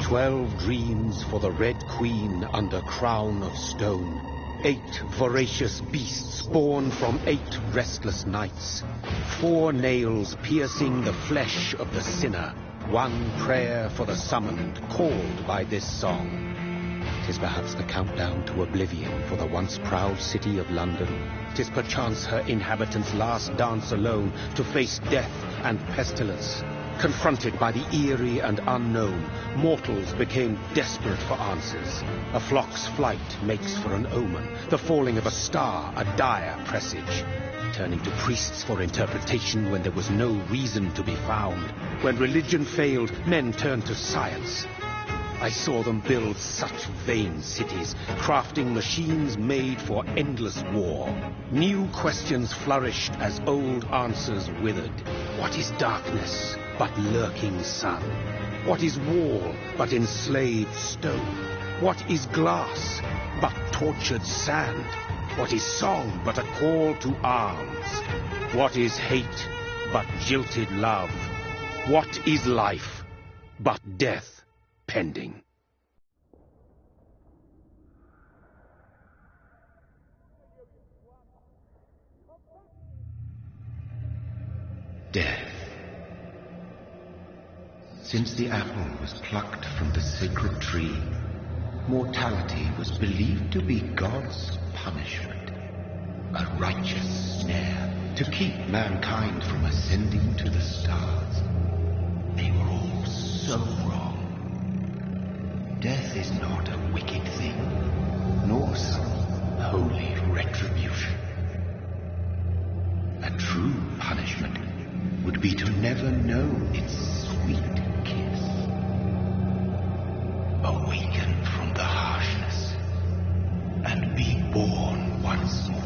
12 dreams for the Red Queen under crown of stone. 8 voracious beasts born from 8 restless nights. 4 nails piercing the flesh of the sinner. 1 prayer for the summoned, called by this song. 'Tis perhaps the countdown to oblivion for the once proud city of London. 'Tis perchance her inhabitants' last dance alone to face death and pestilence. Confronted by the eerie and unknown, mortals became desperate for answers. A flock's flight makes for an omen, the falling of a star a dire presage. Turning to priests for interpretation when there was no reason to be found. When religion failed, men turned to science. I saw them build such vain cities, crafting machines made for endless war. New questions flourished as old answers withered. What is darkness but lurking sun? What is wall but enslaved stone? What is glass but tortured sand? What is song but a call to arms? What is hate but jilted love? What is life but death pending? Death. Since the apple was plucked from the sacred tree, mortality was believed to be God's punishment, a righteous snare to keep mankind from ascending to the stars. They were all so wrong. Death is not a wicked thing, nor some holy retribution. A true punishment would be to never know its sweet kiss. Awaken from the harshness and be born once more.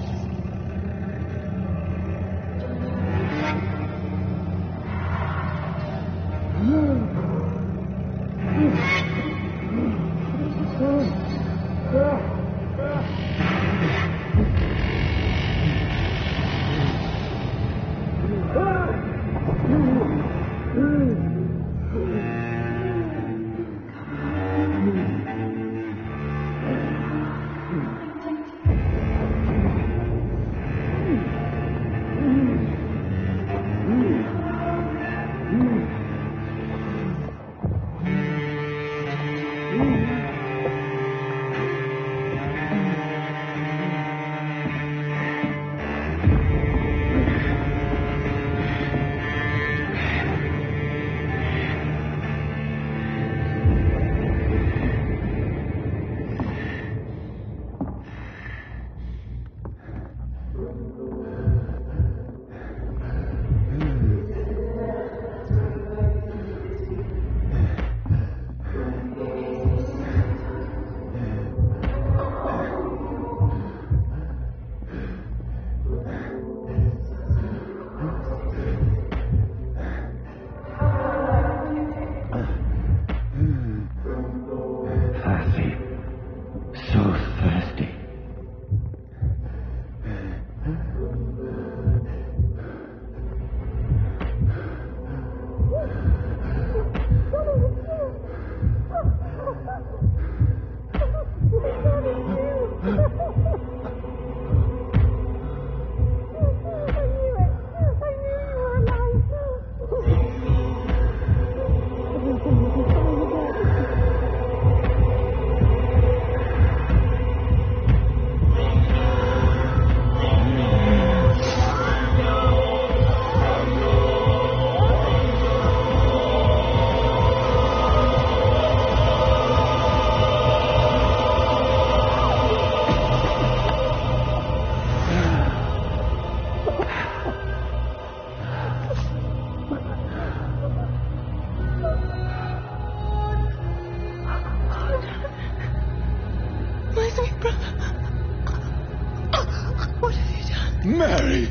Mary!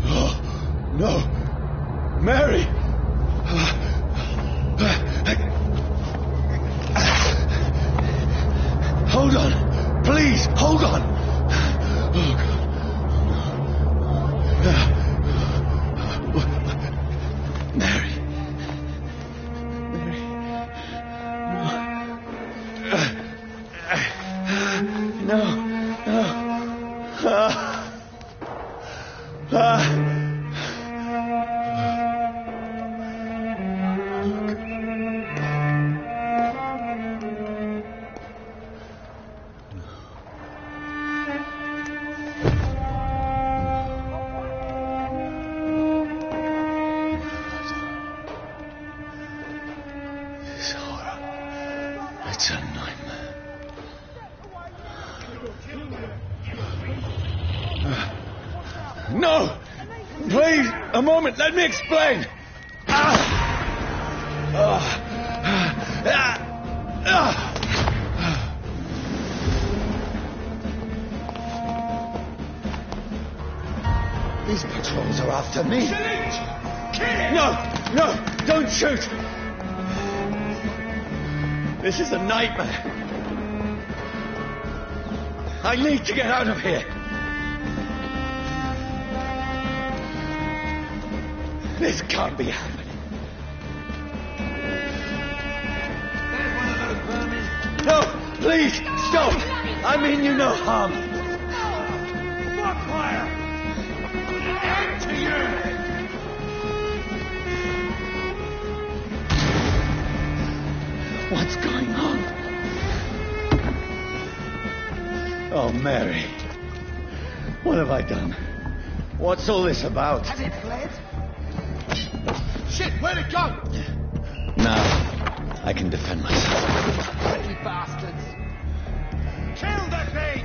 Oh, no! Mary! Hold on! Please, hold on! Oh, God. Mary. Mary. It's a nightmare. No! Please, a moment, let me explain! These patrols are after me. No, don't shoot! This is a nightmare. I need to get out of here. This can't be happening. No, please, stop! I mean you no harm. Fuck fire! End to you! What's going on? Oh, Mary. What have I done? What's all this about? Has it fled? Shit, where'd it go? Now, I can defend myself. Bloody bastards! Kill that thing!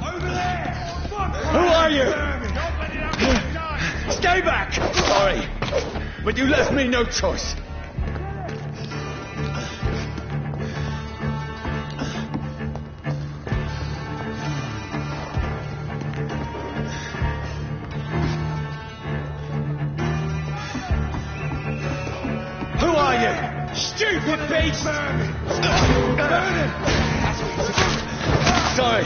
Over there! Fuck! Who are you? Don't let it out of die! Stay back! Sorry, but you left me no choice. Who are you? Stupid beast! Burn him! Sorry.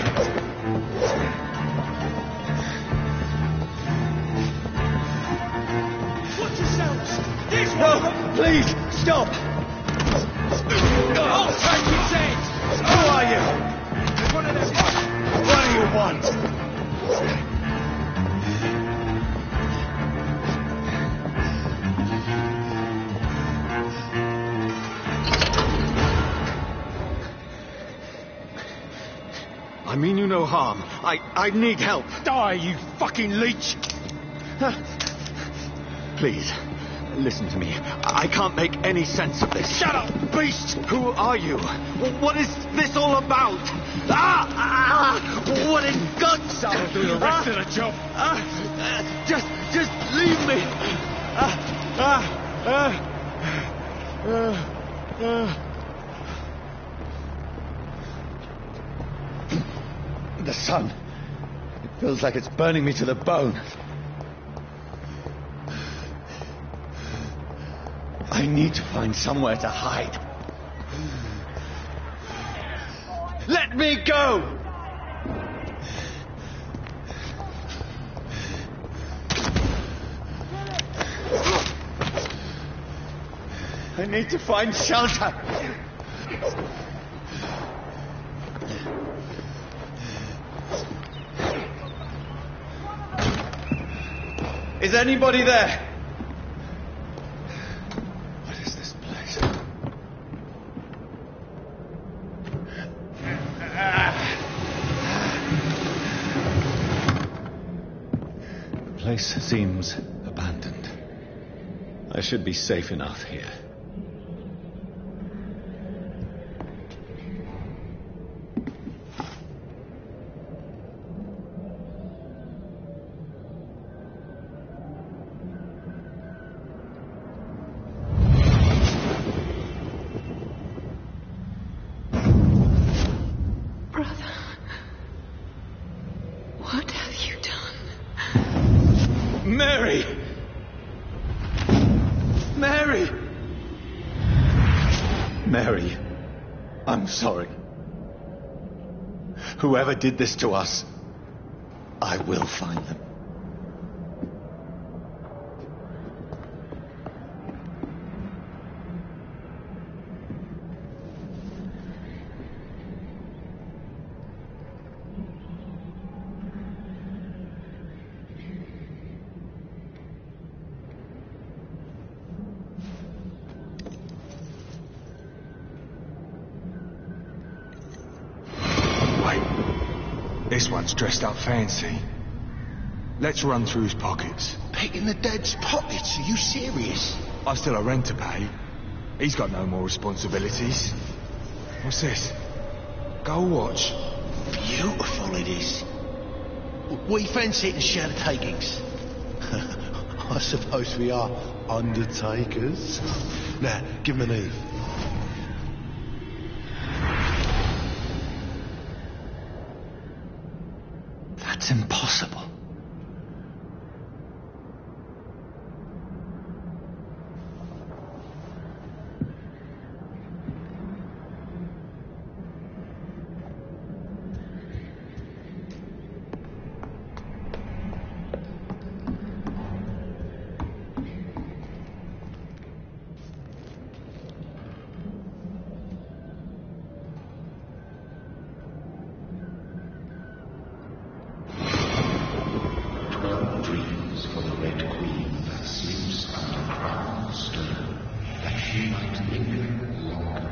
Watch yourselves! This No, one! please, stop! I'll take his head! Who are you? There's one of them! What do you want? I mean you no harm. I need help. Die, you fucking leech! Please, listen to me. I can't make any sense of this. Shut up, beast! Who are you? What is this all about? What in guts? I'll do the rest of the job. Just leave me. The sun. It feels like it's burning me to the bone. I need to find somewhere to hide. Let me go! I need to find shelter. Is anybody there? What is this place? The place seems abandoned. I should be safe enough here. What have you done? Mary! Mary! Mary, I'm sorry. Whoever did this to us, I will find them. This one's dressed up fancy. Let's run through his pockets. Picking the dead's pockets? Are you serious? I still have rent to pay. He's got no more responsibilities. What's this? Go watch. Beautiful it is. We fancy it and share the takings. I suppose we are undertakers. Now, give him an Eve. That's impossible. Dreams for the Red Queen that sleeps under crown of stone, that she might linger longer,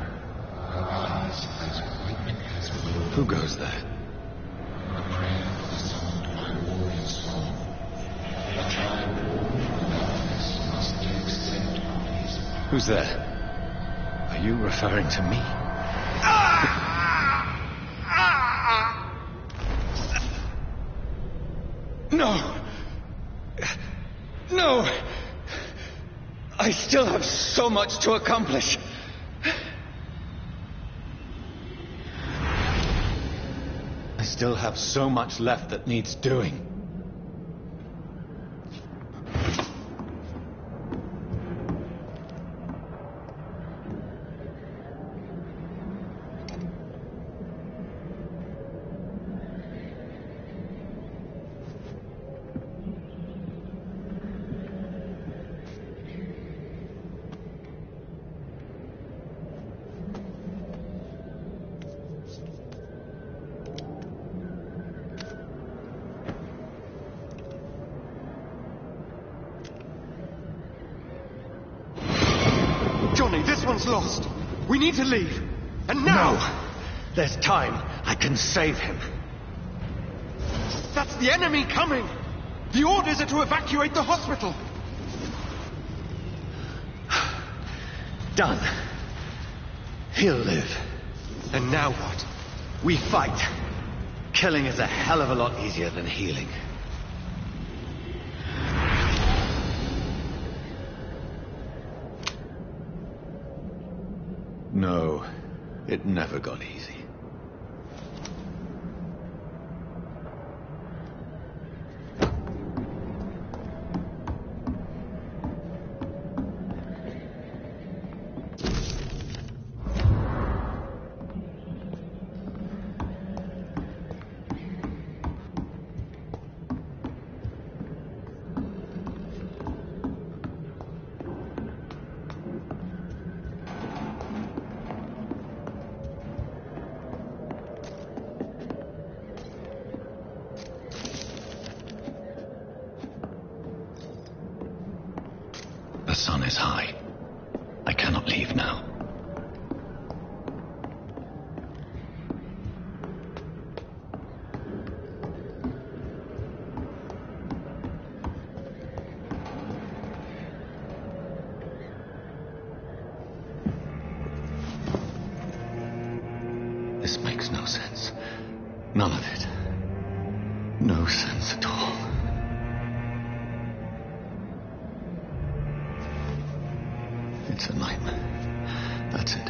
her eyes as white as gold. Who goes there? A prayer for the sound of my warrior song. A child born from darkness must take scent of his path. Who's there? Are you referring to me? No! No! I still have so much to accomplish. I still have so much left that needs doing. Johnny, this one's lost. We need to leave. And now! No! There's time. I can save him. That's the enemy coming! The orders are to evacuate the hospital! Done. He'll live. And now what? We fight. Killing is a hell of a lot easier than healing. No, it never got easy. The sun is high. I cannot leave now. This makes no sense. None of it. No sense at all. It's a nightmare. That's it.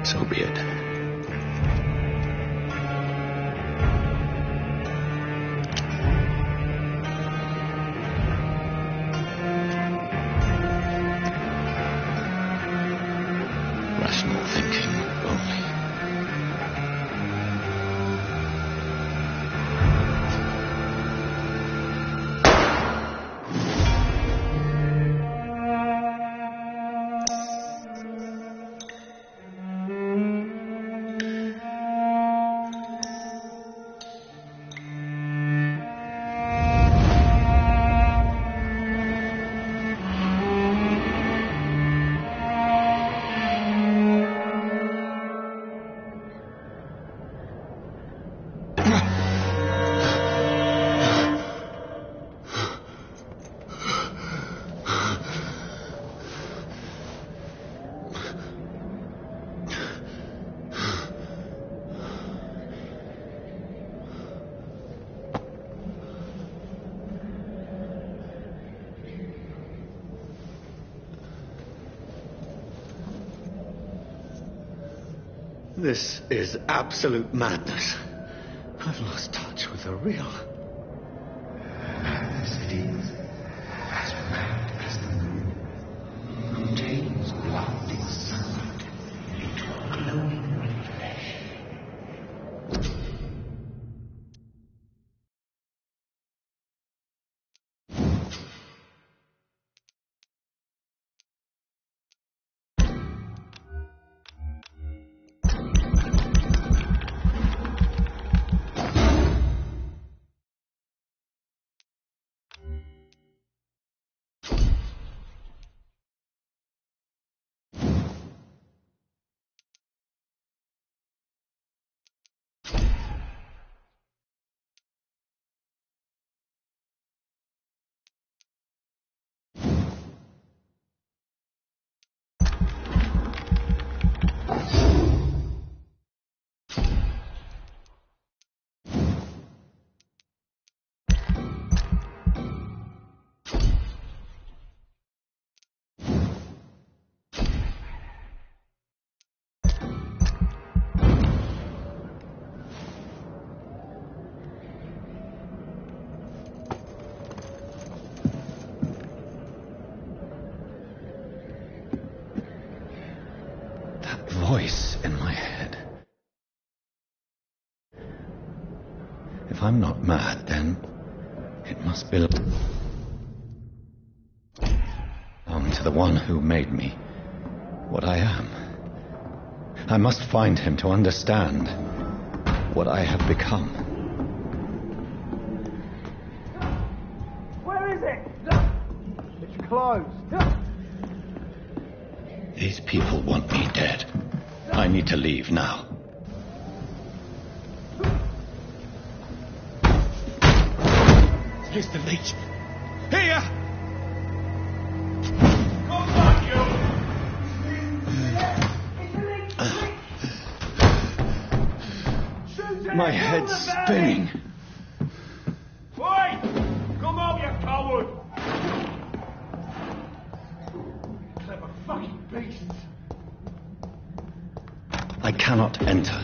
So be it. Rational thinking only. This is absolute madness. I've lost touch with the real. Madness it is, as mad as the moon, contains blinding sunlight into a glowing red flesh. Voice in my head. If I'm not mad, then it must belong to the one who made me what I am. I must find him to understand what I have become. Where is it? It's closed. These people want me dead. I need to leave now. Here's the leech. Here! My head's spinning. Wait! Come out, you coward! Clever fucking beasts. I cannot enter.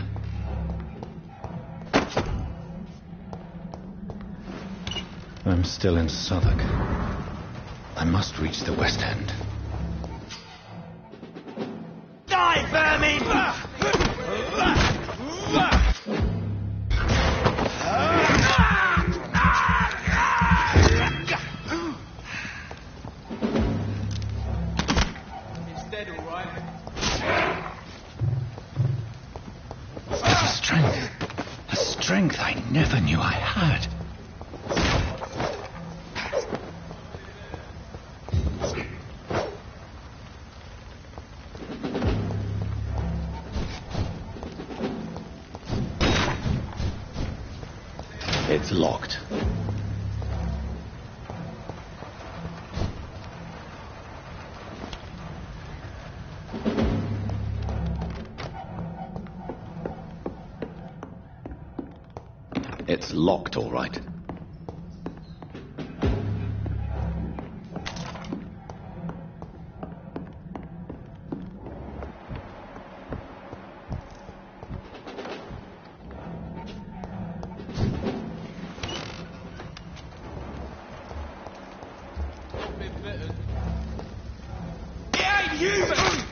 I'm still in Southwark. I must reach the West End. Die, vermin! He's dead, all right. A strength I never knew I had. It's locked. It's locked, all right.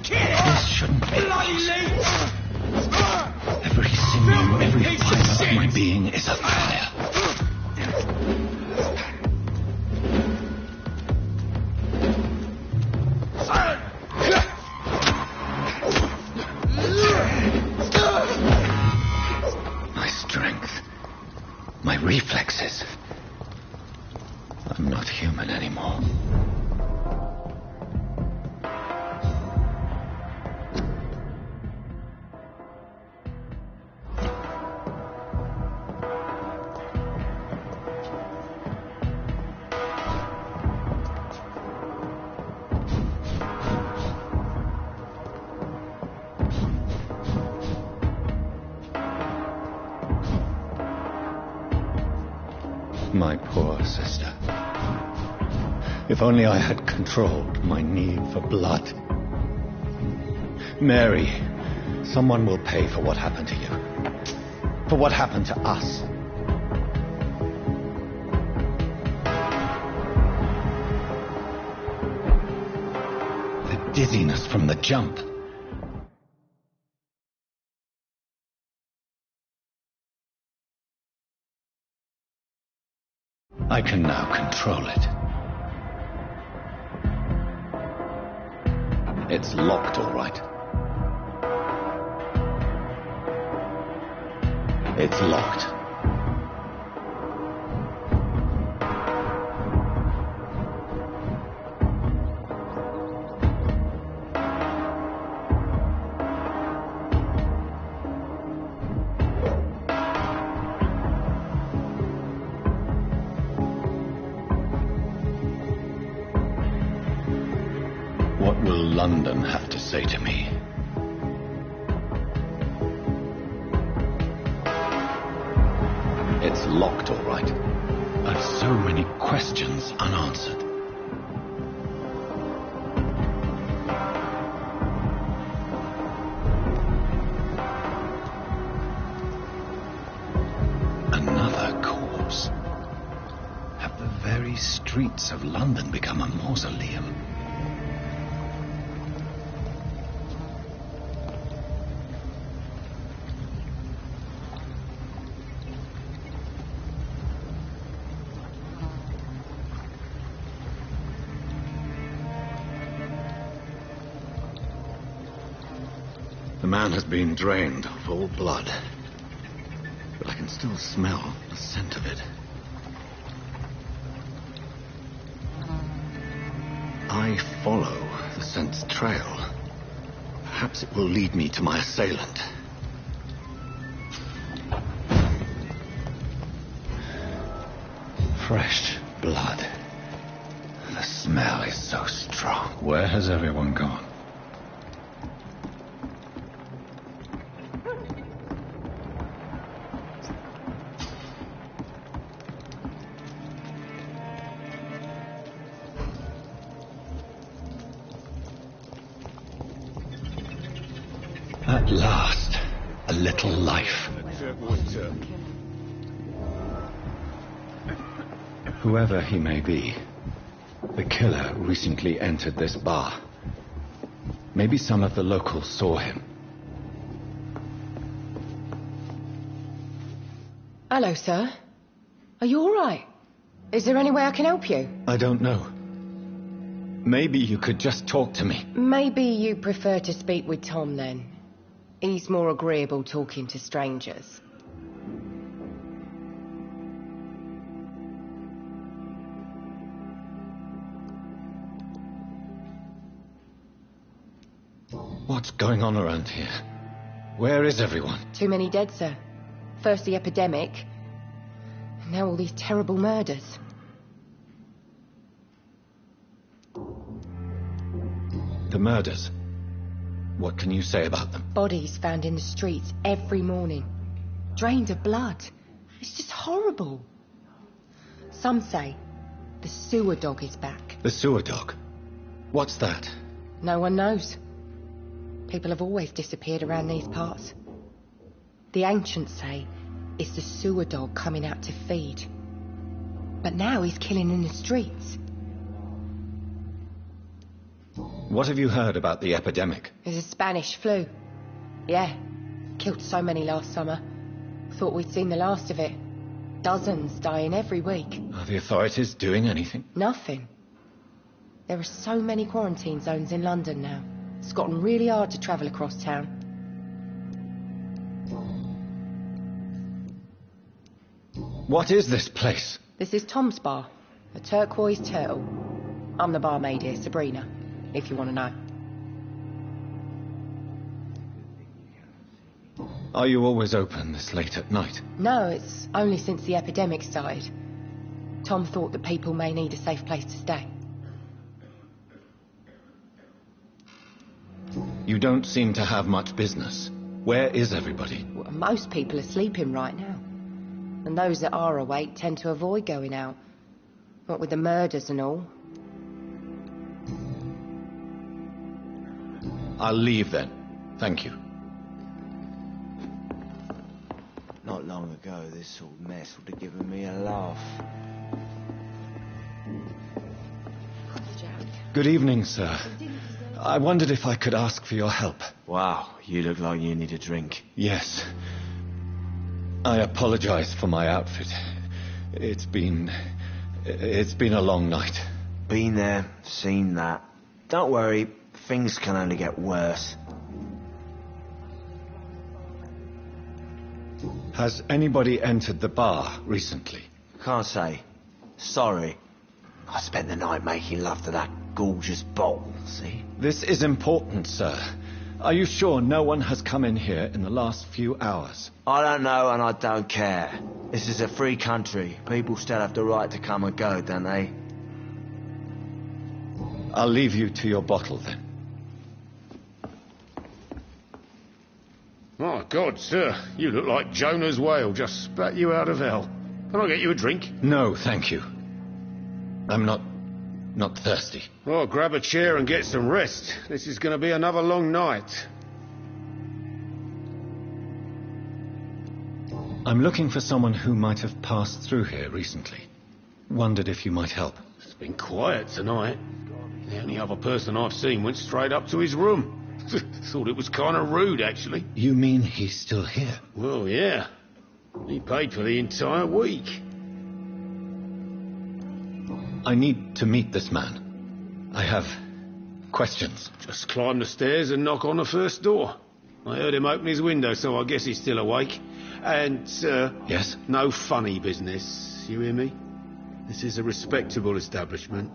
This shouldn't be possible. Every sinew, every fibre of my being is afire. My strength, my reflexes. I'm not human anymore. My poor sister. If only I had controlled my need for blood. Mary, Someone will pay for what happened to you. For what happened to us. The dizziness from the jump. I can now control it. It's locked, all right. It's locked. What will London have to say to me? It's locked, all right. I've so many questions unanswered. Another corpse. Have the very streets of London become a mausoleum? The man has been drained of all blood, but I can still smell the scent of it. I follow the scent's trail. Perhaps it will lead me to my assailant. Fresh blood. The smell is so strong. Where has everyone gone? At last, a little life. Whoever he may be, the killer recently entered this bar. Maybe some of the locals saw him. Hello, sir. Are you all right? Is there any way I can help you? I don't know. Maybe you could just talk to me. Maybe you prefer to speak with Tom, then. He's more agreeable talking to strangers. What's going on around here? Where is everyone? Too many dead, sir. First the epidemic, and now all these terrible murders. The murders. What can you say about them? Bodies found in the streets every morning. Drained of blood. It's just horrible. Some say the sewer dog is back. The sewer dog? What's that? No one knows. People have always disappeared around these parts. The ancients say it's the sewer dog coming out to feed. But now he's killing in the streets. What have you heard about the epidemic? There's a Spanish flu. Yeah, killed so many last summer. Thought we'd seen the last of it. Dozens dying every week. Are the authorities doing anything? Nothing. There are so many quarantine zones in London now. It's gotten really hard to travel across town. What is this place? This is Tom's bar, a turquoise turtle. I'm the barmaid here, Sabrina, if you want to know. Are you always open this late at night? No, it's only since the epidemic started. Tom thought that people may need a safe place to stay. You don't seem to have much business. Where is everybody? Well, most people are sleeping right now. And those that are awake tend to avoid going out. What with the murders and all. I'll leave then. Thank you. ago this sort of mess would have given me a laugh. Good evening, sir. I wondered if I could ask for your help. Wow, you look like you need a drink. Yes. I apologize for my outfit. It's been a long night. Been there, seen that. Don't worry, things can only get worse. Has anybody entered the bar recently? Can't say. Sorry. I spent the night making love to that gorgeous bottle, see? This is important, sir. Are you sure no one has come in here in the last few hours? I don't know and I don't care. This is a free country. People still have the right to come and go, don't they? I'll leave you to your bottle, then. My God, sir, you look like Jonah's whale just spat you out of hell. Can I get you a drink? No, thank you. I'm not thirsty. Oh, grab a chair and get some rest. This is going to be another long night. I'm looking for someone who might have passed through here recently. Wondered if you might help. It's been quiet tonight. The only other person I've seen went straight up to his room. Thought it was kind of rude, actually. You mean he's still here? Well, yeah. He paid for the entire week. I need to meet this man. I have questions. Just climb the stairs and knock on the first door. I heard him open his window, so I guess he's still awake. And, Yes? no funny business. You hear me? This is a respectable establishment.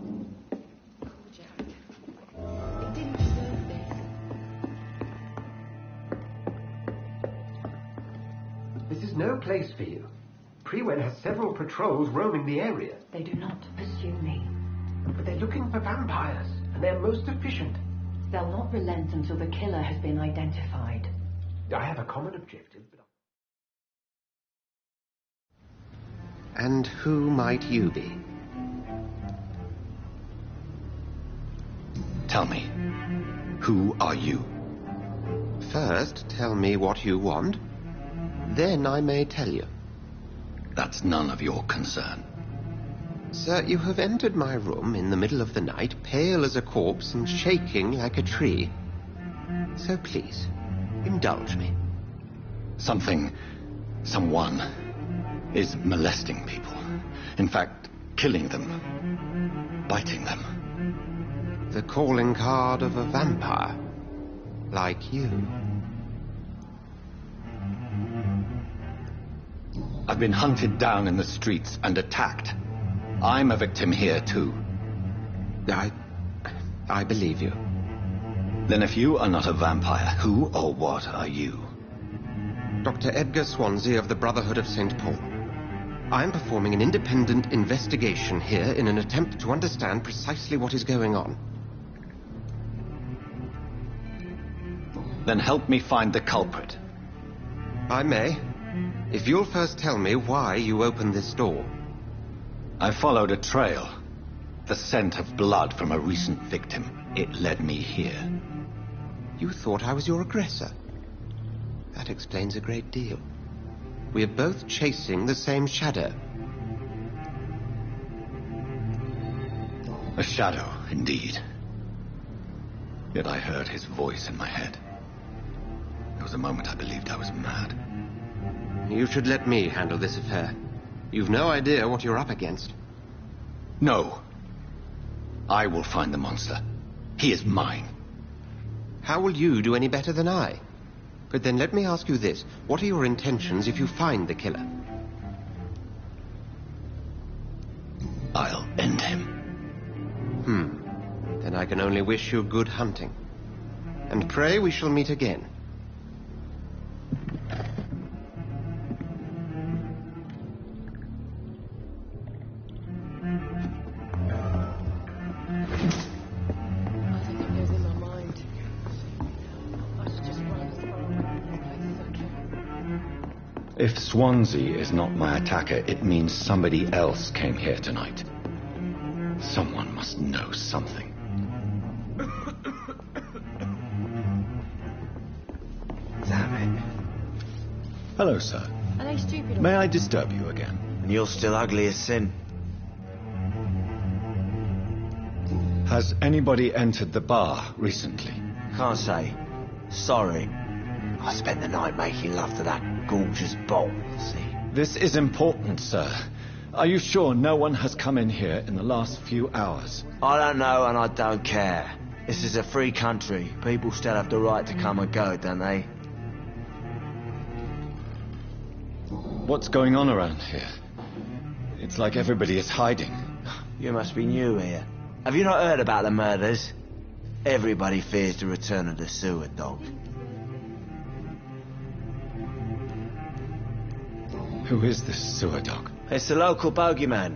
This is no place for you. Prewen has several patrols roaming the area. They do not pursue me. But they're looking for vampires, and they're most efficient. They'll not relent until the killer has been identified. I have a common objective, but... And who might you be? Tell me, who are you? First, tell me what you want. Then I may tell you. That's none of your concern. Sir, you have entered my room in the middle of the night, pale as a corpse and shaking like a tree. So please, indulge me. Someone is molesting people. In fact, killing them. Biting them. The calling card of a vampire. Like you. I've been hunted down in the streets and attacked. I'm a victim here, too. I believe you. Then if you are not a vampire, who or what are you? Dr. Edgar Swansea of the Brotherhood of St. Paul. I am performing an independent investigation here in an attempt to understand precisely what is going on. Then help me find the culprit. I may, if you'll first tell me why you opened this door. I followed a trail. The scent of blood from a recent victim. It led me here. You thought I was your aggressor. That explains a great deal. We are both chasing the same shadow. A shadow, indeed. Yet I heard his voice in my head. There was a moment I believed I was mad. You should let me handle this affair. You've no idea what you're up against. No. I will find the monster. He is mine. How will you do any better than I? But then let me ask you this. What are your intentions if you find the killer? I'll end him. Then I can only wish you good hunting. And pray we shall meet again. If Swansea is not my attacker, it means somebody else came here tonight. Someone must know something. Damn it. Hello, sir. Are they stupid? May I disturb you again? And you're still ugly as sin. Has anybody entered the bar recently? Can't say. Sorry. I spent the night making love to that gorgeous bowl, see? This is important, sir. Are you sure no one has come in here in the last few hours? I don't know and I don't care. This is a free country. People still have the right to come and go, don't they? What's going on around here? It's like everybody is hiding. You must be new here. Have you not heard about the murders? Everybody fears the return of the sewer dog. Who is this sewer dog? It's the local bogeyman.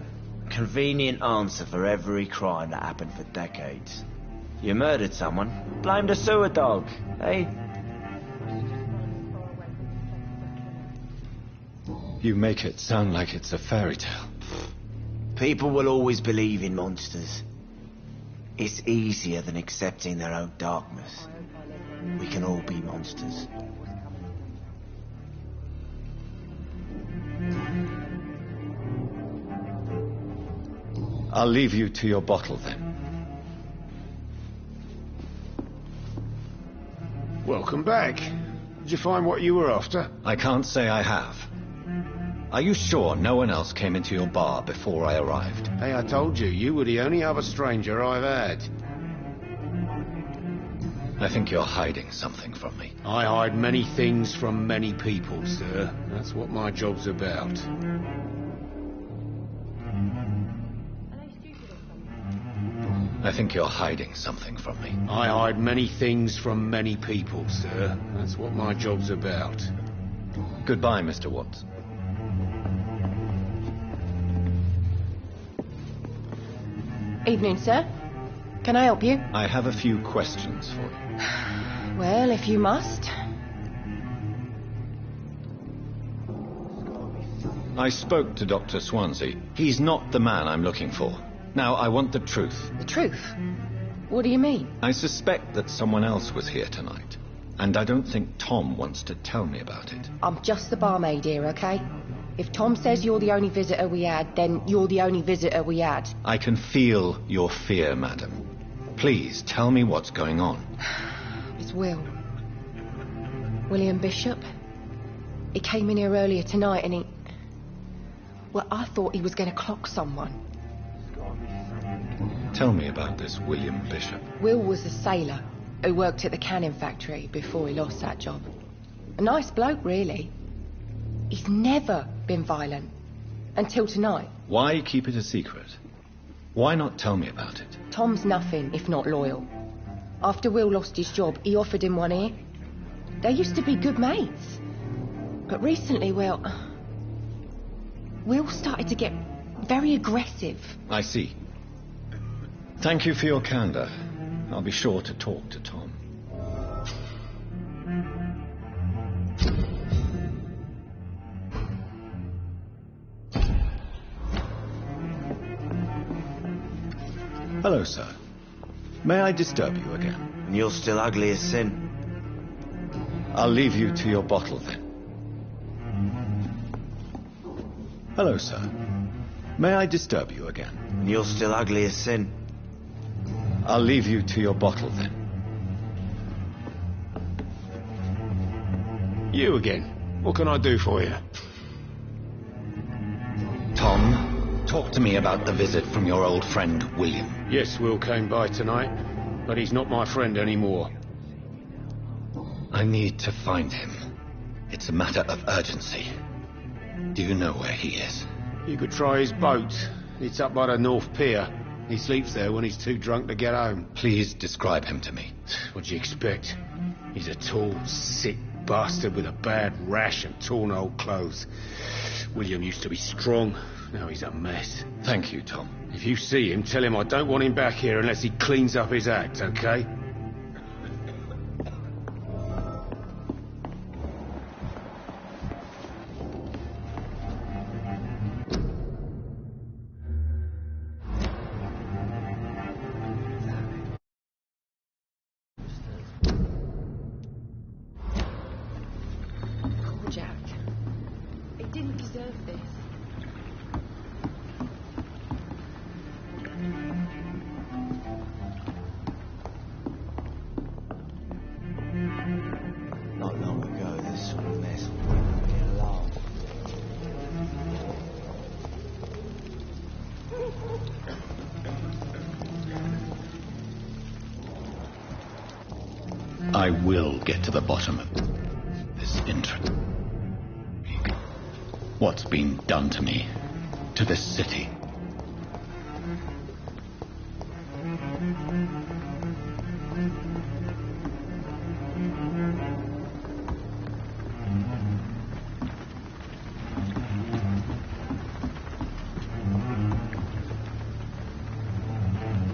Convenient answer for every crime that happened for decades. You murdered someone, blame the sewer dog, eh? You make it sound like it's a fairy tale. People will always believe in monsters. It's easier than accepting their own darkness. We can all be monsters. I'll leave you to your bottle then. Welcome back. Did you find what you were after? I can't say I have. Are you sure no one else came into your bar before I arrived? Hey, I told you, you were the only other stranger I've had. I think you're hiding something from me. I hide many things from many people, sir. That's what my job's about. I think you're hiding something from me. I hide many things from many people, sir. That's what my job's about. Goodbye, Mr. Watts. Evening, sir. Can I help you? I have a few questions for you. Well, if you must. I spoke to Dr. Swansea. He's not the man I'm looking for. Now, I want the truth. The truth? What do you mean? I suspect that someone else was here tonight. And I don't think Tom wants to tell me about it. I'm just the barmaid here, okay? If Tom says you're the only visitor we had, then you're the only visitor we had. I can feel your fear, madam. Please, tell me what's going on. It's Will. William Bishop. He came in here earlier tonight and he... Well, I thought he was going to clock someone. Tell me about this William Bishop. Will was a sailor who worked at the canning factory before he lost that job. A nice bloke, really. He's never been violent. Until tonight. Why keep it a secret? Why not tell me about it? Tom's nothing if not loyal. After Will lost his job, he offered him one ear. They used to be good mates. But recently, well... Will started to get very aggressive. I see. Thank you for your candor. I'll be sure to talk to Tom. Hello, sir. May I disturb you again? And you're still ugly as sin. I'll leave you to your bottle then. Hello, sir. May I disturb you again? And you're still ugly as sin. I'll leave you to your bottle then. You again. What can I do for you? Tom, talk to me about the visit from your old friend, William. Yes, Will came by tonight, but he's not my friend anymore. I need to find him. It's a matter of urgency. Do you know where he is? You could try his boat. It's up by the North Pier. He sleeps there when he's too drunk to get home. Please describe him to me. What'd you expect? He's a tall, sick bastard with a bad rash and torn old clothes. William used to be strong. Now he's a mess. Thank you, Tom. If you see him, tell him I don't want him back here unless he cleans up his act, okay? I will get to the bottom of this intrigue. What's been done to me, to this city?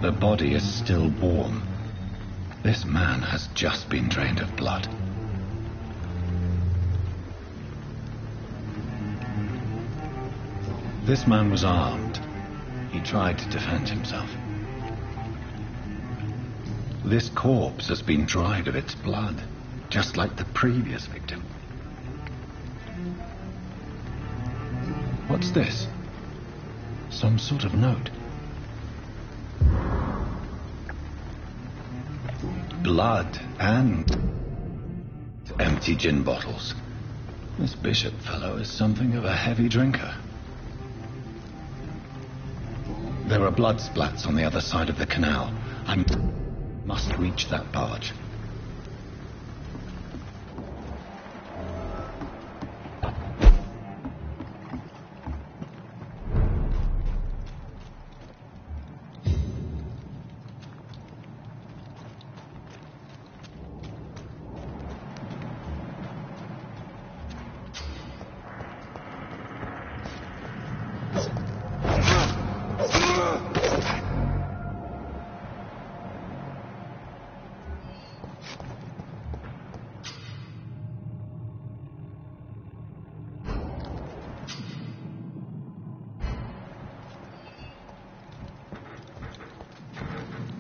The body is still warm. This man has just been drained of blood. This man was armed. He tried to defend himself. This corpse has been dried of its blood, just like the previous victim. What's this? Some sort of note. Blood and empty gin bottles. This bishop fellow is something of a heavy drinker. There are blood splats on the other side of the canal. I must reach that barge.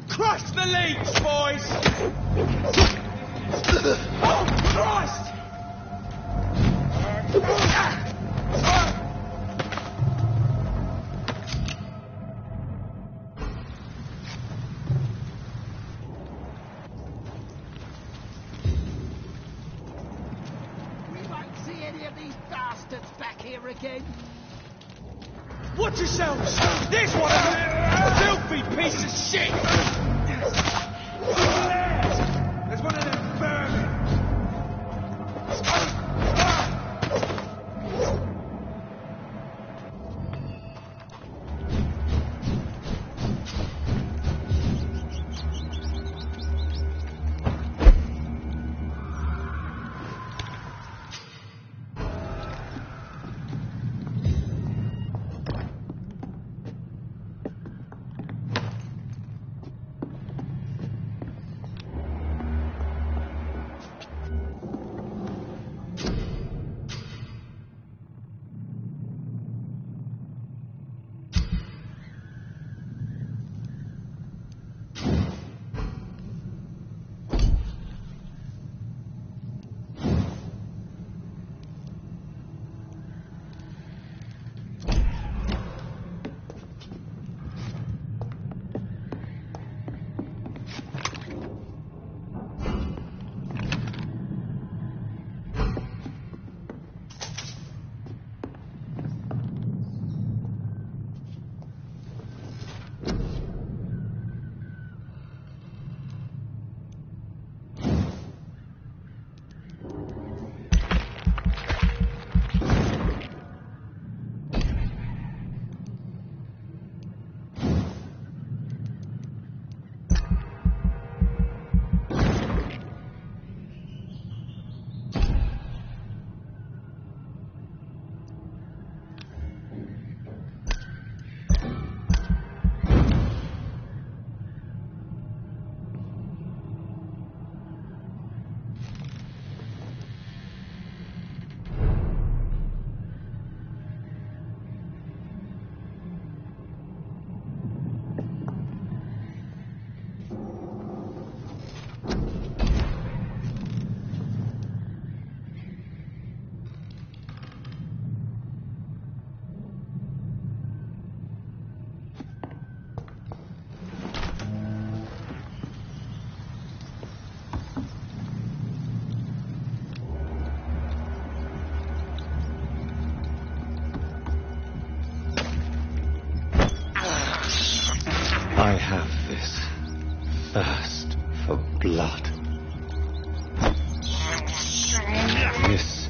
Crush the leech, boys! Oh, Christ! We won't see any of these bastards back here again. Watch yourselves! There's one of them! Filthy piece of shit! There's one of them vermin!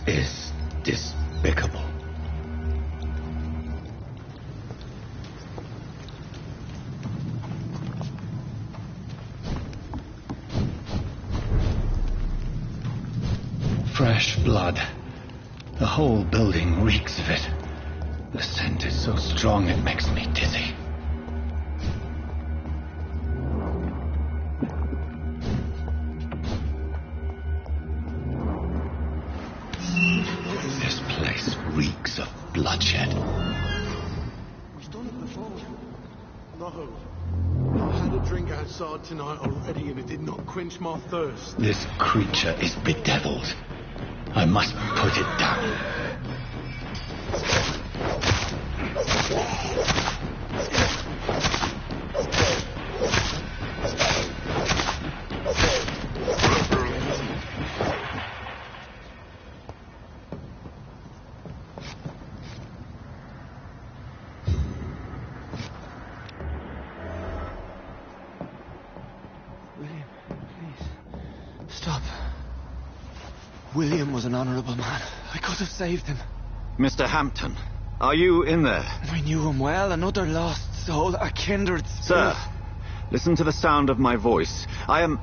is despicable. Fresh blood. The whole building reeks of it. The scent is so strong it makes me dizzy. This place reeks of bloodshed. We've done it before. No. I had a drink outside tonight already and it did not quench my thirst. This creature is bedeviled. I must put it down. William, please. Stop. William was an honourable man. I could have saved him. Mr. Hampton, are you in there? We knew him well, another lost soul, a kindred spirit. Sir, listen to the sound of my voice. I'm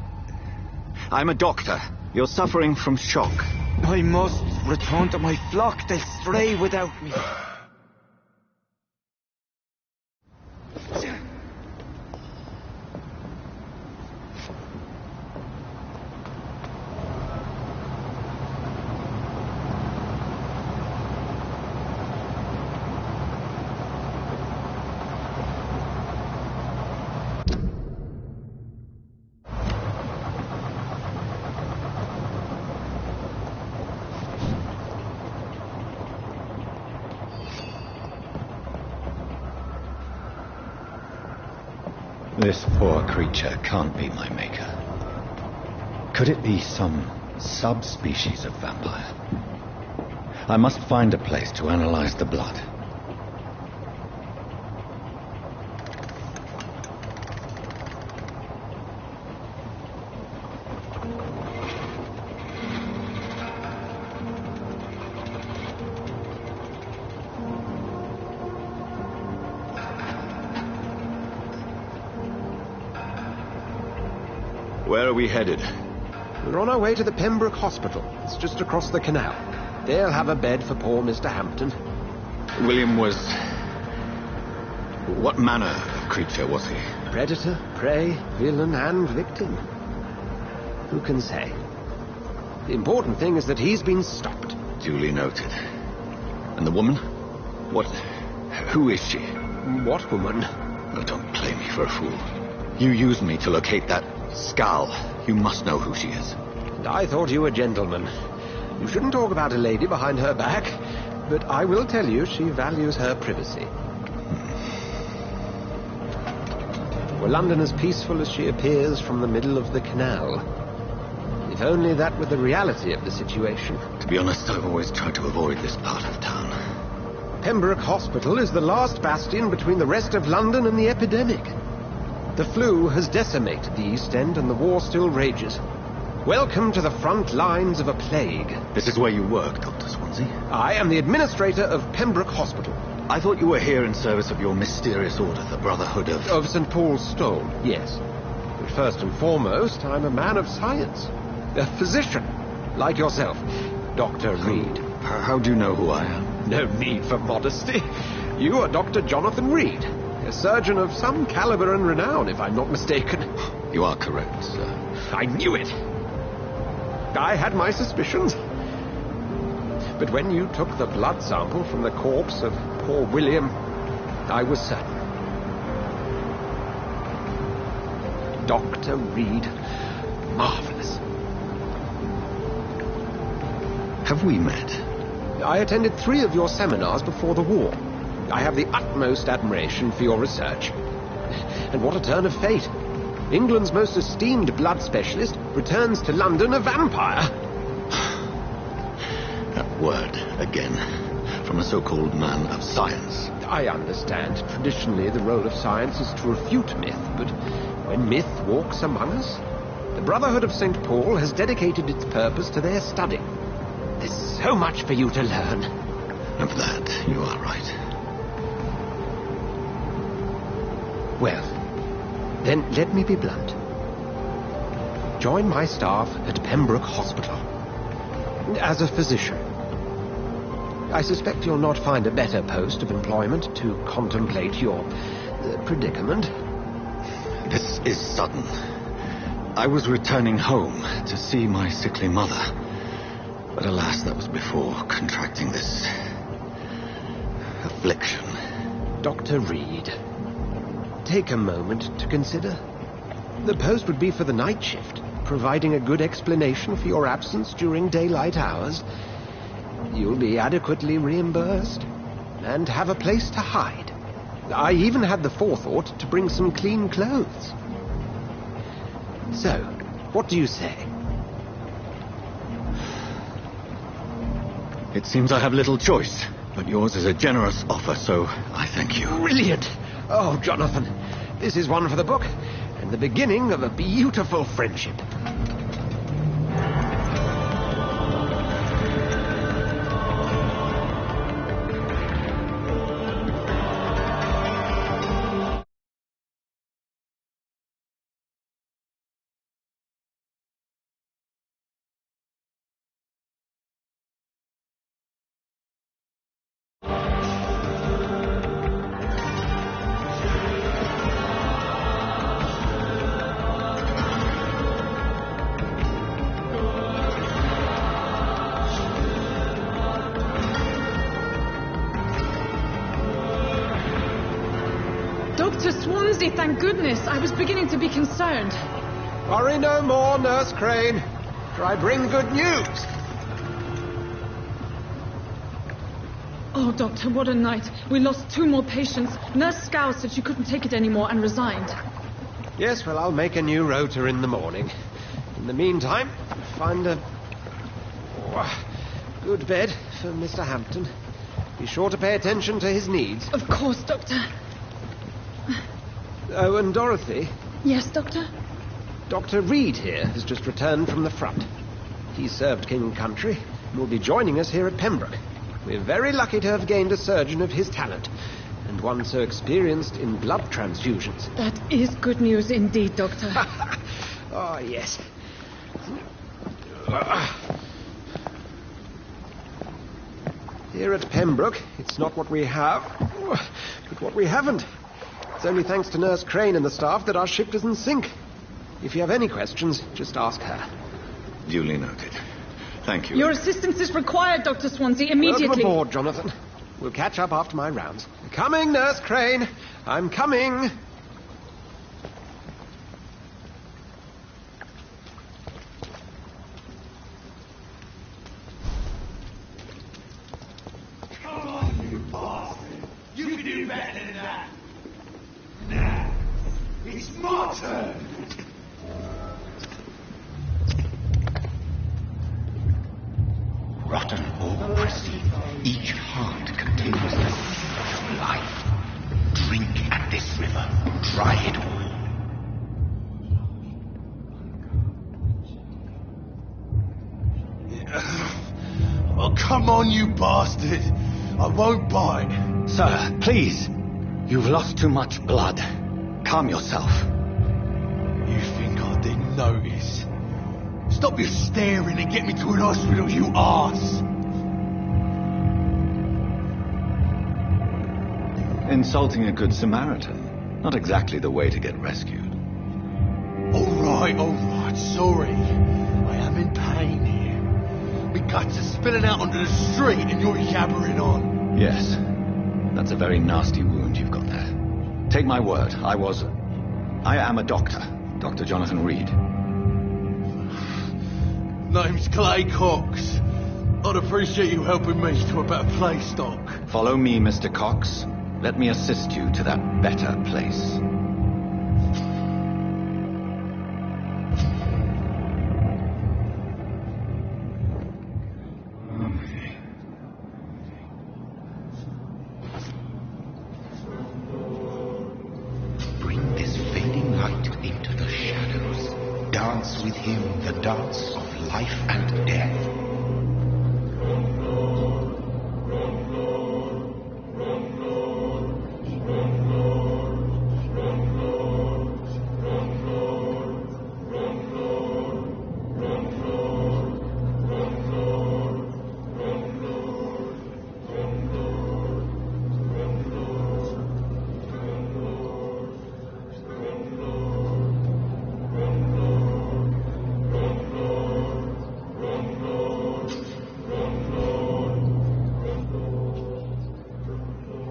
a doctor. You're suffering from shock. I must return to my flock. They'll stray without me. This poor creature can't be my maker. Could it be some subspecies of vampire? I must find a place to analyze the blood. Where are we headed? We're on our way to the Pembroke Hospital. It's just across the canal. They'll have a bed for poor Mr. Hampton. William was... What manner of creature was he? Predator, prey, villain, and victim. Who can say? The important thing is that he's been stopped. Duly noted. And the woman? What... Who is she? What woman? Oh, don't play me for a fool. You used me to locate that skull. You must know who she is. And I thought you a gentleman. You shouldn't talk about a lady behind her back, but I will tell you she values her privacy. Were London as peaceful as she appears from the middle of the canal? If only that were the reality of the situation. To be honest, I've always tried to avoid this part of town. Pembroke Hospital is the last bastion between the rest of London and the epidemic. The flu has decimated the East End and the war still rages. Welcome to the front lines of a plague. This is where you work, Dr. Swansea? I am the administrator of Pembroke Hospital. I thought you were here in service of your mysterious order, the Brotherhood of... Of St. Paul's Stone, yes. But first and foremost, I'm a man of science. A physician, like yourself, Dr. Reed. How do you know who I am? No need for modesty. You are Dr. Jonathan Reed. A surgeon of some caliber and renown, if I'm not mistaken. You are correct, sir. I knew it. I had my suspicions. But when you took the blood sample from the corpse of poor William, I was certain. Dr. Reed, marvelous. Have we met? I attended 3 of your seminars before the war. I have the utmost admiration for your research. And what a turn of fate. England's most esteemed blood specialist returns to London a vampire. That word, again, from a so-called man of science. I understand. Traditionally, the role of science is to refute myth, but when myth walks among us, the Brotherhood of St. Paul has dedicated its purpose to their study. This So much for you to learn. Of that, you are right. Well, then let me be blunt. Join my staff at Pembroke Hospital. As a physician. I suspect you'll not find a better post of employment to contemplate your predicament. This is sudden. I was returning home to see my sickly mother. But alas, that was before contracting this affliction. Dr. Reed, take a moment to consider. The post would be for the night shift, providing a good explanation for your absence during daylight hours. You'll be adequately reimbursed and have a place to hide. I even had the forethought to bring some clean clothes. So, what do you say? It seems I have little choice, but yours is a generous offer, so I thank you. Brilliant! Oh, Jonathan, this is one for the book, and the beginning of a beautiful friendship. Dr. Swansea, thank goodness. I was beginning to be concerned. Worry no more, Nurse Crane, for I bring good news. Oh, Doctor, what a night. We lost 2 more patients. Nurse Scow said she couldn't take it anymore and resigned. Yes, well, I'll make a new rota in the morning. In the meantime, find a good bed for Mr. Hampton. Be sure to pay attention to his needs. Of course, Doctor. Oh, and Dorothy? Yes, Doctor? Dr. Reed here has just returned from the front. He served King and Country and will be joining us here at Pembroke. We're very lucky to have gained a surgeon of his talent, and one so experienced in blood transfusions. That is good news indeed, Doctor. Oh, yes. Here at Pembroke, it's not what we have, but what we haven't. It's only thanks to Nurse Crane and the staff that our ship doesn't sink. If you have any questions, just ask her. Duly noted. Thank you. Your assistance is required, Dr. Swansea, immediately. Welcome aboard, Jonathan. We'll catch up after my rounds. Coming, Nurse Crane. I'm coming. Come on, you bastard. You can do better than that. Now, it's my turn. Rotten or pristine, each heart contains the seed of life. Drink at this river, try it all. Oh, come on, you bastard. I won't bite. Sir, please. You've lost too much blood. Calm yourself. You think I didn't notice? Stop your staring and get me to an hospital, you arse! Insulting a good Samaritan. Not exactly the way to get rescued. All right, sorry. I am in pain here. My guts are spilling out onto the street and you're yabbering on. Yes. That's a very nasty wound you've got there. Take my word, I am a doctor. Dr. Jonathan Reed. Name's Clay Cox. I'd appreciate you helping me to a better place, Doc. Follow me, Mr. Cox. Let me assist you to that better place. Bring this fading light into the shadows. Dance with him the dance of life and death.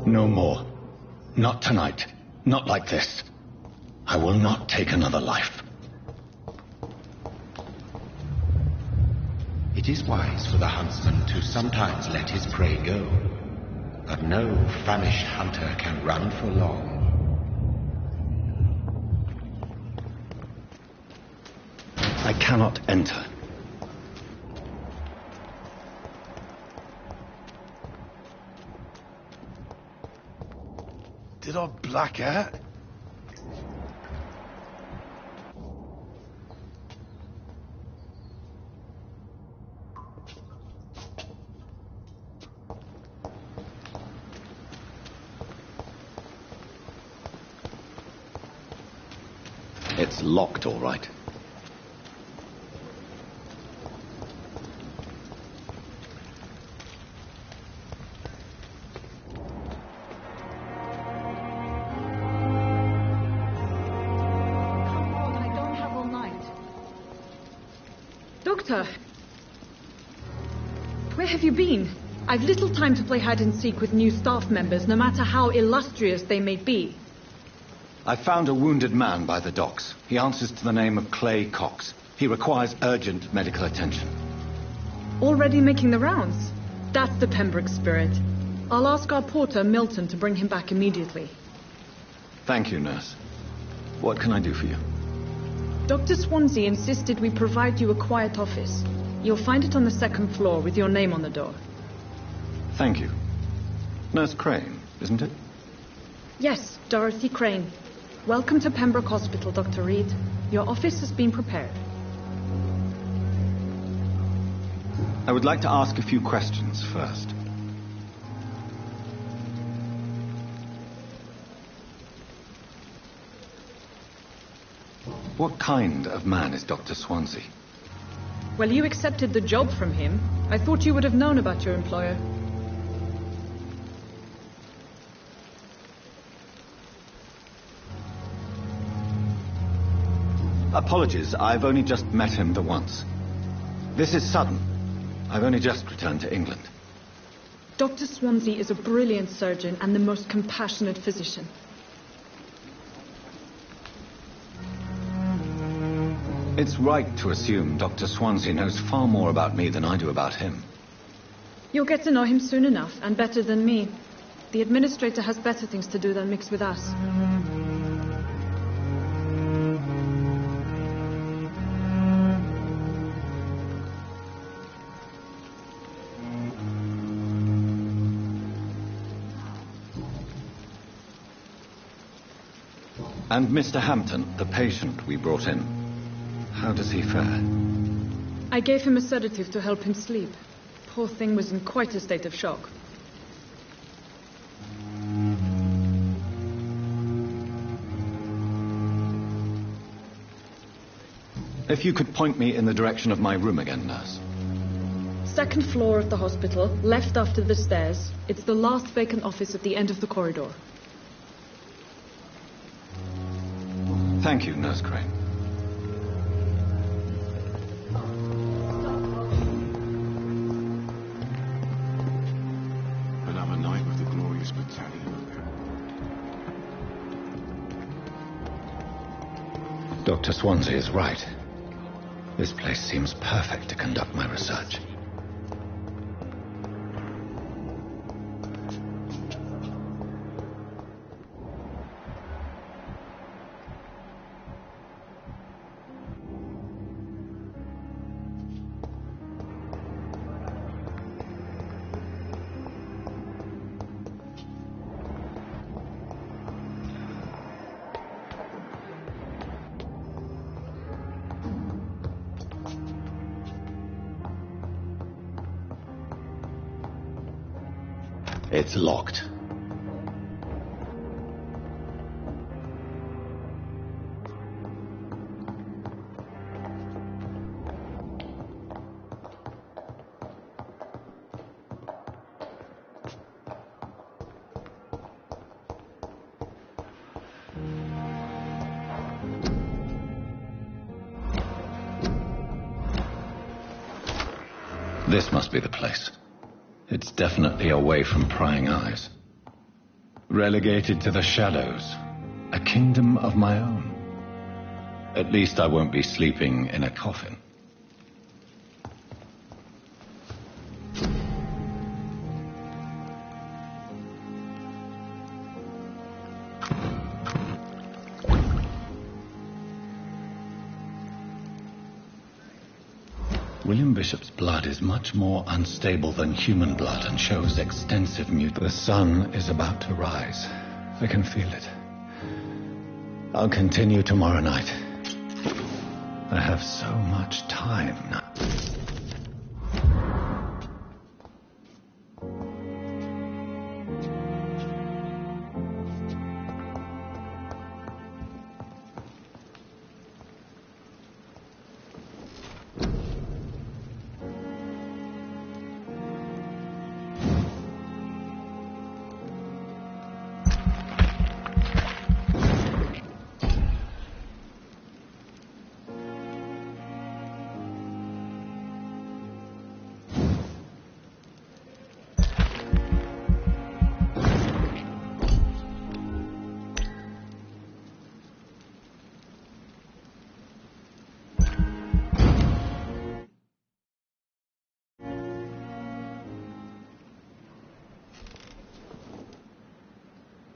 No more. Not tonight. Not like this. I will not take another life. It is wise for the huntsman to sometimes let his prey go, but no famished hunter can run for long. I cannot enter. Did I black out? It's locked, all right. Doctor! Where have you been? I've little time to play hide and seek with new staff members, no matter how illustrious they may be. I found a wounded man by the docks. He answers to the name of Clay Cox. He requires urgent medical attention. Already making the rounds? That's the Pembroke spirit. I'll ask our porter, Milton, to bring him back immediately. Thank you, nurse. What can I do for you? Dr. Swansea insisted we provide you a quiet office. You'll find it on the second floor with your name on the door. Thank you. Nurse Crane, isn't it? Yes, Dorothy Crane. Welcome to Pembroke Hospital, Dr. Reed. Your office has been prepared. I would like to ask a few questions first. What kind of man is Dr. Swansea? Well, you accepted the job from him. I thought you would have known about your employer. Apologies, I've only just met him the once. This is sudden. I've only just returned to England. Dr. Swansea is a brilliant surgeon and the most compassionate physician. It's right to assume Dr. Swansea knows far more about me than I do about him. You'll get to know him soon enough, and better than me. The administrator has better things to do than mix with us. And Mr. Hampton, the patient we brought in, how does he fare? I gave him a sedative to help him sleep. Poor thing was in quite a state of shock. If you could point me in the direction of my room again, nurse. Second floor of the hospital, left after the stairs. It's the last vacant office at the end of the corridor. Thank you, Nurse Crane. Another night with the glorious battalion. Dr. Swansea is right. This place seems perfect to conduct my research. It's locked. This must be the place. It's definitely away from prying eyes. Relegated to the shadows. A kingdom of my own. At least I won't be sleeping in a coffin. William Bishop's blood is much more unstable than human blood and shows extensive mutation. The sun is about to rise. I can feel it. I'll continue tomorrow night. I have so much time now.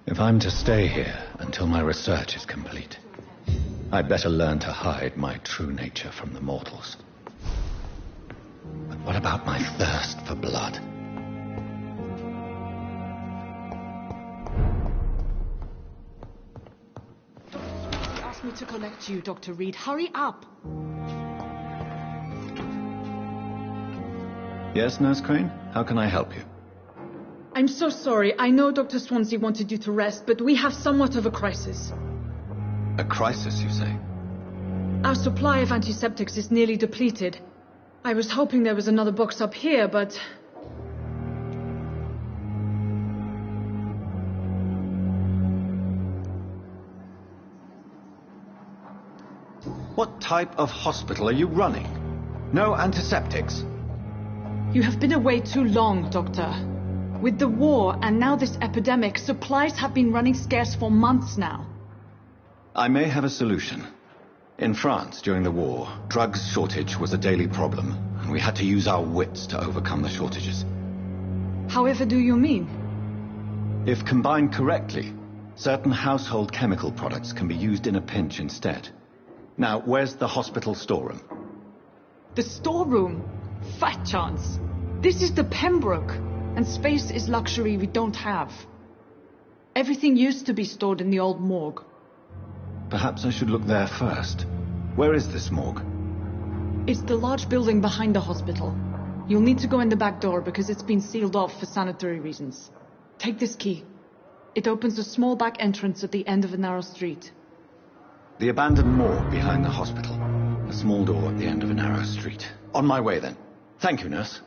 If I'm to stay here until my research is complete, I'd better learn to hide my true nature from the mortals. But what about my thirst for blood? He asked me to connect you, Dr. Reed. Hurry up! Yes, Nurse Crane? How can I help you? I'm so sorry. I know Dr. Swansea wanted you to rest, but we have somewhat of a crisis. A crisis, you say? Our supply of antiseptics is nearly depleted. I was hoping there was another box up here, but... What type of hospital are you running? No antiseptics? You have been away too long, Doctor. With the war and now this epidemic, supplies have been running scarce for months now. I may have a solution. In France, during the war, drugs shortage was a daily problem, and we had to use our wits to overcome the shortages. However do you mean? If combined correctly, certain household chemical products can be used in a pinch instead. Now, where's the hospital storeroom? The storeroom? Fat chance. This is the Pembroke, and space is luxury we don't have. Everything used to be stored in the old morgue. Perhaps I should look there first. Where is this morgue? It's the large building behind the hospital. You'll need to go in the back door because it's been sealed off for sanitary reasons. Take this key. It opens a small back entrance at the end of a narrow street. The abandoned morgue behind the hospital. A small door at the end of a narrow street. On my way then. Thank you, nurse.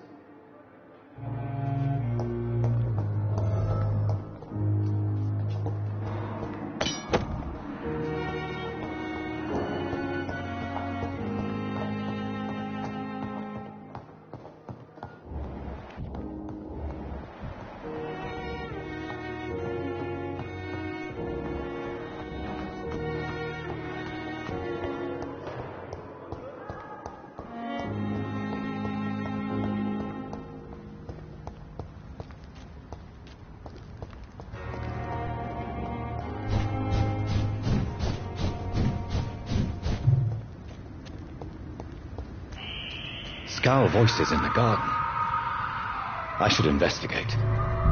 Scowl voices in the garden. I should investigate.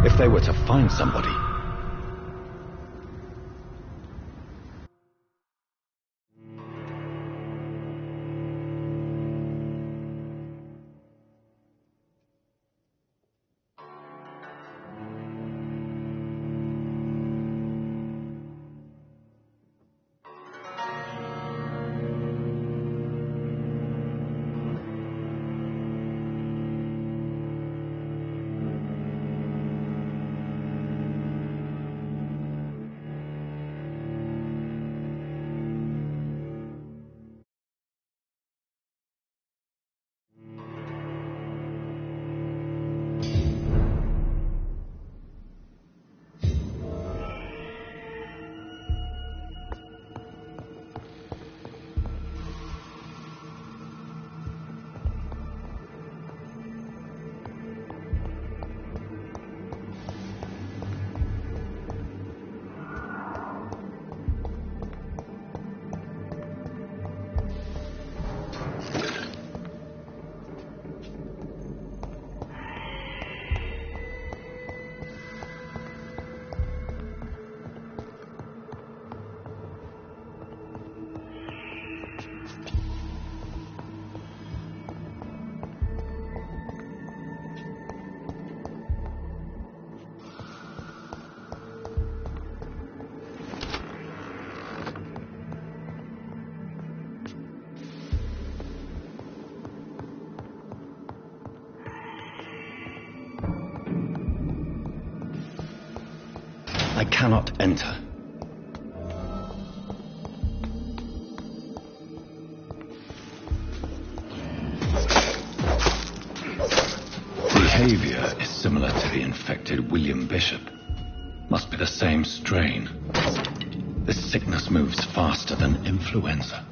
If they were to find somebody... I cannot enter. Behavior is similar to the infected William Bishop. Must be the same strain. This sickness moves faster than influenza.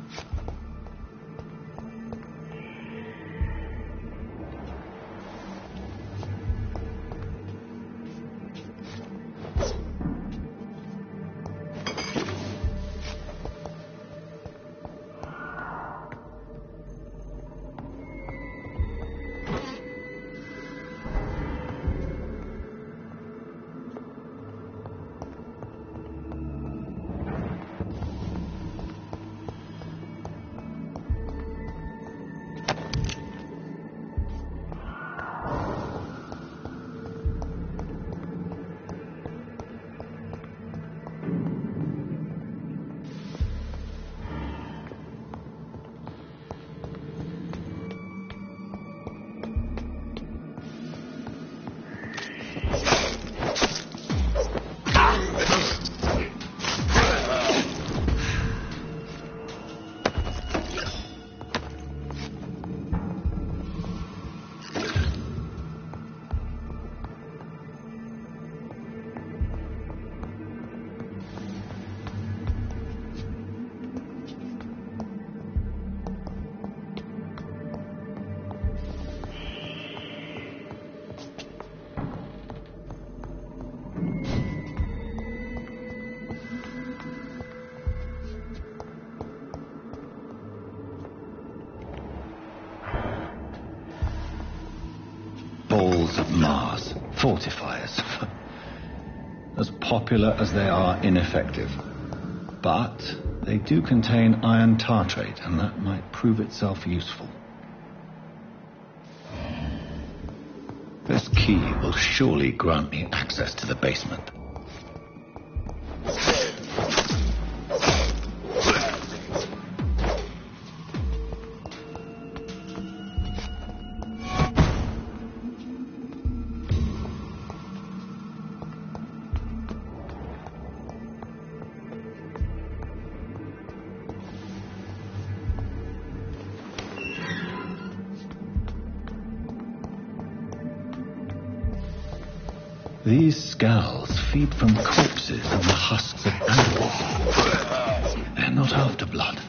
Balls of Mars, fortifiers. As popular as they are ineffective. But they do contain iron tartrate, and that might prove itself useful. This key will surely grant me access to the basement. These skulls feed from corpses and the husks of animals. They're not after blood.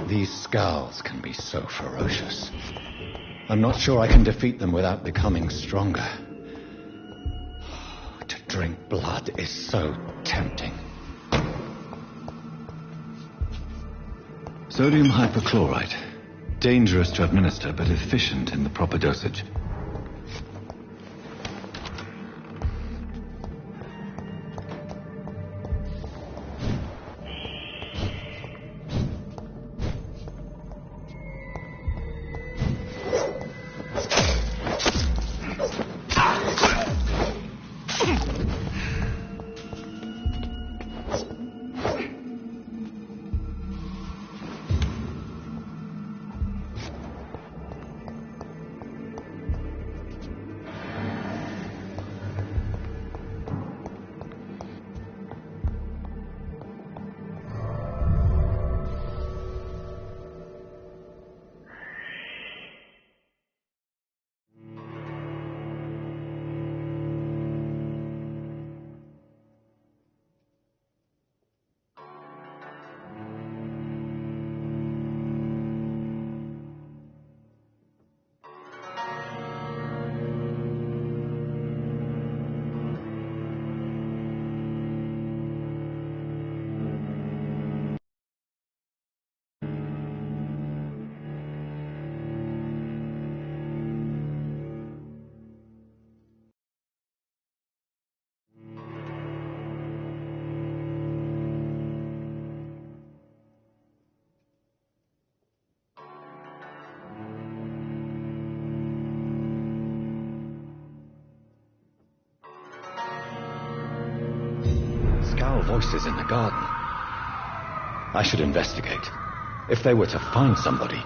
These skulls can be so ferocious. I'm not sure I can defeat them without becoming stronger. To drink blood is so tempting. Sodium hypochlorite. Dangerous to administer, but efficient in the proper dosage. Scowl voices in the garden. I should investigate. If they were to find somebody...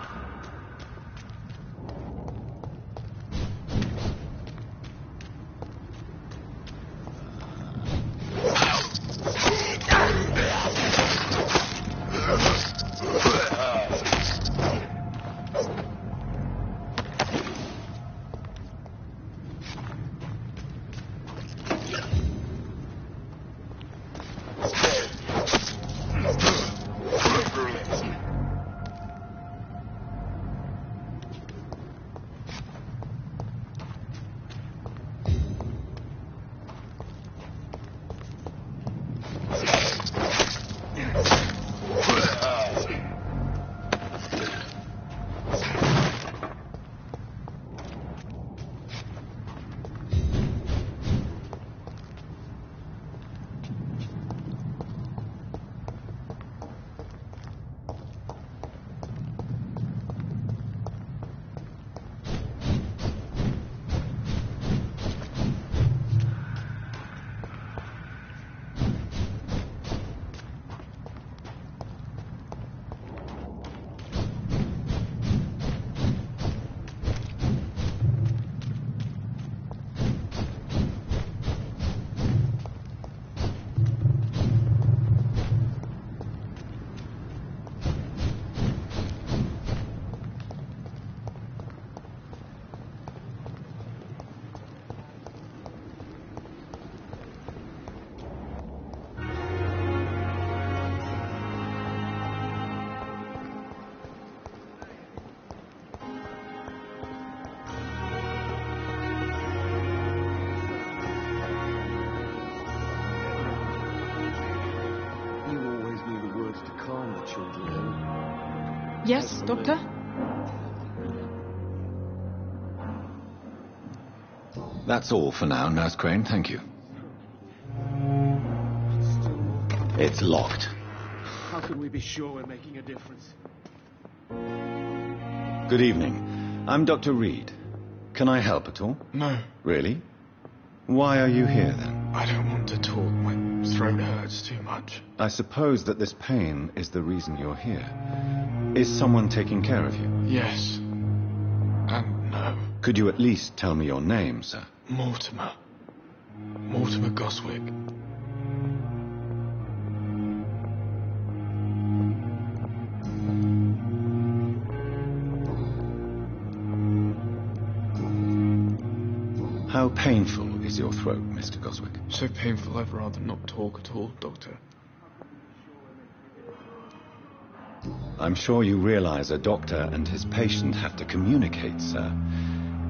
Yes, Doctor? That's all for now, Nurse Crane, thank you. It's locked. How can we be sure we're making a difference? Good evening. I'm Dr. Reed. Can I help at all? No. Really? Why are you here, then? I don't want to talk. My throat hurts too much. I suppose that this pain is the reason you're here. Is someone taking care of you? Yes. And no. Could you at least tell me your name, sir? Mortimer. Mortimer Goswick. How painful is your throat, Mr. Goswick? So painful I'd rather not talk at all, Doctor. I'm sure you realize a doctor and his patient have to communicate, sir.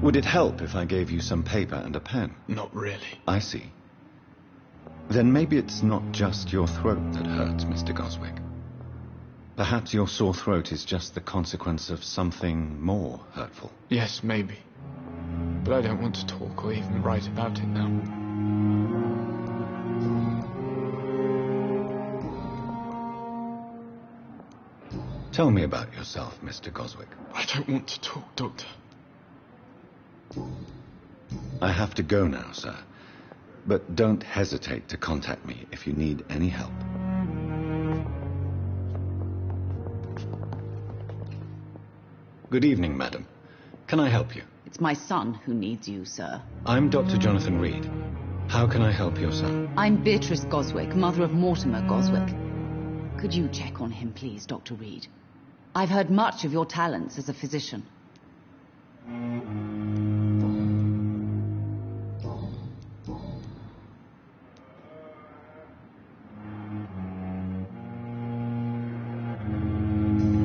Would it help if I gave you some paper and a pen? Not really. I see. Then maybe it's not just your throat that hurts, Mr. Goswick. Perhaps your sore throat is just the consequence of something more hurtful. Yes, maybe. But I don't want to talk or even write about it now. Tell me about yourself, Mr. Goswick. I don't want to talk, Doctor. I have to go now, sir. But don't hesitate to contact me if you need any help. Good evening, madam. Can I help you? It's my son who needs you, sir. I'm Dr. Jonathan Reed. How can I help your son? I'm Beatrice Goswick, mother of Mortimer Goswick. Could you check on him, please, Dr. Reed? I've heard much of your talents as a physician.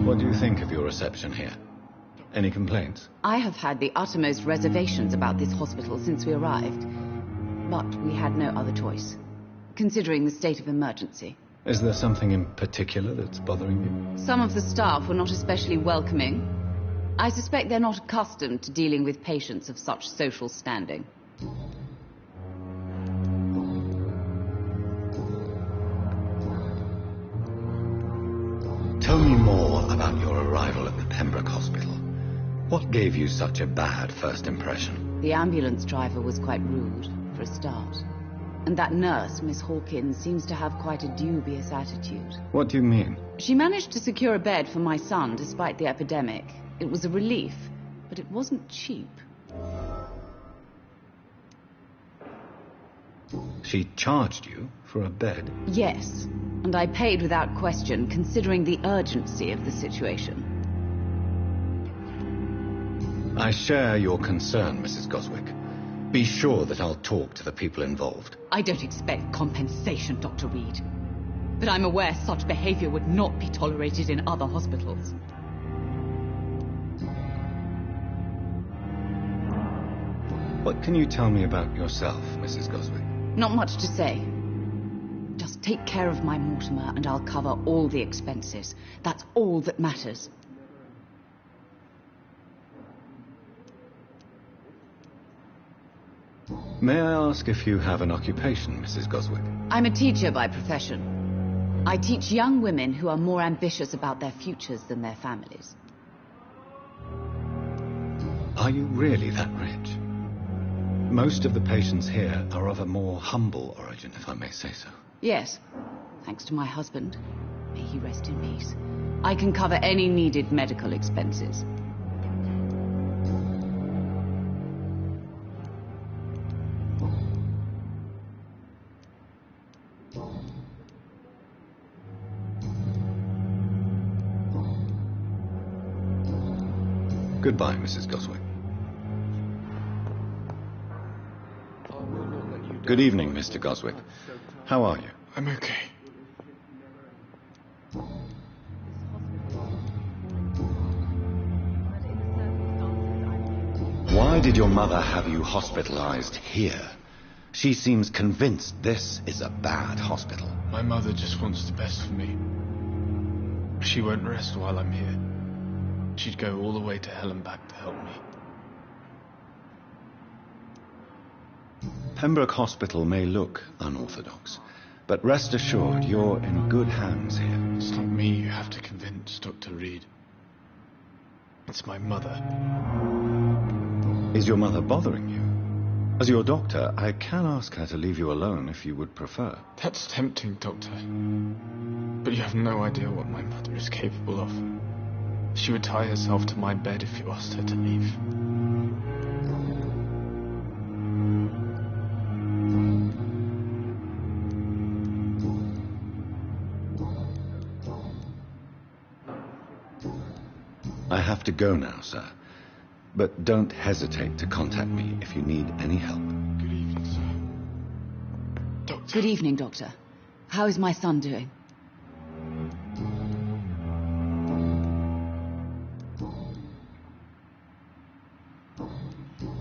What do you think of your reception here? Any complaints? I have had the uttermost reservations about this hospital since we arrived. But we had no other choice, considering the state of emergency. Is there something in particular that's bothering you? Some of the staff were not especially welcoming. I suspect they're not accustomed to dealing with patients of such social standing. Tell me more about your arrival at the Pembroke Hospital. What gave you such a bad first impression? The ambulance driver was quite rude, for a start. And that nurse, Miss Hawkins, seems to have quite a dubious attitude. What do you mean? She managed to secure a bed for my son despite the epidemic. It was a relief, but it wasn't cheap. She charged you for a bed? Yes, and I paid without question, considering the urgency of the situation. I share your concern, Mrs. Goswick. Be sure that I'll talk to the people involved. I don't expect compensation, Dr. Reed. But I'm aware such behavior would not be tolerated in other hospitals. What can you tell me about yourself, Mrs. Goswick? Not much to say. Just take care of my Mortimer and I'll cover all the expenses. That's all that matters. May I ask if you have an occupation, Mrs. Goswick? I'm a teacher by profession. I teach young women who are more ambitious about their futures than their families. Are you really that rich? Most of the patients here are of a more humble origin, if I may say so. Yes, thanks to my husband. May he rest in peace. I can cover any needed medical expenses. Goodbye, Mrs. Goswick. Good evening, Mr. Goswick. How are you? I'm okay. Why did your mother have you hospitalized here? She seems convinced this is a bad hospital. My mother just wants the best for me. She won't rest while I'm here. She'd go all the way to hell and back to help me. Pembroke Hospital may look unorthodox, but rest assured you're in good hands here. It's not me you have to convince, Dr. Reed. It's my mother. Is your mother bothering you? As your doctor, I can ask her to leave you alone if you would prefer. That's tempting, Doctor. But you have no idea what my mother is capable of. She would tie herself to my bed if you asked her to leave. I have to go now, sir. But don't hesitate to contact me if you need any help. Good evening, sir. Doctor. Good evening, Doctor. How is my son doing?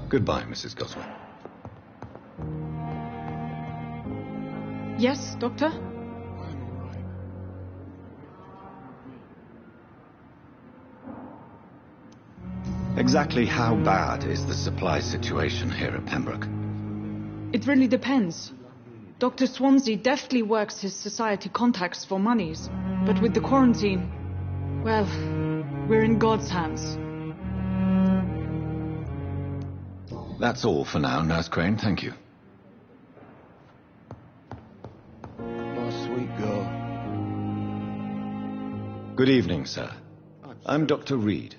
Goodbye, Mrs. Goswick. Yes, Doctor? Exactly how bad is the supply situation here at Pembroke? It really depends. Dr. Swansea deftly works his society contacts for monies, but with the quarantine, well, we're in God's hands. That's all for now, Nurse Crane. Thank you. My sweet girl. Good evening, sir. I'm Dr. Reed.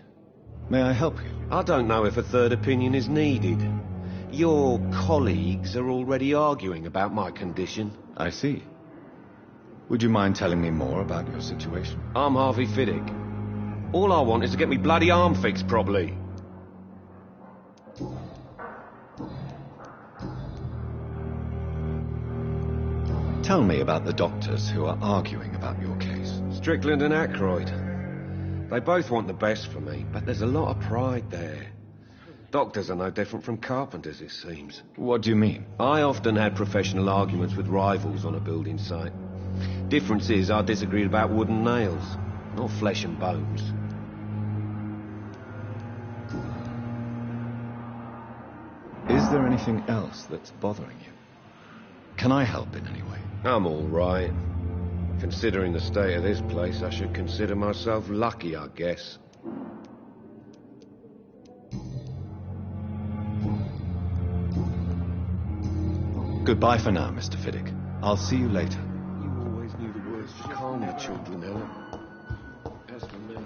May I help you? I don't know if a third opinion is needed. Your colleagues are already arguing about my condition. I see. Would you mind telling me more about your situation? I'm Harvey Fiddick. All I want is to get me bloody arm fixed properly. Tell me about the doctors who are arguing about your case. Strickland and Ackroyd. They both want the best for me, but there's a lot of pride there. Doctors are no different from carpenters, it seems. What do you mean? I often had professional arguments with rivals on a building site. Difference is I disagreed about wooden nails, not flesh and bones. Is there anything else that's bothering you? Can I help in any way? I'm all right. Considering the state of this place, I should consider myself lucky, I guess. Goodbye for now, Mr. Fiddick. I'll see you later. You always knew the words to calm your children, Ellen. As for me...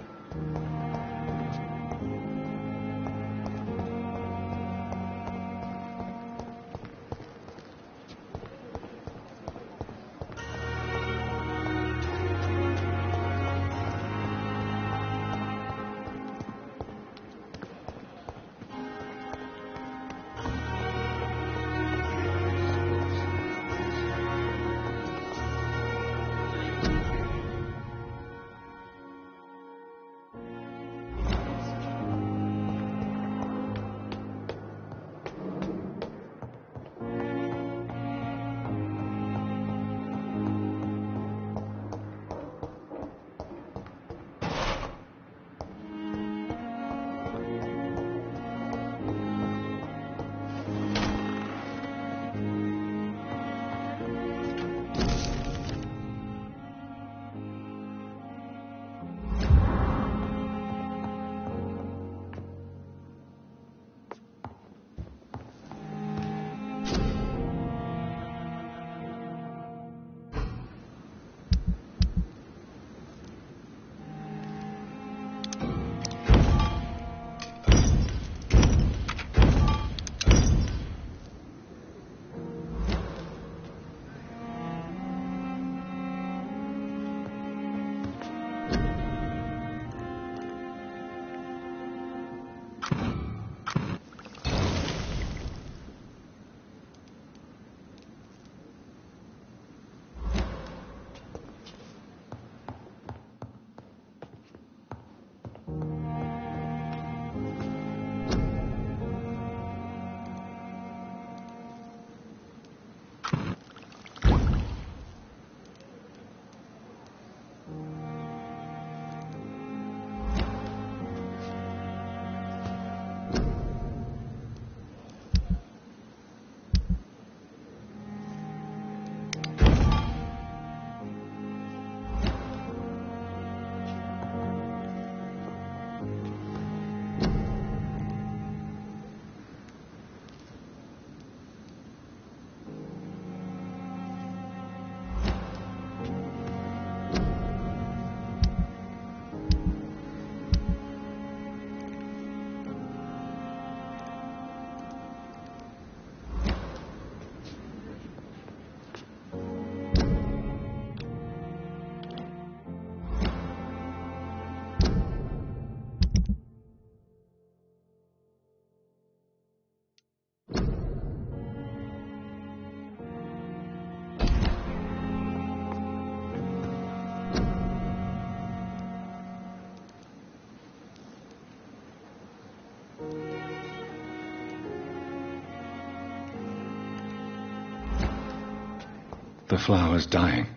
The flower's dying.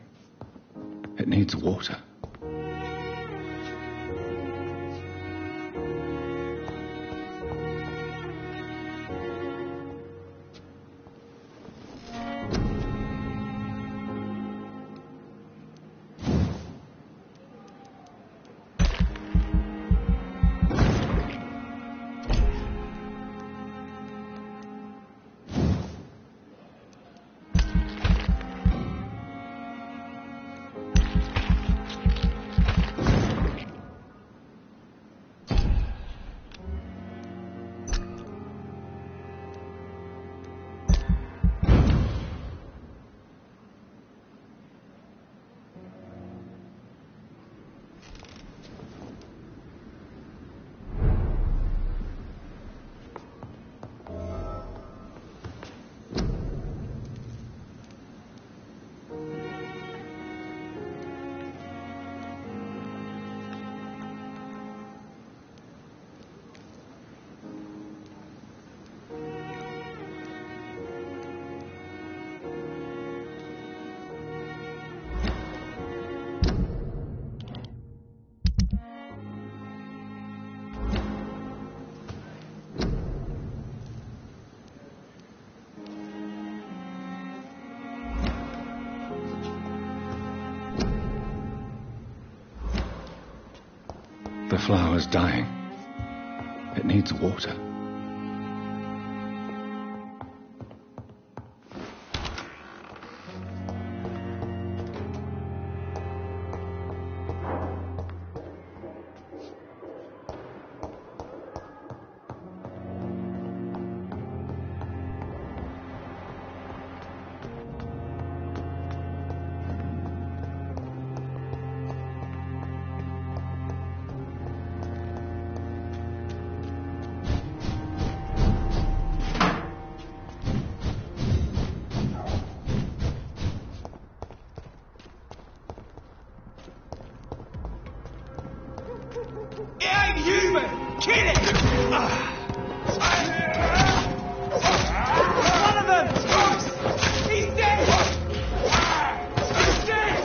It needs water. The flower's dying. It needs water. It ain't human! Kill it! One of them! He's dead! He's dead!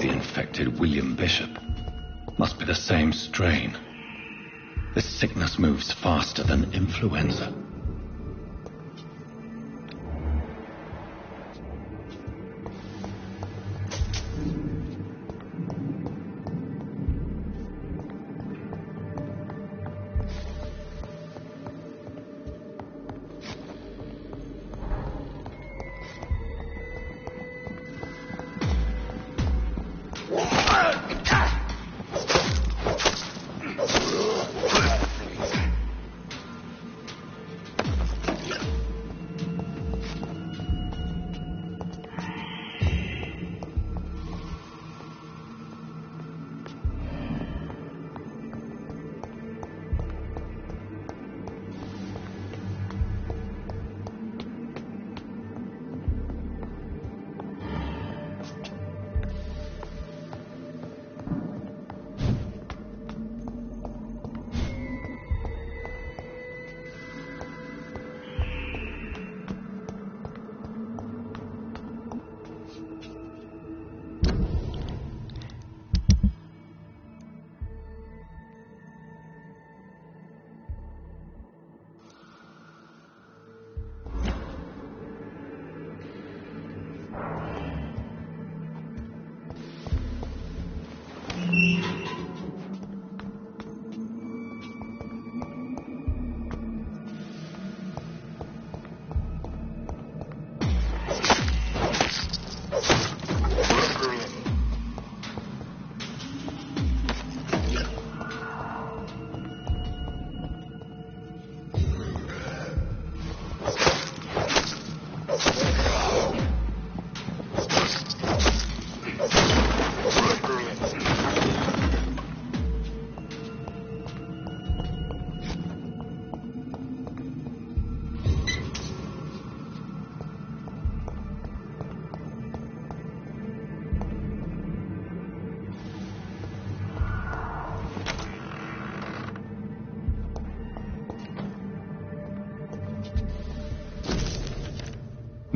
to the infected William Bishop. Must be the same strain. This sickness moves faster than influenza.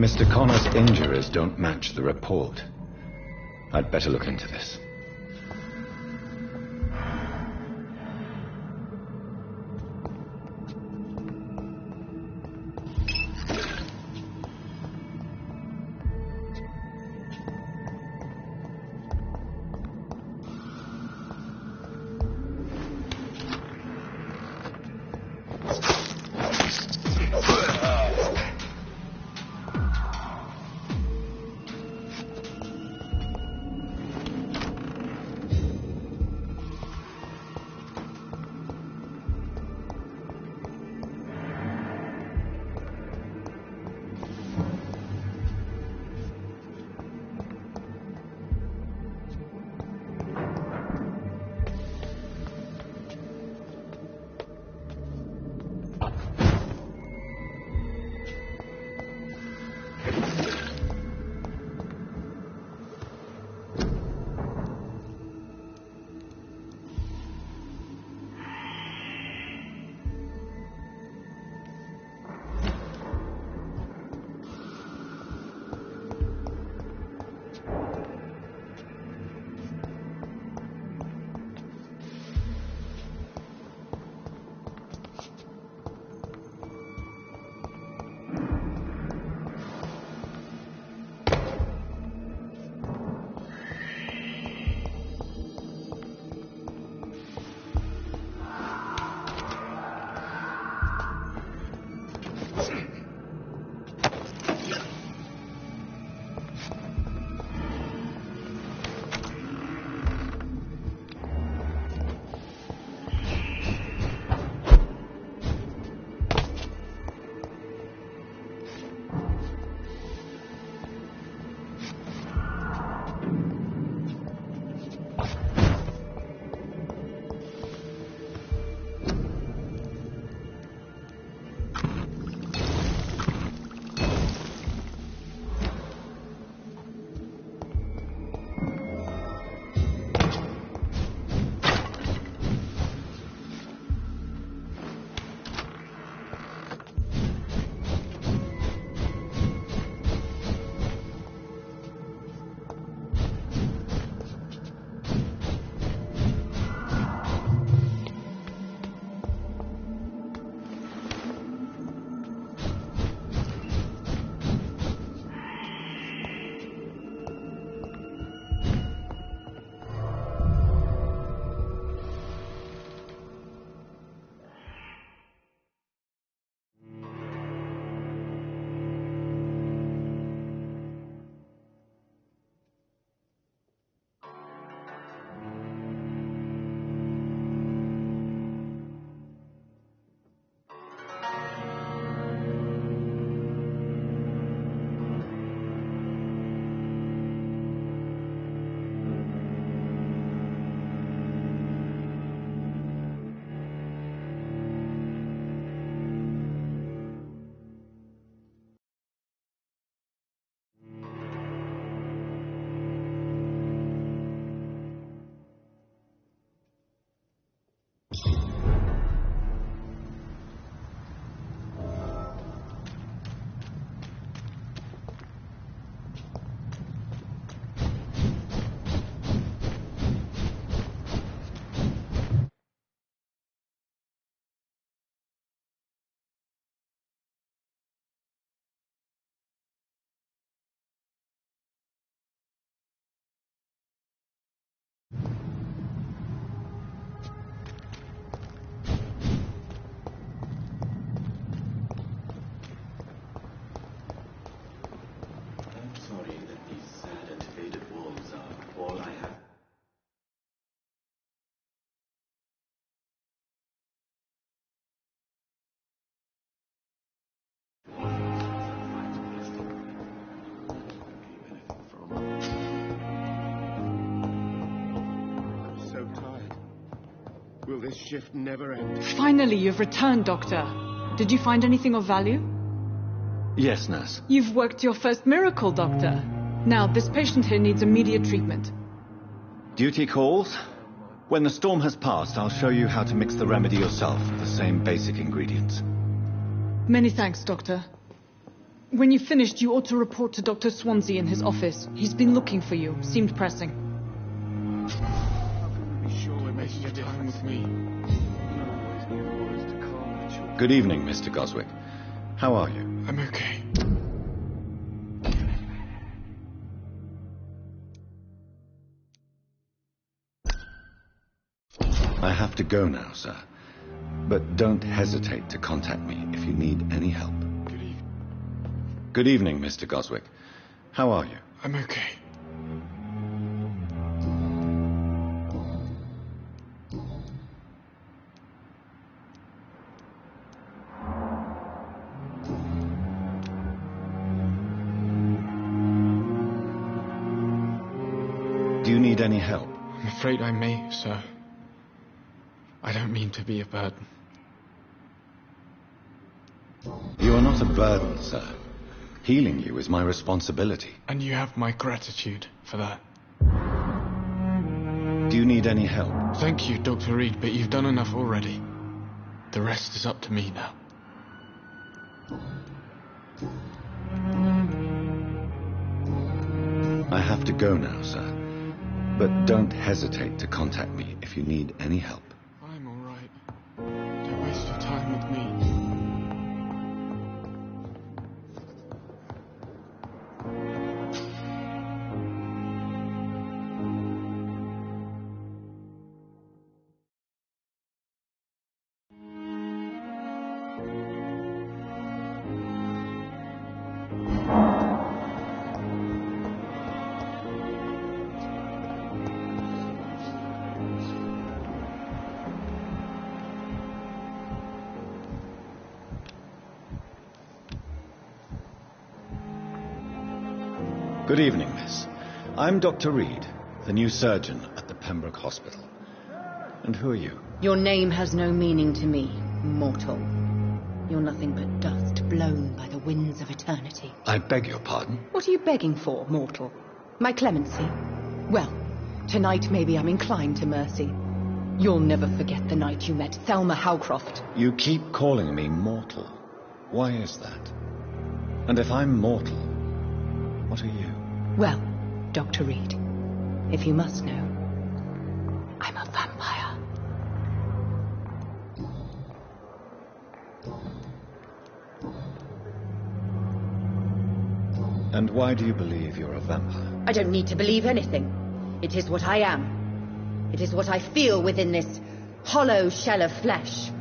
Mr. Connor's injuries don't match the report. I'd better look into this. Will this shift never end? Finally, you've returned, Doctor. Did you find anything of value? Yes, nurse. You've worked your first miracle, Doctor. Now, this patient here needs immediate treatment. Duty calls. When the storm has passed, I'll show you how to mix the remedy yourself with the same basic ingredients. Many thanks, Doctor. When you've finished, you ought to report to Dr. Swansea in his office. He's been looking for you. Seemed pressing. Waste your time with me. Good evening, Mr. Goswick. How are you? I'm okay. I have to go now, sir. But don't hesitate to contact me if you need any help. Good evening, Mr. Goswick. How are you? I'm okay. Do you need any help? I'm afraid I may, sir. I don't mean to be a burden. You are not a burden, sir. Healing you is my responsibility. And you have my gratitude for that. Do you need any help? Thank you, Dr. Reed, but you've done enough already. The rest is up to me now. I have to go now, sir. But don't hesitate to contact me if you need any help. I'm all right. Don't waste your time with me. Good evening, miss. I'm Dr. Reed, the new surgeon at the Pembroke Hospital. And who are you? Your name has no meaning to me, mortal. You're nothing but dust blown by the winds of eternity. I beg your pardon? What are you begging for, mortal? My clemency? Well, tonight maybe I'm inclined to mercy. You'll never forget the night you met Thelma Howcroft. You keep calling me mortal. Why is that? And if I'm mortal, what are you? Well, Dr. Reed, if you must know, I'm a vampire. And why do you believe you're a vampire? I don't need to believe anything. It is what I am. It is what I feel within this hollow shell of flesh.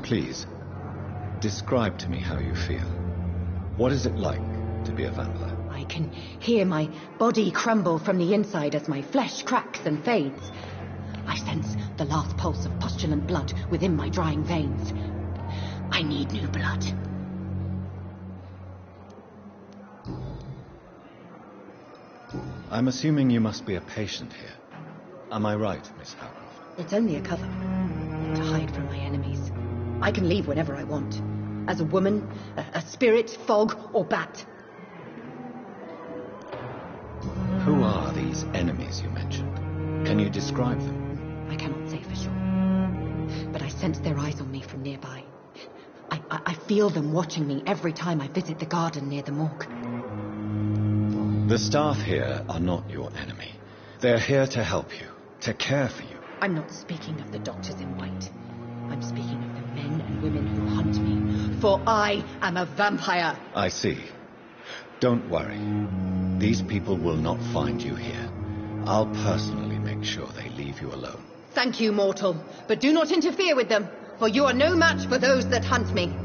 Please, describe to me how you feel. What is it like to be a vampire? I can hear my body crumble from the inside as my flesh cracks and fades. I sense the last pulse of postulant blood within my drying veins. I need new blood. I'm assuming you must be a patient here. Am I right, Miss Howcroft? It's only a cover to hide from my enemies. I can leave whenever I want. As a woman, a spirit, fog, or bat. Who are these enemies you mentioned? Can you describe them? I cannot say for sure. But I sense their eyes on me from nearby. I feel them watching me every time I visit the garden near the morgue. The staff here are not your enemy. They're here to help you, to care for you. I'm not speaking of the doctors in white. I'm speaking of the men and women who hunt me. For I am a vampire. I see. Don't worry. These people will not find you here. I'll personally make sure they leave you alone. Thank you, mortal. But do not interfere with them, for you are no match for those that hunt me.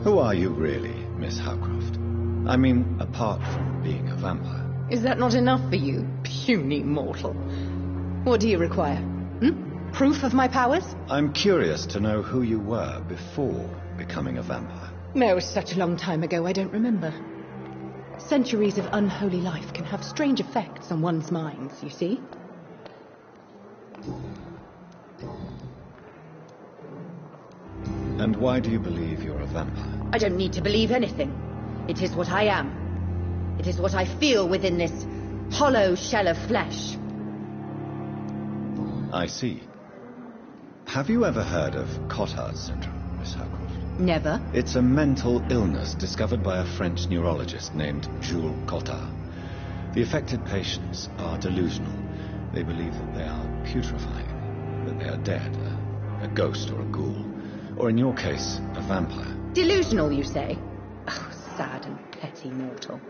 Who are you really, Miss Howcroft? I mean, apart from being a vampire. Is that not enough for you, puny mortal? What do you require? Proof of my powers? I'm curious to know who you were before becoming a vampire. It was such a long time ago, I don't remember. Centuries of unholy life can have strange effects on one's minds, you see? And why do you believe you're a vampire? I don't need to believe anything. It is what I am. It is what I feel within this hollow shell of flesh. I see. Have you ever heard of Cotard's syndrome, Miss Howcroft? Never. It's a mental illness discovered by a French neurologist named Jules Cotard. The affected patients are delusional. They believe that they are putrefying, that they are dead, a ghost or a ghoul, or in your case, a vampire. Delusional, you say? Oh, sad and petty mortal.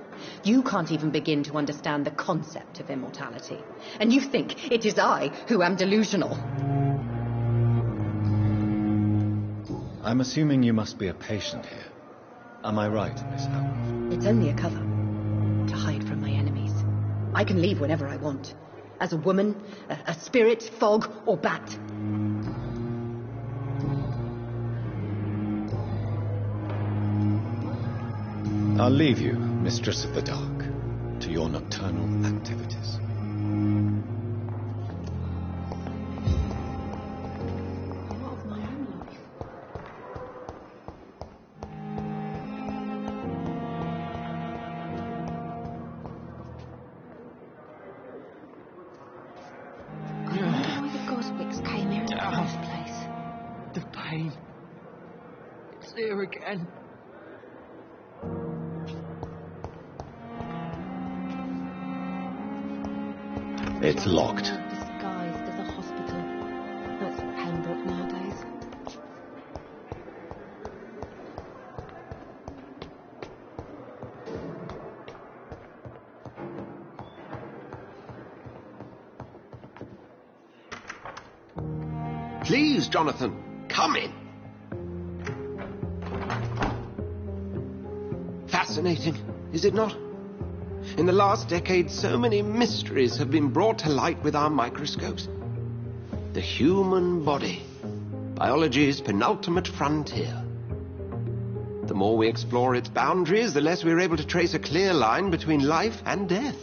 You can't even begin to understand the concept of immortality. And you think it is I who am delusional. I'm assuming you must be a patient here. Am I right, Miss Howcroft? It's only a cover. To hide from my enemies. I can leave whenever I want. As a woman, a spirit, fog, or bat. I'll leave you, Mistress of the Dark, to your nocturnal activities. There again. It's locked. Disguised as a hospital. That's Pembroke nowadays. Please, Jonathan, come in. Fascinating, is it not? In the last decade, so many mysteries have been brought to light with our microscopes. The human body, biology's penultimate frontier. The more we explore its boundaries, the less we're able to trace a clear line between life and death.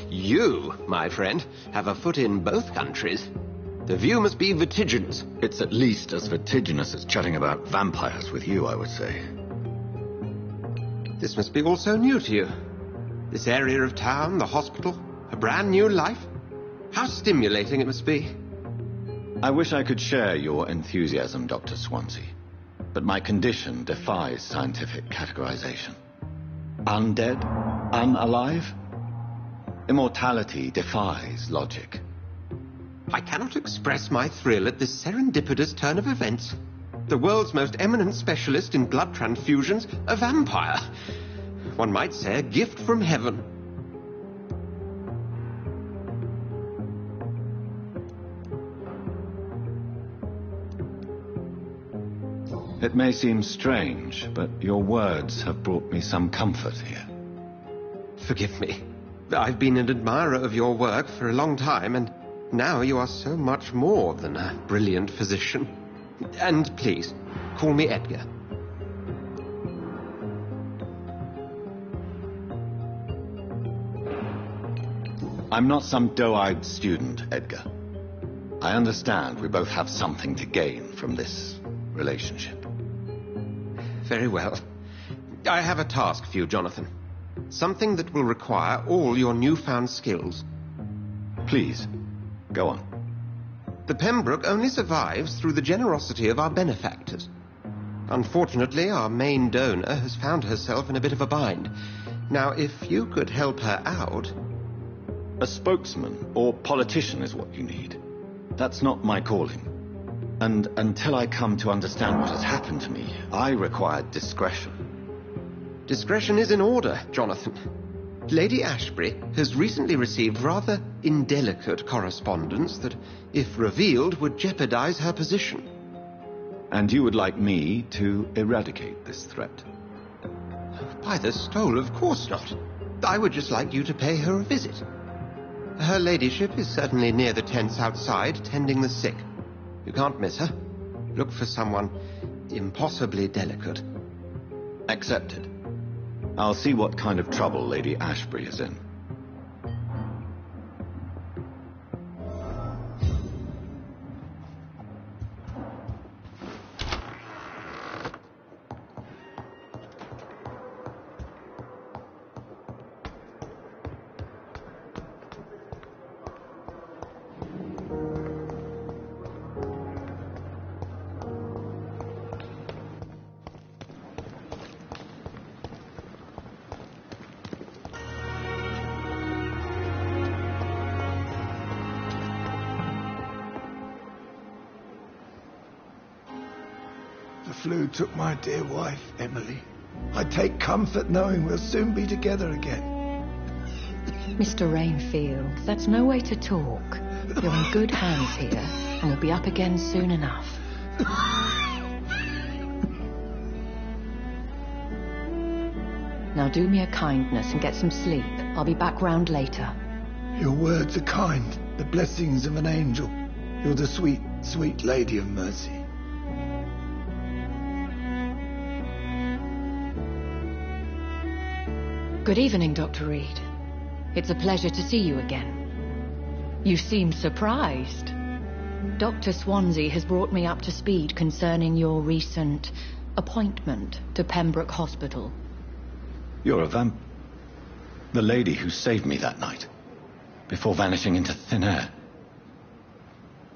You, my friend, have a foot in both countries. The view must be vertiginous. It's at least as vertiginous as chatting about vampires with you, I would say. This must be all so new to you. This area of town, the hospital, a brand new life. How stimulating it must be. I wish I could share your enthusiasm, Dr. Swansea. But my condition defies scientific categorization. Undead? Unalive? Immortality defies logic. I cannot express my thrill at this serendipitous turn of events. The world's most eminent specialist in blood transfusions, a vampire. One might say a gift from heaven. It may seem strange, but your words have brought me some comfort here. Forgive me. I've been an admirer of your work for a long time, and now you are so much more than a brilliant physician. And please, call me Edgar. I'm not some doe-eyed student, Edgar. I understand we both have something to gain from this relationship. Very well. I have a task for you, Jonathan. Something that will require all your newfound skills. Please, go on. The Pembroke only survives through the generosity of our benefactors. Unfortunately, our main donor has found herself in a bit of a bind. Now, if you could help her out... A spokesman or politician is what you need. That's not my calling. And until I come to understand what has happened to me, I require discretion. Discretion is in order, Jonathan. Lady Ashbury has recently received rather indelicate correspondence that, if revealed, would jeopardize her position. And you would like me to eradicate this threat? By the stole, of course not. I would just like you to pay her a visit. Her ladyship is certainly near the tents outside, tending the sick. You can't miss her. Look for someone impossibly delicate. Accepted. I'll see what kind of trouble Lady Ashbury is in. The flu took my dear wife, Emily. I take comfort knowing we'll soon be together again. Mr. Rainfield, that's no way to talk. You're in good hands here, and we'll be up again soon enough. Now do me a kindness and get some sleep. I'll be back round later. Your words are kind, the blessings of an angel. You're the sweet, sweet Lady of Mercy. Good evening, Dr. Reed. It's a pleasure to see you again. You seem surprised. Dr. Swansea has brought me up to speed concerning your recent appointment to Pembroke Hospital. You're a the lady who saved me that night, before vanishing into thin air.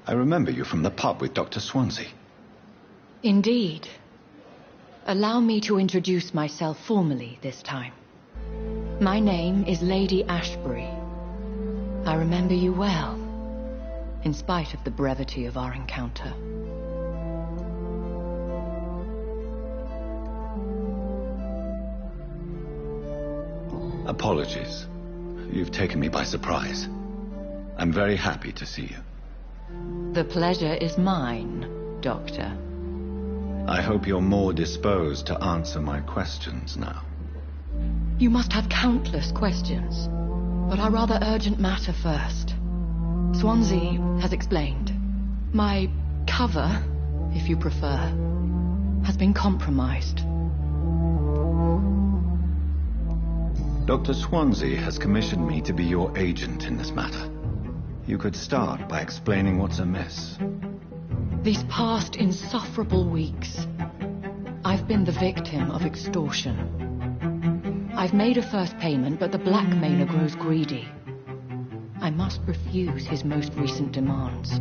I remember you from the pub with Dr. Swansea. Indeed. Allow me to introduce myself formally this time. My name is Lady Ashbury. I remember you well, in spite of the brevity of our encounter. Apologies. You've taken me by surprise. I'm very happy to see you. The pleasure is mine, Doctor. I hope you're more disposed to answer my questions now. You must have countless questions, but our rather urgent matter first. Swansea has explained. My cover, if you prefer, has been compromised. Dr. Swansea has commissioned me to be your agent in this matter. You could start by explaining what's amiss. These past insufferable weeks, I've been the victim of extortion. I've made a first payment, but the blackmailer grows greedy. I must refuse his most recent demands.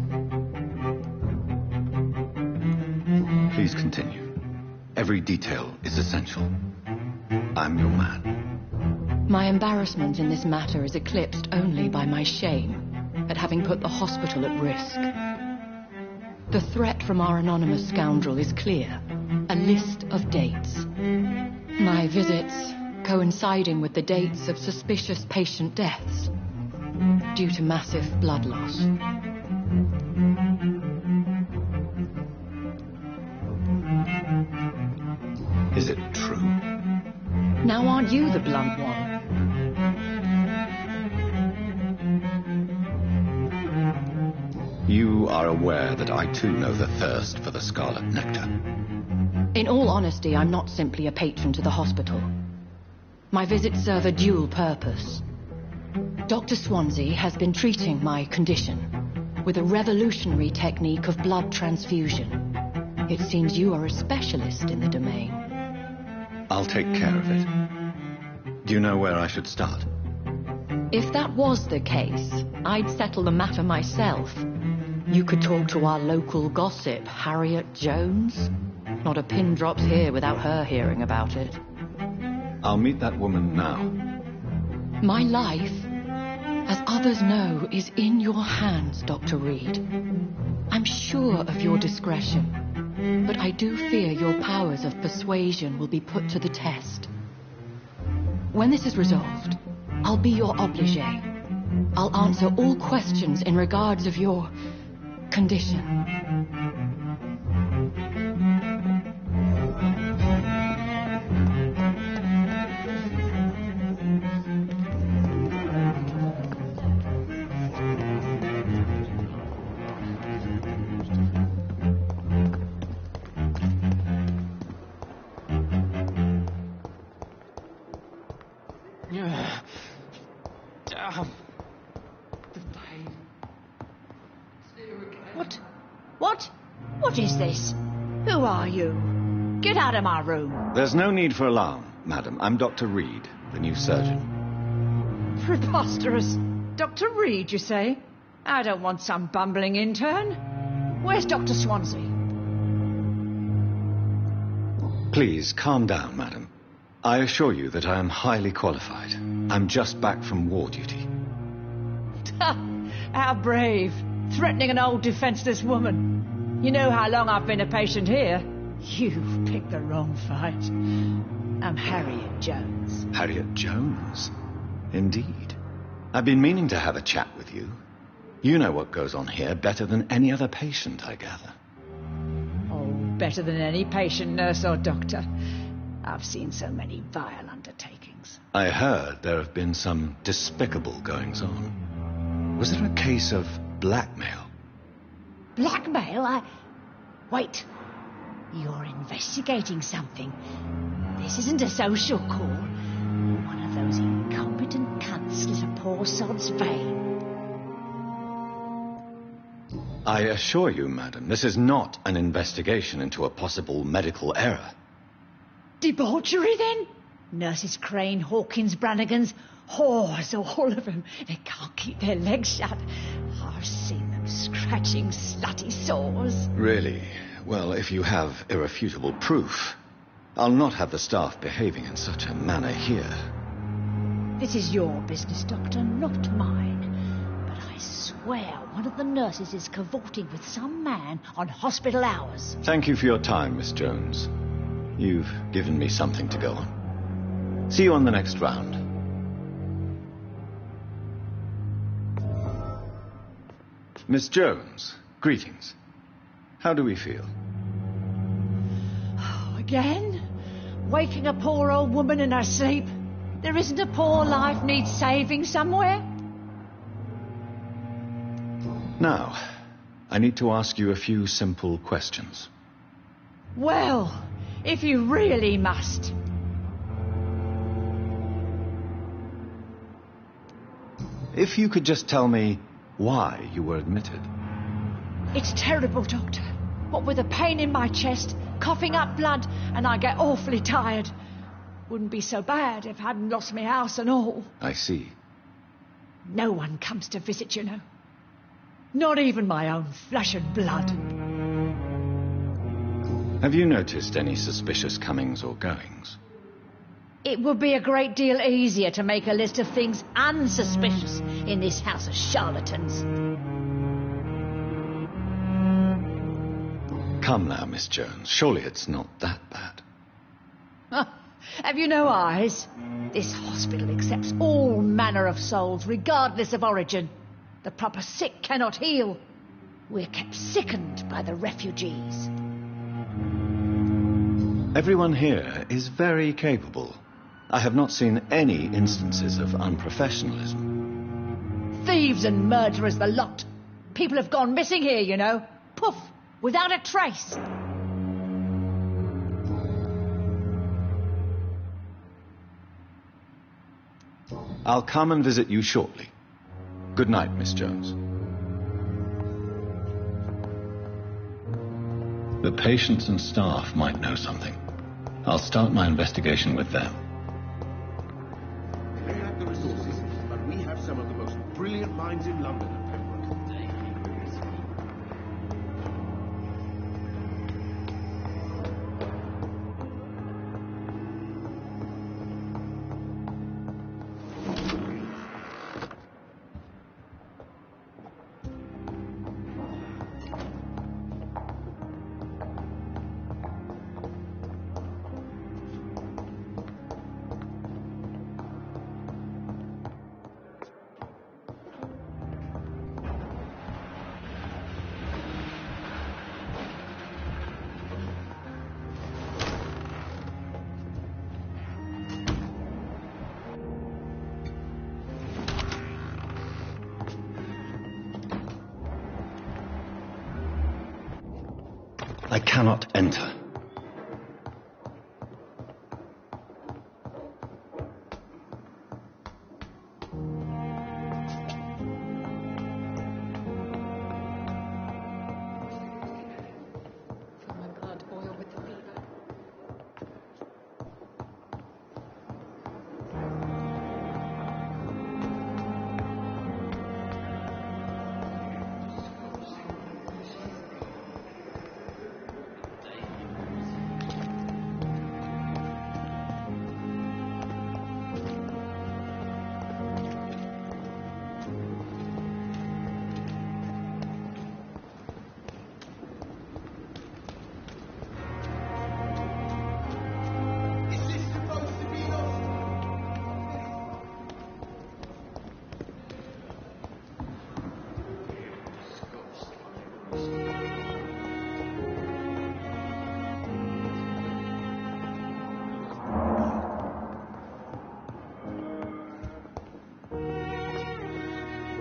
Please continue. Every detail is essential. I'm your man. My embarrassment in this matter is eclipsed only by my shame at having put the hospital at risk. The threat from our anonymous scoundrel is clear. A list of dates. My visits coinciding with the dates of suspicious patient deaths due to massive blood loss. Is it true? Now aren't you the blunt one? You are aware that I too know the thirst for the scarlet nectar. In all honesty, I'm not simply a patron to the hospital. My visits serve a dual purpose. Dr. Swansea has been treating my condition with a revolutionary technique of blood transfusion. It seems you are a specialist in the domain. I'll take care of it. Do you know where I should start? If that was the case, I'd settle the matter myself. You could talk to our local gossip, Harriet Jones. Not a pin drops here without her hearing about it. I'll meet that woman now. My life, as others know, is in your hands, Dr. Reed. I'm sure of your discretion, but I do fear your powers of persuasion will be put to the test. When this is resolved, I'll be your obligé. I'll answer all questions in regards of your condition. Damn. What is this? Who are you? Get out of my room. There's no need for alarm, madam. I'm Dr. Reed, the new surgeon. Preposterous. Dr. Reed, you say? I don't want some bumbling intern. Where's Dr. Swansea? Please, calm down, madam. I assure you that I am highly qualified. I'm just back from war duty. How brave. Threatening an old defenseless woman. You know how long I've been a patient here? You've picked the wrong fight. I'm Harriet Jones. Harriet Jones? Indeed. I've been meaning to have a chat with you. You know what goes on here better than any other patient, I gather. Oh, better than any patient, nurse or doctor. I've seen so many vile undertakings. I heard there have been some despicable goings-on. Was there a case of blackmail? Blackmail? Wait. You're investigating something. This isn't a social call. One of those incompetent cunts slit a poor sod's vein. I assure you, madam, this is not an investigation into a possible medical error. Debauchery, then? Nurses Crane, Hawkins, Brannigans, whores, all of them. They can't keep their legs shut. I've seen them scratching slutty sores. Really? Well, if you have irrefutable proof, I'll not have the staff behaving in such a manner here. This is your business, Doctor, not mine. But I swear one of the nurses is cavorting with some man on hospital hours. Thank you for your time, Miss Jones. You've given me something to go on. See you on the next round. Miss Jones, greetings. How do we feel? Oh, again? Waking a poor old woman in her sleep? There isn't a poor life needs saving somewhere? Now, I need to ask you a few simple questions. Well, if you really must. If you could just tell me why you were admitted. It's terrible, Doctor. What with a pain in my chest, coughing up blood, and I get awfully tired. Wouldn't be so bad if I hadn't lost my house and all. I see. No one comes to visit, you know. Not even my own flesh and blood. Have you noticed any suspicious comings or goings? It would be a great deal easier to make a list of things unsuspicious in this house of charlatans. Come now, Miss Jones. Surely it's not that bad. Have you no eyes? This hospital accepts all manner of souls, regardless of origin. The proper sick cannot heal. We're kept sickened by the refugees. Everyone here is very capable. I have not seen any instances of unprofessionalism. Thieves and murderers, the lot. People have gone missing here, you know. Poof, without a trace. I'll come and visit you shortly. Good night, Miss Jones. The patients and staff might know something. I'll start my investigation with them. They have the resources, but we have some of the most brilliant minds in London at Pembroke. I cannot enter.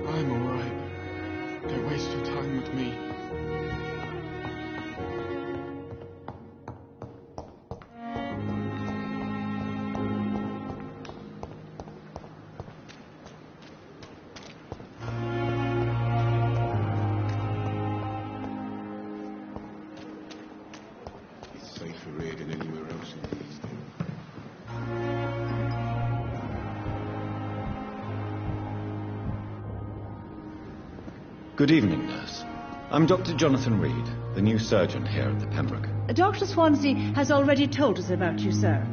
I'm alright. Don't waste your time with me. It's safer here than anywhere else in the East End. Good evening, nurse. I'm Dr. Jonathan Reed, the new surgeon here at the Pembroke. Dr. Swansea has already told us about you, sir.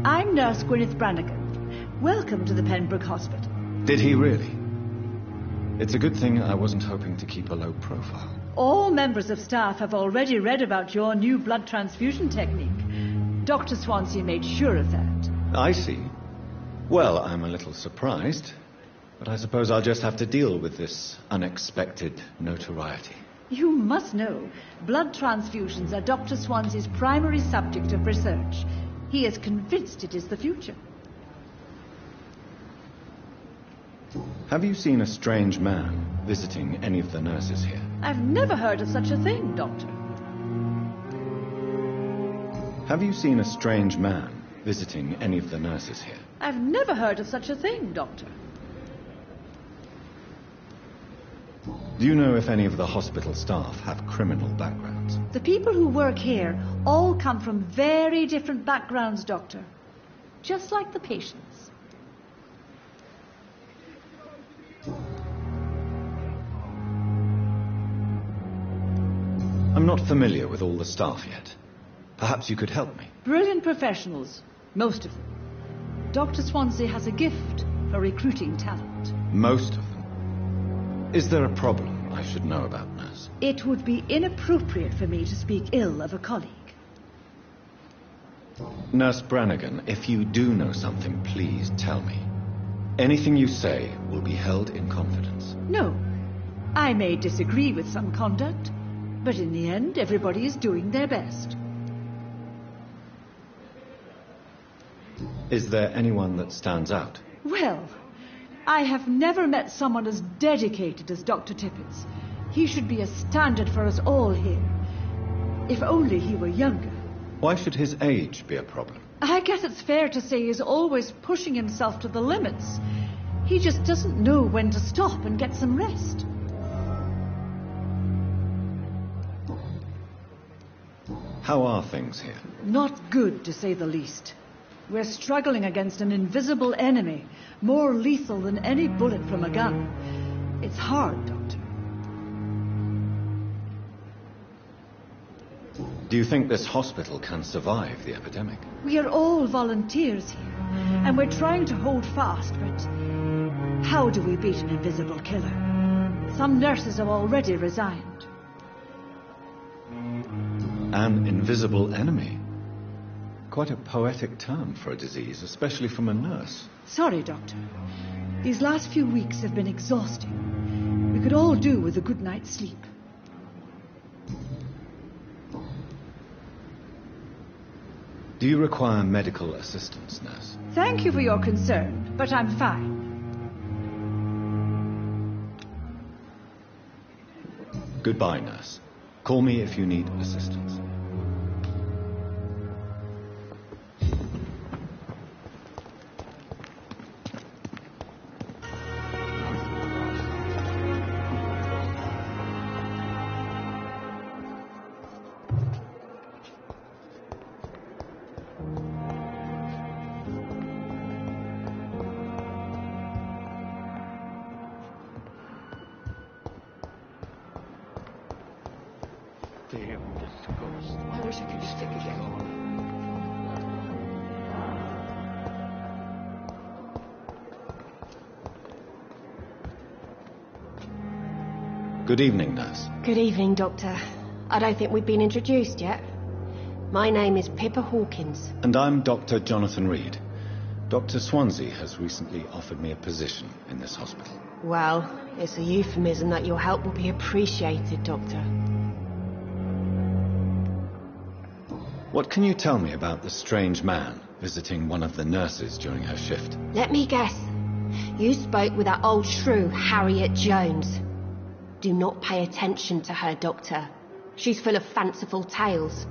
I'm Nurse Gwyneth Brannigan. Welcome to the Pembroke Hospital. Did he really? It's a good thing I wasn't hoping to keep a low profile. All members of staff have already read about your new blood transfusion technique. Dr. Swansea made sure of that. I see. Well, I'm a little surprised, but I suppose I'll just have to deal with this unexpected notoriety. You must know, blood transfusions are Dr. Swansea's primary subject of research. He is convinced it is the future. Have you seen a strange man visiting any of the nurses here? I've never heard of such a thing, Doctor. Have you seen a strange man visiting any of the nurses here? I've never heard of such a thing, Doctor. Do you know if any of the hospital staff have criminal backgrounds? The people who work here all come from very different backgrounds, Doctor. Just like the patients. I'm not familiar with all the staff yet. Perhaps you could help me. Brilliant professionals, most of them. Dr. Swansea has a gift for recruiting talent. Most of them. Is there a problem I should know about, nurse? It would be inappropriate for me to speak ill of a colleague. Nurse Brannigan, if you do know something, please tell me. Anything you say will be held in confidence. No. I may disagree with some conduct, but in the end, everybody is doing their best. Is there anyone that stands out? Well, I have never met someone as dedicated as Dr. Tippets. He should be a standard for us all here. If only he were younger. Why should his age be a problem? I guess it's fair to say he's always pushing himself to the limits. He just doesn't know when to stop and get some rest. How are things here? Not good, to say the least. We're struggling against an invisible enemy, more lethal than any bullet from a gun. It's hard, Doctor. Do you think this hospital can survive the epidemic? We are all volunteers here, and we're trying to hold fast, but how do we beat an invisible killer? Some nurses have already resigned. An invisible enemy? Quite a poetic term for a disease, especially from a nurse. Sorry, Doctor. These last few weeks have been exhausting. We could all do with a good night's sleep. Do you require medical assistance, nurse? Thank you for your concern, but I'm fine. Goodbye, nurse. Call me if you need assistance. Damn disgust. I wish I could stick it on. Good evening, nurse. Good evening, Doctor. I don't think we've been introduced yet. My name is Pippa Hawkins. And I'm Dr. Jonathan Reed. Dr. Swansea has recently offered me a position in this hospital. Well, it's a euphemism that your help will be appreciated, Doctor. What can you tell me about the strange man visiting one of the nurses during her shift? Let me guess. You spoke with that old shrew, Harriet Jones. Do not pay attention to her, Doctor. She's full of fanciful tales.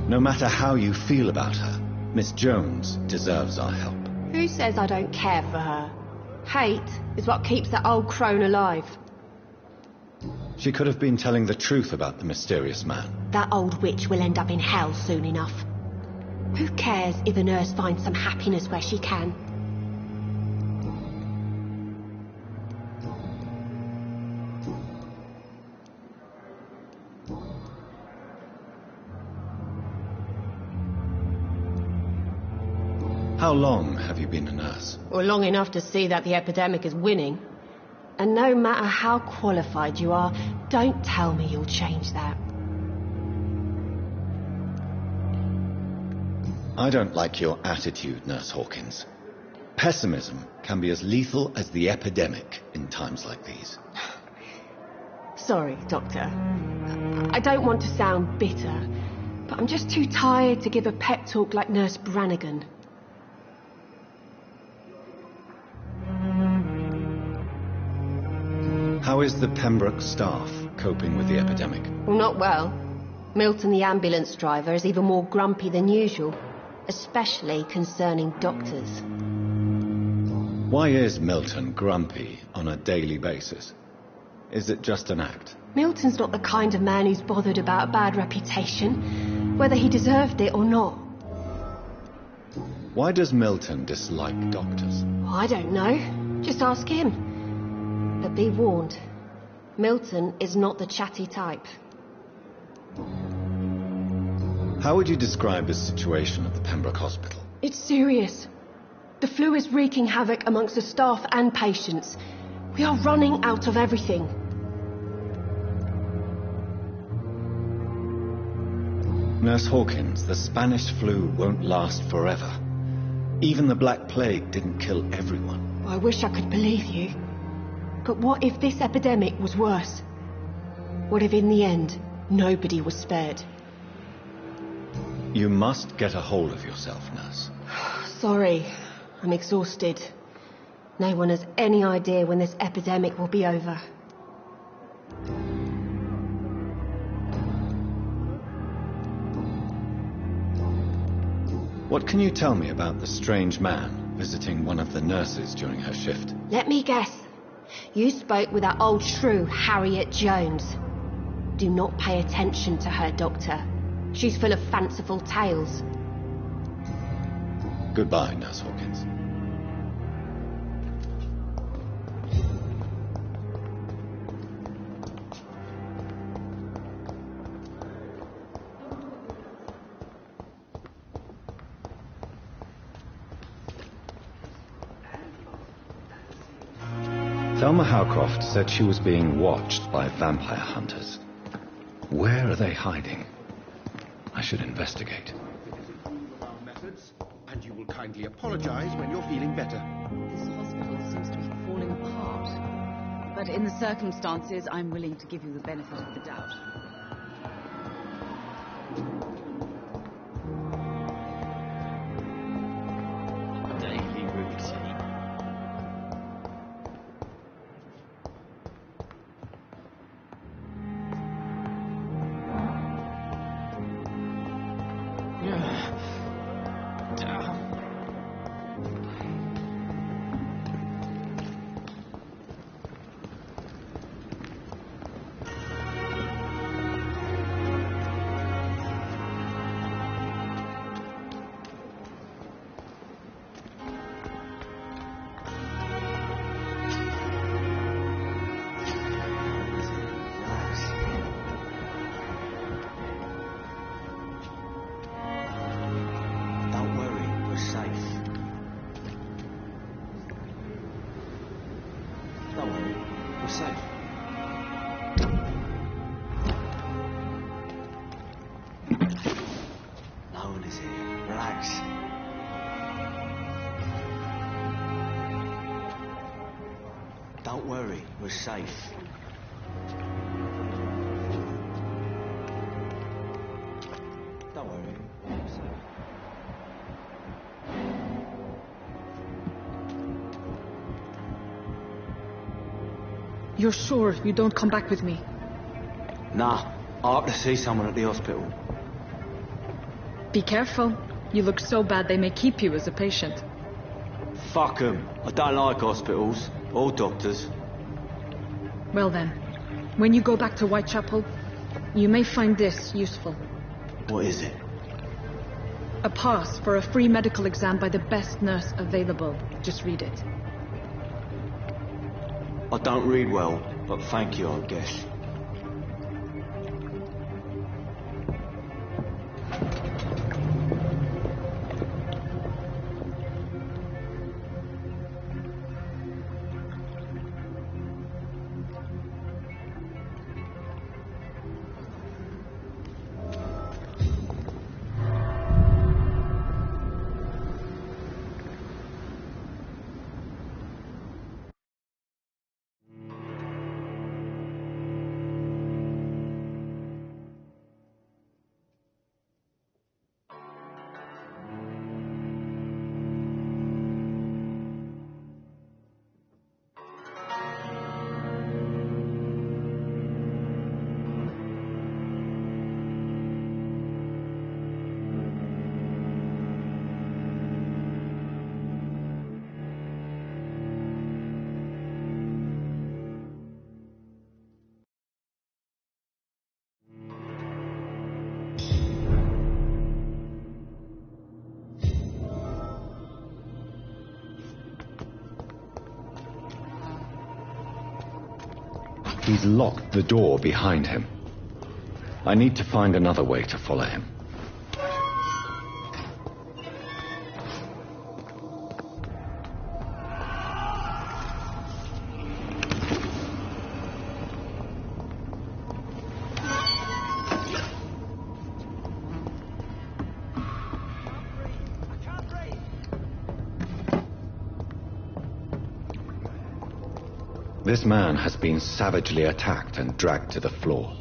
No matter how you feel about her, Miss Jones deserves our help. Who says I don't care for her? Hate is what keeps that old crone alive. She could have been telling the truth about the mysterious man. That old witch will end up in hell soon enough. Who cares if a nurse finds some happiness where she can? How long have you been a nurse? Well, long enough to see that the epidemic is winning. And no matter how qualified you are, don't tell me you'll change that. I don't like your attitude, Nurse Hawkins. Pessimism can be as lethal as the epidemic in times like these. Sorry, Doctor. I don't want to sound bitter, but I'm just too tired to give a pep talk like Nurse Brannigan. How is the Pembroke staff coping with the epidemic? Well, not well. Milton, the ambulance driver, is even more grumpy than usual, especially concerning doctors. Why is Milton grumpy on a daily basis? Is it just an act? Milton's not the kind of man who's bothered about a bad reputation, whether he deserved it or not. Why does Milton dislike doctors? I don't know. Just ask him. But be warned, Milton is not the chatty type. How would you describe the situation at the Pembroke Hospital? It's serious. The flu is wreaking havoc amongst the staff and patients. We are running out of everything. Nurse Hawkins, the Spanish flu won't last forever. Even the Black Plague didn't kill everyone. I wish I could believe you. But what if this epidemic was worse? What if in the end, nobody was spared? You must get a hold of yourself, nurse. Sorry, I'm exhausted. No one has any idea when this epidemic will be over. What can you tell me about the strange man visiting one of the nurses during her shift? Let me guess. You spoke with that old shrew, Harriet Jones. Do not pay attention to her, Doctor. She's full of fanciful tales. Goodbye, Nurse Hawkins. Thelma Howcroft said she was being watched by vampire hunters. Where are they hiding? I should investigate. Methods, and you will kindly apologize when you're feeling better. This hospital seems to be falling apart. But in the circumstances, I'm willing to give you the benefit of the doubt. Daily routine. Don't worry, we're safe. Don't worry, we're safe. You're sure you don't come back with me? Nah, I have to see someone at the hospital. Be careful. You look so bad they may keep you as a patient. Fuck 'em. I don't like hospitals. Or doctors. Well then, when you go back to Whitechapel, you may find this useful. What is it? A pass for a free medical exam by the best nurse available. Just read it. I don't read well, but thank you, I guess. He's locked the door behind him. I need to find another way to follow him. This man has been savagely attacked and dragged to the floor.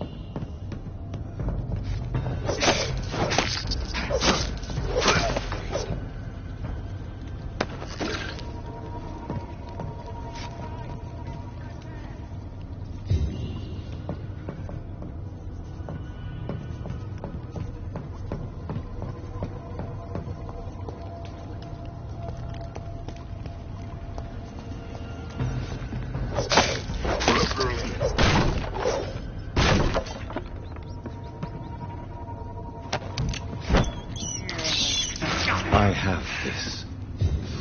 I have this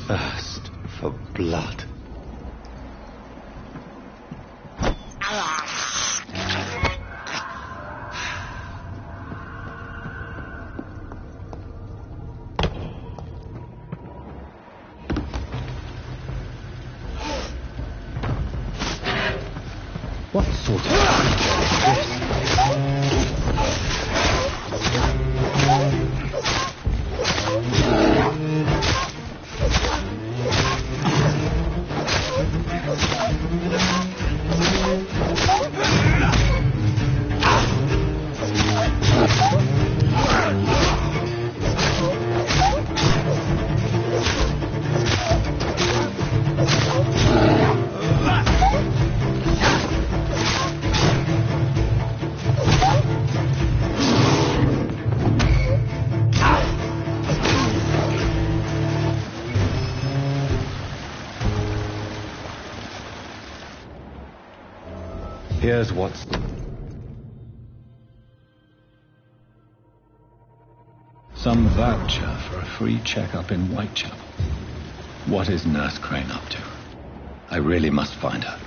thirst for blood. What sort of creature is this? Here's what's... Some voucher for a free checkup in Whitechapel. What is Nurse Crane up to? I really must find her.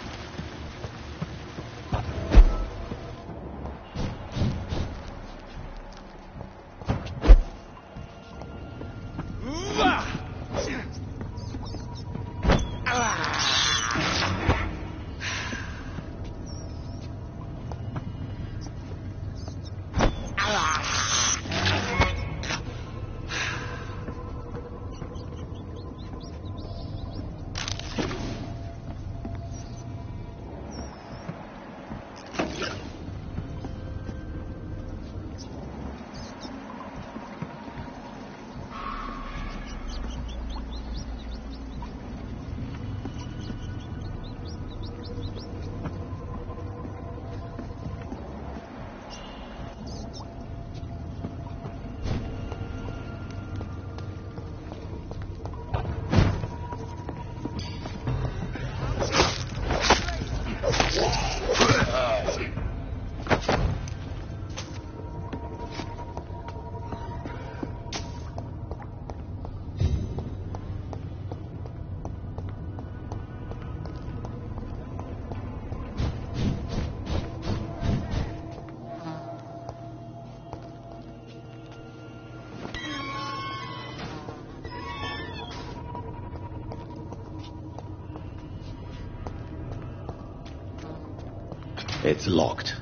It's locked.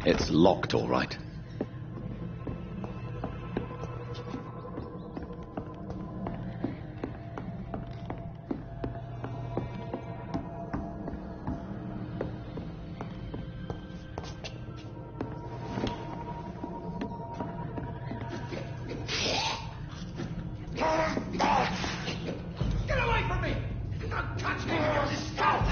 It's locked, all right. Get away from me! Don't touch me! Stop!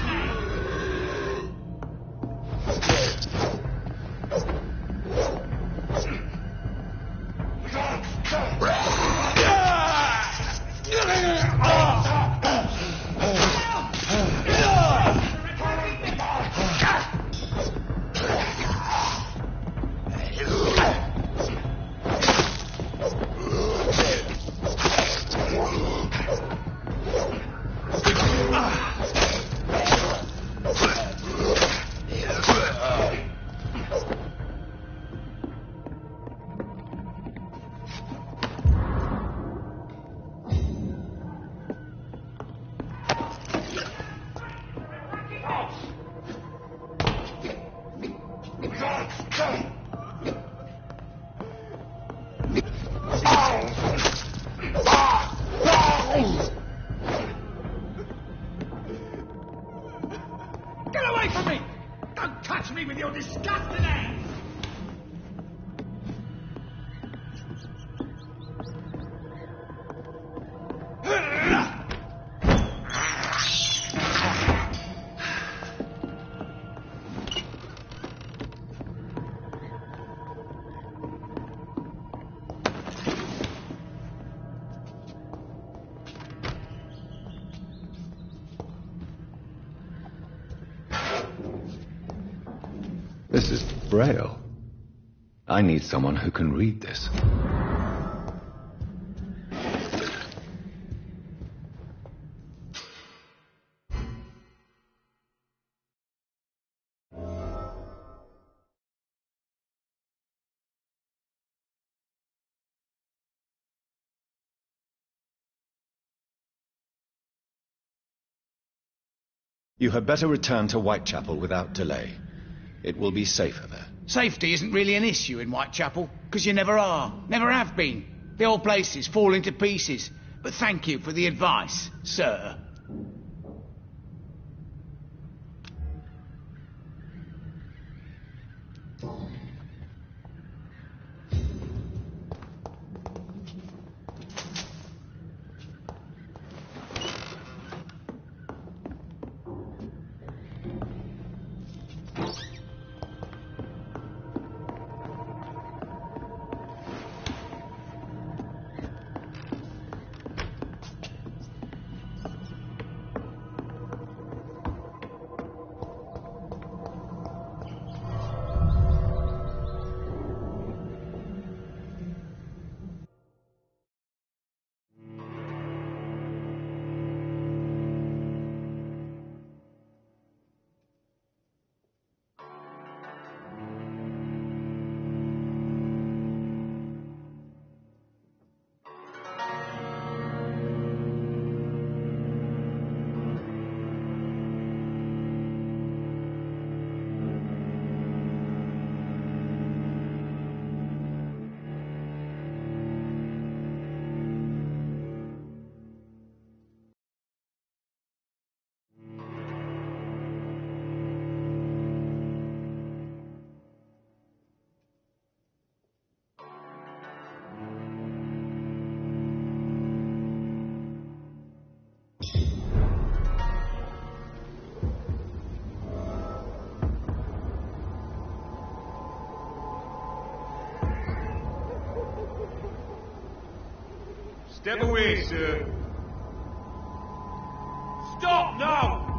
Get away from me! Don't touch me with your disgusting hands! This is Braille. I need someone who can read this. You had better return to Whitechapel without delay. It will be safer there. Safety isn't really an issue in Whitechapel, because you never are. Never have been. The old place is falling to pieces. But thank you for the advice, sir. Step away, sir. Stop now!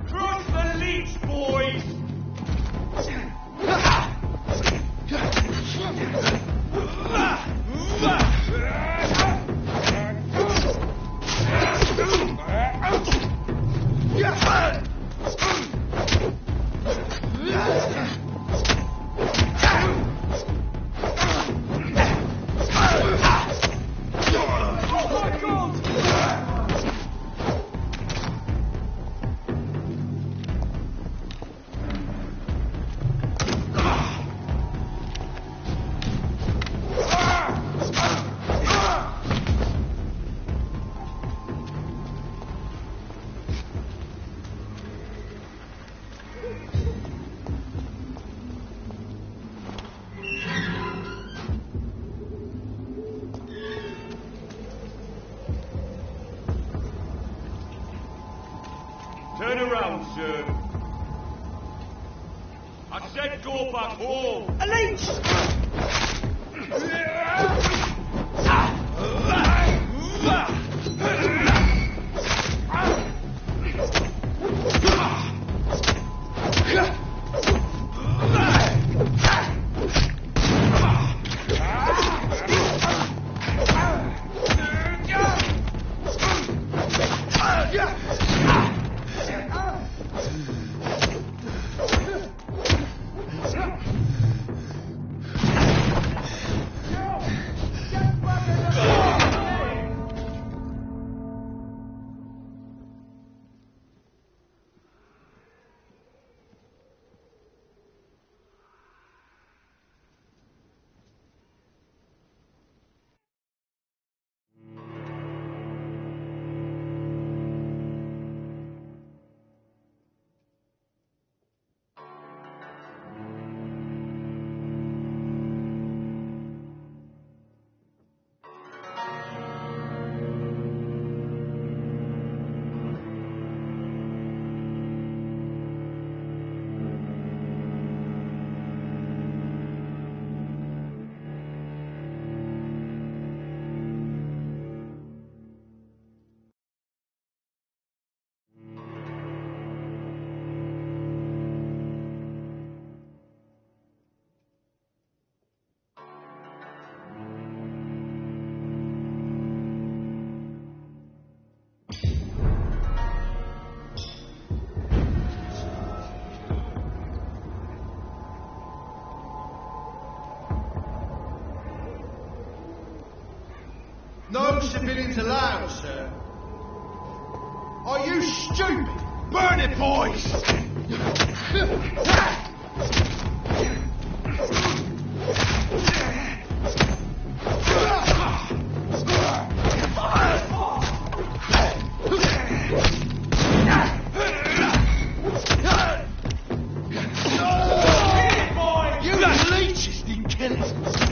Cross the leech, boys! Turn around, sir. I said go back home. A leech! No civilians allowed, sir. Are you stupid? Burn it, boys! You leeches didn't kill it!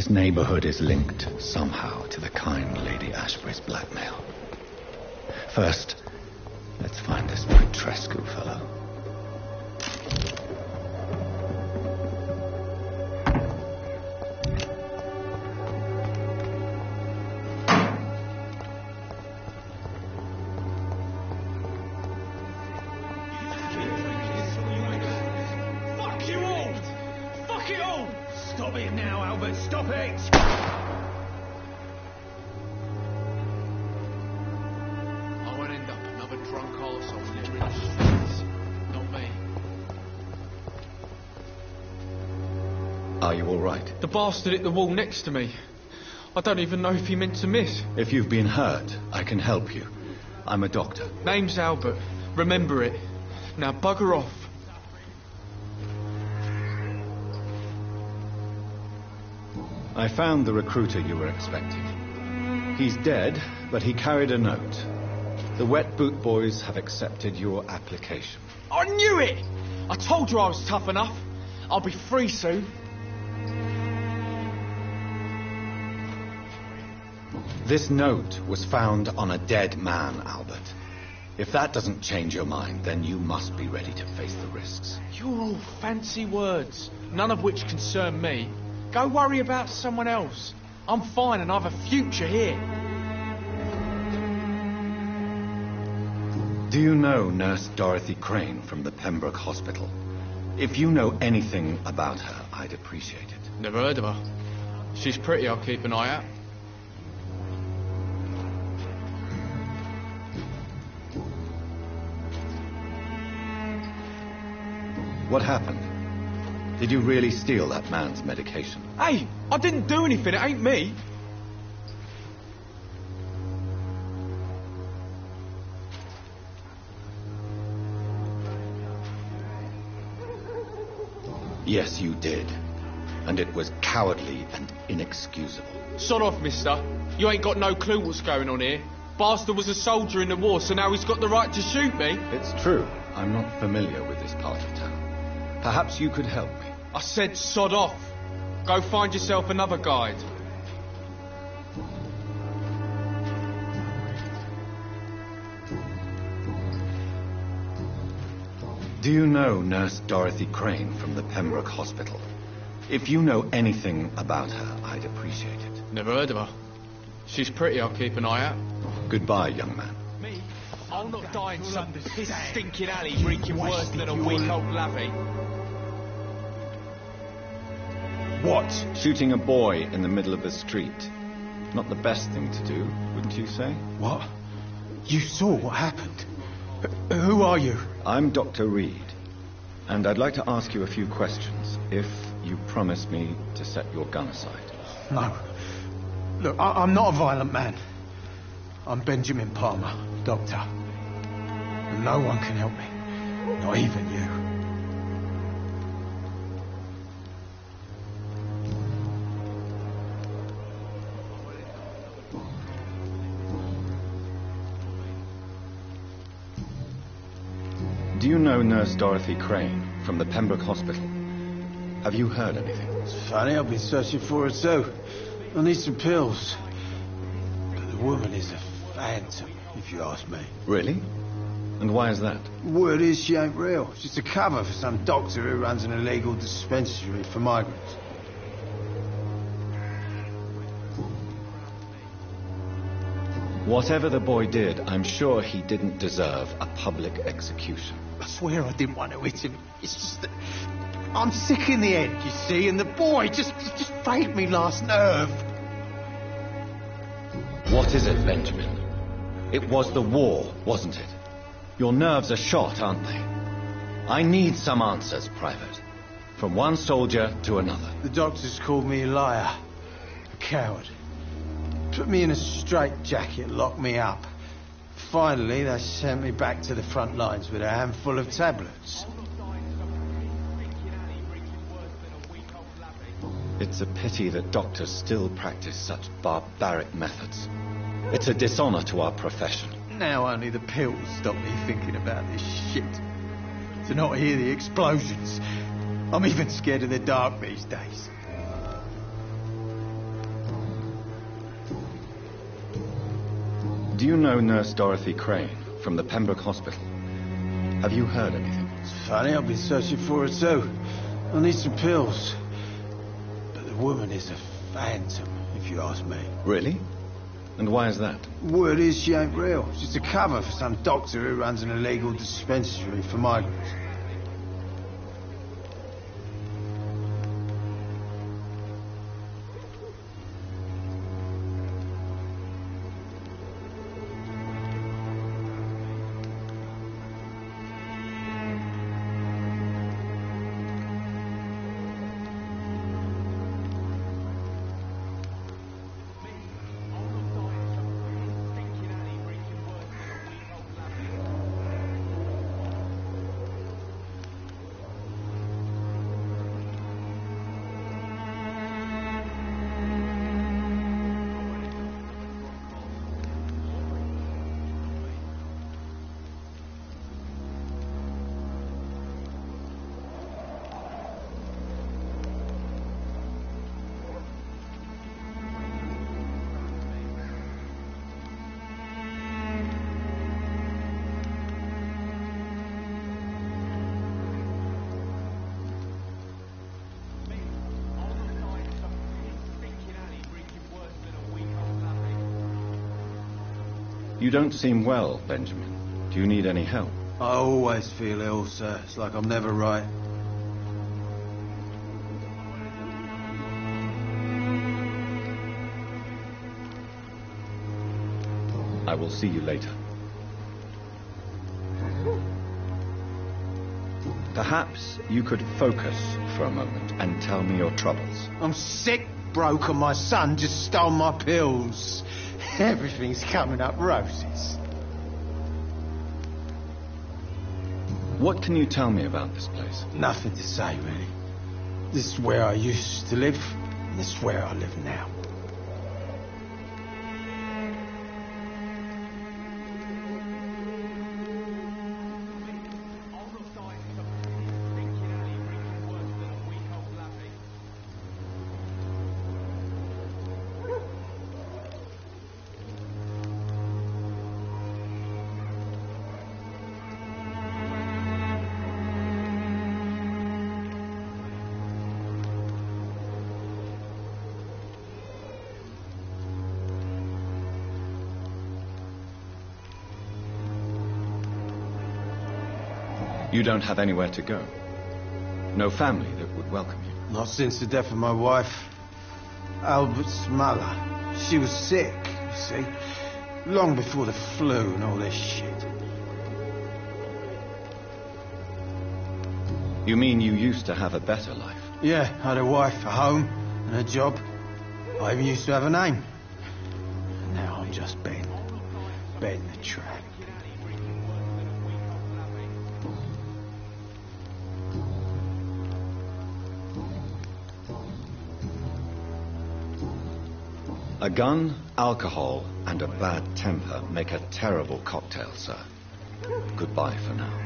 This neighborhood is linked somehow to the kind Lady Ashbury's blackmail. First, let's find this Petrescu fellow. Fuck you all! Fuck it all! Stop it now, Albert, stop it! I won't end up another drunk arsehole littering the streets. Not me. Are you all right? The bastard hit the wall next to me. I don't even know if he meant to miss. If you've been hurt, I can help you. I'm a doctor. Name's Albert. Remember it. Now bugger off. I found the recruiter you were expecting. He's dead, but he carried a note. The Wet Boot Boys have accepted your application. I knew it! I told you I was tough enough. I'll be free soon. This note was found on a dead man, Albert. If that doesn't change your mind, then you must be ready to face the risks. You're all fancy words, none of which concern me. Go worry about someone else. I'm fine and I have a future here. Do you know Nurse Dorothy Crane from the Pembroke Hospital? If you know anything about her, I'd appreciate it. Never heard of her. She's pretty, I'll keep an eye out. What happened? Did you really steal that man's medication? Hey, I didn't do anything, it ain't me. Yes, you did. And it was cowardly and inexcusable. Sod off, mister. You ain't got no clue what's going on here. Bastard was a soldier in the war, so now he's got the right to shoot me. It's true. I'm not familiar with this part of town. Perhaps you could help me. I said sod off. Go find yourself another guide. Do you know Nurse Dorothy Crane from the Pembroke Hospital? If you know anything about her, I'd appreciate it. Never heard of her. She's pretty, I'll keep an eye out. Goodbye, young man. Me? I'll not die in some piss stinking alley reeking worse than a weak old lavvy. What? Shooting a boy in the middle of the street. Not the best thing to do, wouldn't you say? What? You saw what happened? Who are you? I'm Dr. Reed, and I'd like to ask you a few questions, if you promise me to set your gun aside. No. Look, I'm not a violent man. I'm Benjamin Palmer, doctor. And no one can help me. Not even you. Do you know Nurse Dorothy Crane from the Pembroke Hospital? Have you heard anything? It's funny, I've been searching for her too. I need some pills. But the woman is a phantom, if you ask me. Really? And why is that? Word is she ain't real. She's a cover for some doctor who runs an illegal dispensary for migrants. Whatever the boy did, I'm sure he didn't deserve a public execution. I swear I didn't want to hit him. It's just that I'm sick in the head, you see, and the boy just failed me last nerve. What is it, Benjamin? It was the war, wasn't it? Your nerves are shot, aren't they? I need some answers, Private. From one soldier to another. The doctors called me a liar. A coward. Put me in a straitjacket and locked me up. Finally, they sent me back to the front lines with a handful of tablets. It's a pity that doctors still practice such barbaric methods. It's a dishonor to our profession. Now only the pills stop me thinking about this shit. To not hear the explosions. I'm even scared of the dark these days. Do you know Nurse Dorothy Crane from the Pembroke Hospital? Have you heard anything? It's funny, I've been searching for her too. I need some pills. But the woman is a phantom, if you ask me. Really? And why is that? Word is she ain't real. She's a cover for some doctor who runs an illegal dispensary for migrants. You don't seem well, Benjamin. Do you need any help? I always feel ill, sir. It's like I'm never right. I will see you later. Perhaps you could focus for a moment and tell me your troubles. I'm sick, broke, and my son just stole my pills. Everything's coming up roses. What can you tell me about this place? Nothing to say, really. This is where I used to live, and this is where I live now. You don't have anywhere to go? No family that would welcome you? Not since the death of my wife, Albert's mother. She was sick, you see. Long before the flu and all this shit. You mean you used to have a better life? Yeah, I had a wife, a home, and a job. I even used to have a name. Now I'm just Ben. Ben the Tramp. A gun, alcohol, and a bad temper make a terrible cocktail, sir. Goodbye for now.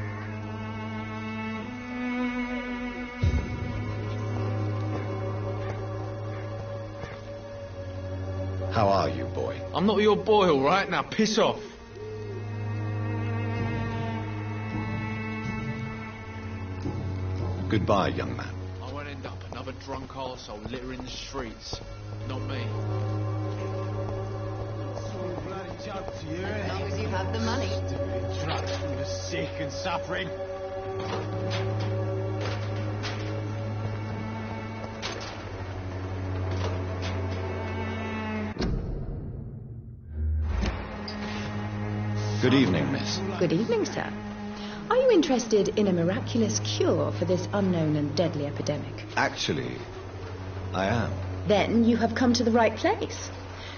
How are you, boy? I'm not your boy, all right? Now piss off. Goodbye, young man. I won't end up another drunk arsehole littering the streets. Not me. As long as you have the money. Drugs from the sick and suffering. Good evening, miss. Good evening, sir. Are you interested in a miraculous cure for this unknown and deadly epidemic? Actually, I am. Then you have come to the right place.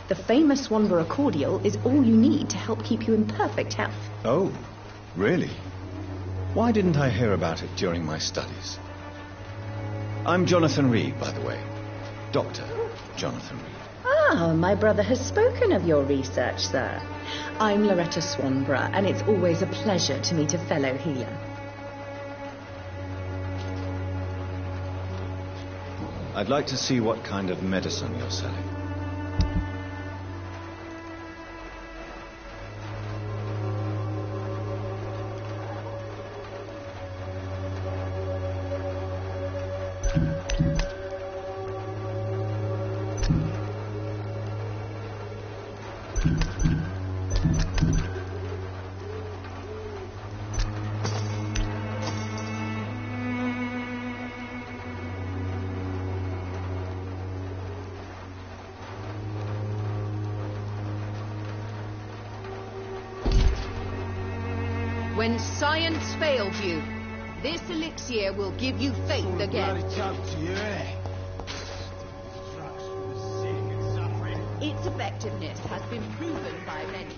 The famous Swanborough cordial is all you need to help keep you in perfect health. Oh, really? Why didn't I hear about it during my studies? I'm Jonathan Reed, by the way. Dr. Jonathan Reed. Ah, my brother has spoken of your research, sir. I'm Loretta Swanborough, and it's always a pleasure to meet a fellow healer. I'd like to see what kind of medicine you're selling. When science fails you, this elixir will give you faith again. Its effectiveness has been proven by many.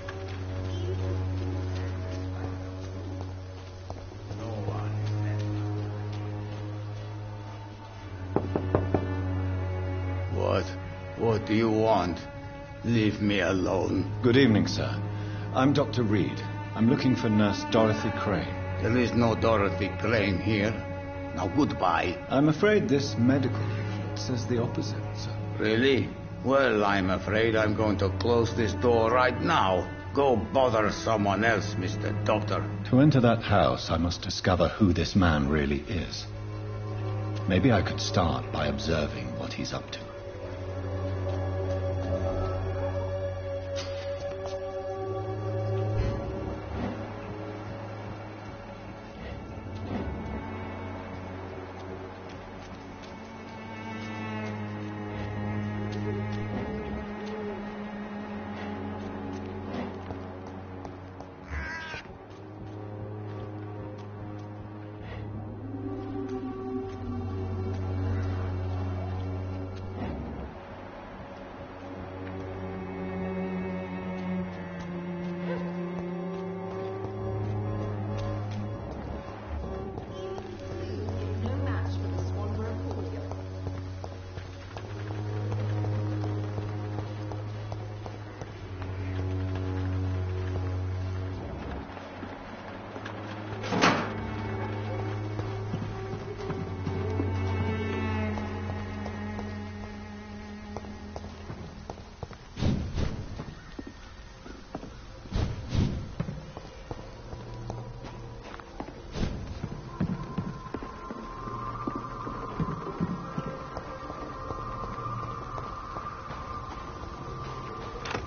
What do you want? Leave me alone. Good evening, sir. I'm Dr. Reed. I'm looking for Nurse Dorothy Crane. There is no Dorothy Crane here. Now, goodbye. I'm afraid this medical leaflet says the opposite, sir. Really? Well, I'm afraid I'm going to close this door right now. Go bother someone else, Mr. Doctor. To enter that house, I must discover who this man really is. Maybe I could start by observing what he's up to.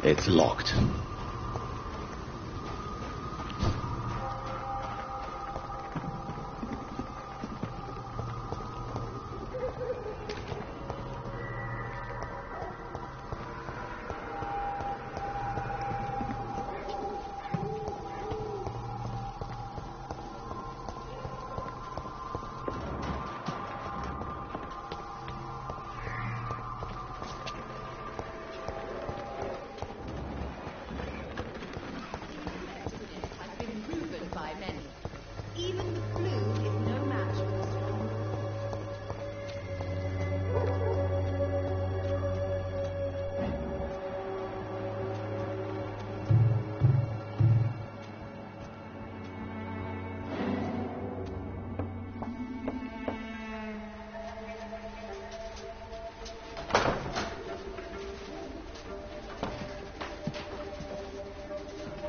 It's locked.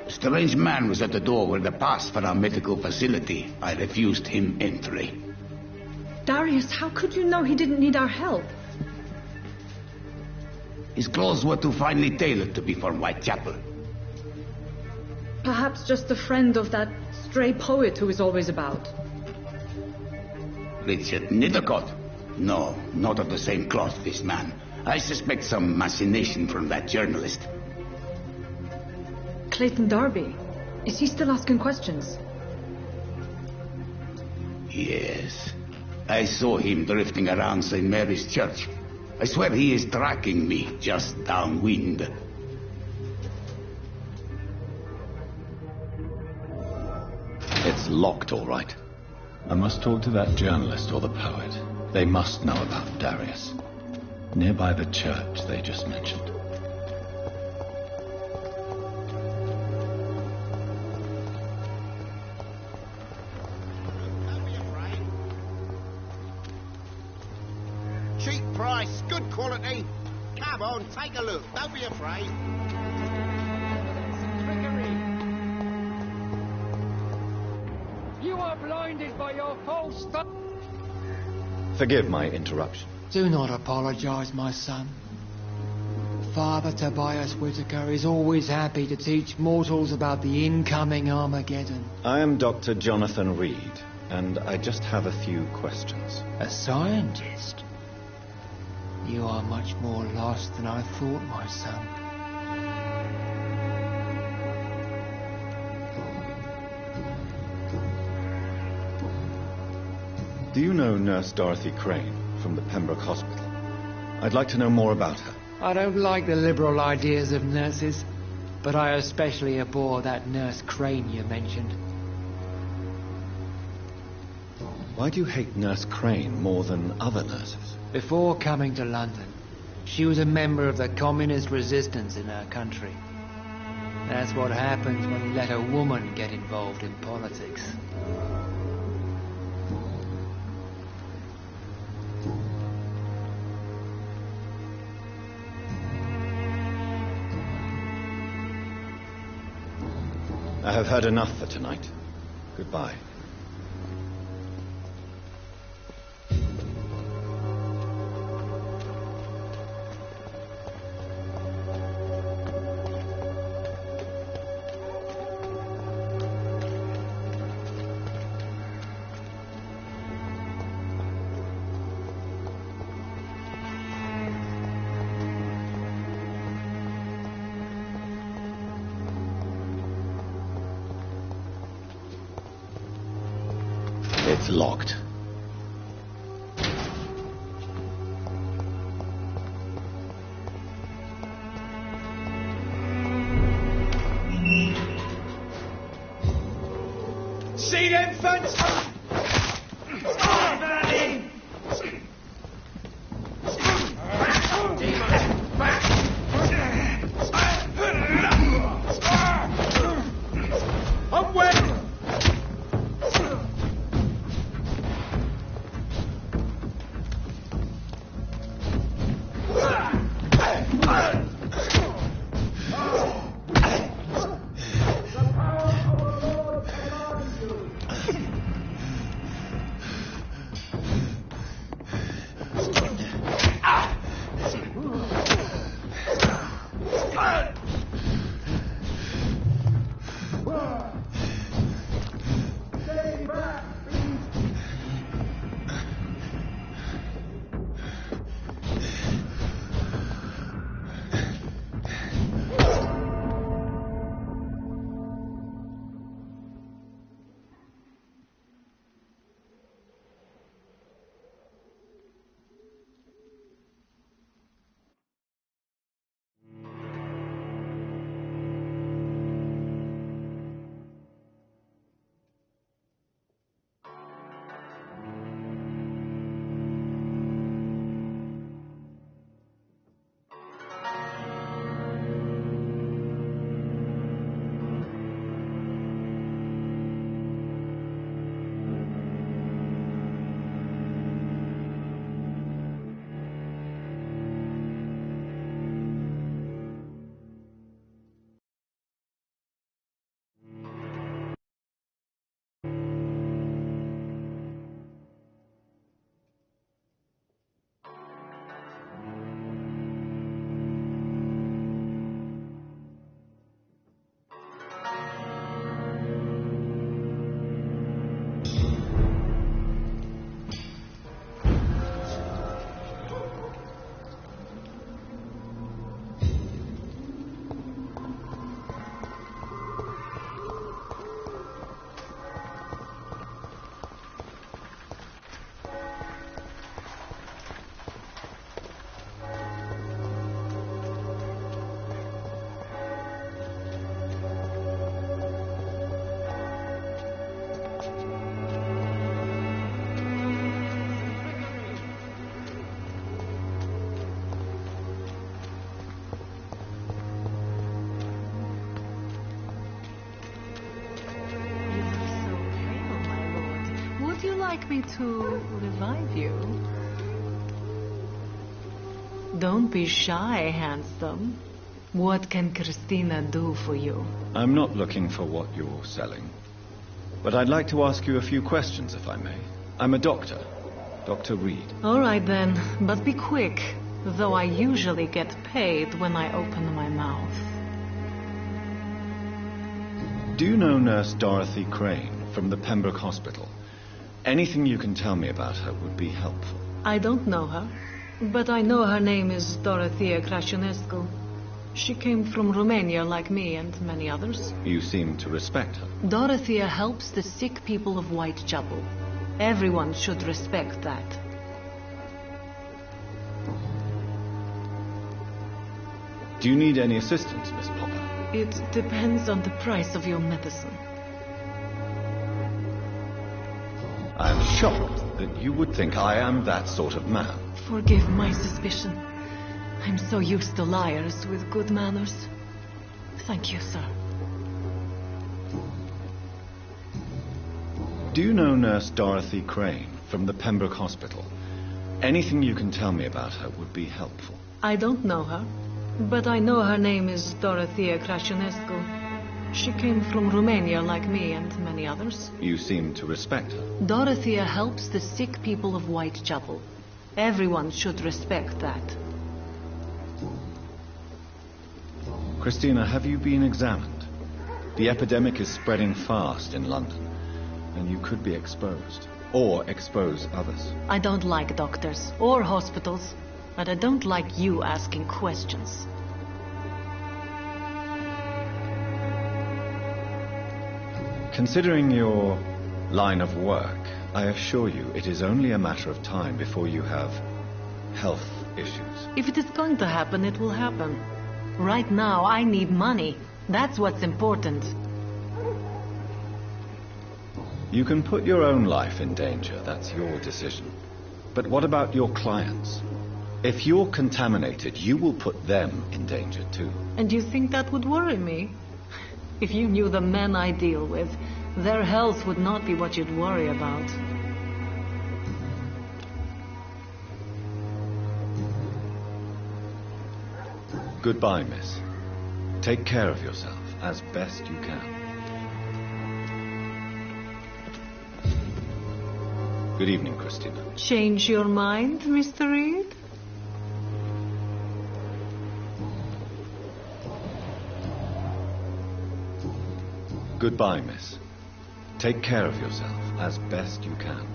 A strange man was at the door with a pass for our medical facility. I refused him entry. Darius, how could you know he didn't need our help? His clothes were too finely tailored to be from Whitechapel. Perhaps just a friend of that stray poet who is always about. Richard Nethercott? No, not of the same cloth, this man. I suspect some machination from that journalist. Clayton Darby. Is he still asking questions? Yes. I saw him drifting around St. Mary's Church. I swear he is tracking me just downwind. It's locked, all right. I must talk to that journalist or the poet. They must know about Darius. Nearby the church they just mentioned. Cheap price, good quality. Come on, take a look. Don't be afraid. You are blinded by your false stuff. Forgive my interruption. Do not apologize, my son. Father Tobias Whitaker is always happy to teach mortals about the incoming Armageddon. I am Dr. Jonathan Reed, and I just have a few questions. A scientist? You are much more lost than I thought, my son. Do you know Nurse Dorothy Crane from the Pembroke Hospital? I'd like to know more about her. I don't like the liberal ideas of nurses, but I especially abhor that Nurse Crane you mentioned. Why do you hate Nurse Crane more than other nurses? Before coming to London, she was a member of the communist resistance in her country. That's what happens when you let a woman get involved in politics. I have heard enough for tonight. Goodbye. It's locked. See them fence? I'm wet. like me to revive you? Don't be shy, handsome. What can Christina do for you? I'm not looking for what you're selling. But I'd like to ask you a few questions, if I may. I'm a doctor. Dr. Reed. All right then, but be quick, though I usually get paid when I open my mouth. Do you know Nurse Dorothy Crane from the Pembroke Hospital? Anything you can tell me about her would be helpful. I don't know her, but I know her name is Dorothea Crăciunescu. She came from Romania like me and many others. You seem to respect her. Dorothea helps the sick people of Whitechapel. Everyone should respect that. Do you need any assistance, Miss Popper? It depends on the price of your medicine. I am shocked that you would think I am that sort of man. Forgive my suspicion. I'm so used to liars with good manners. Thank you, sir. Do you know Nurse Dorothy Crane from the Pembroke Hospital? Anything you can tell me about her would be helpful. I don't know her, but I know her name is Dorothea Crăciunescu. She came from Romania like me and many others. You seem to respect her. Dorothea helps the sick people of Whitechapel. Everyone should respect that. Christina, have you been examined? The epidemic is spreading fast in London, and you could be exposed, or expose others. I don't like doctors or hospitals, but I don't like you asking questions. Considering your line of work, I assure you it is only a matter of time before you have health issues. If it is going to happen, it will happen. Right now, I need money. That's what's important. You can put your own life in danger. That's your decision. But what about your clients? If you're contaminated, you will put them in danger too. And you think that would worry me? If you knew the men I deal with, their health would not be what you'd worry about. Goodbye, miss. Take care of yourself as best you can. Good evening, Christina. Change your mind, Mr. Reed? Goodbye, miss. Take care of yourself as best you can.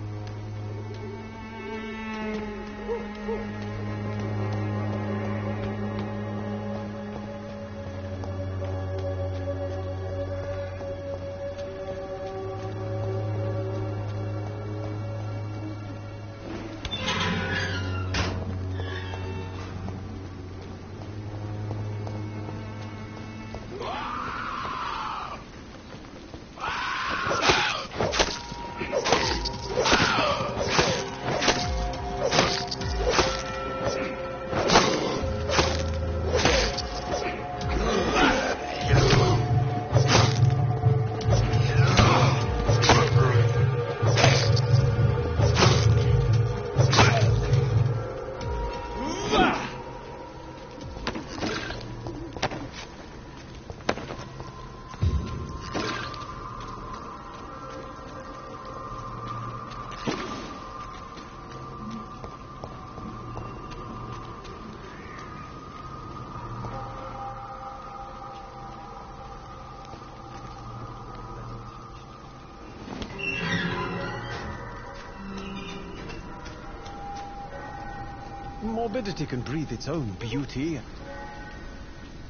Morbidity can breathe its own beauty.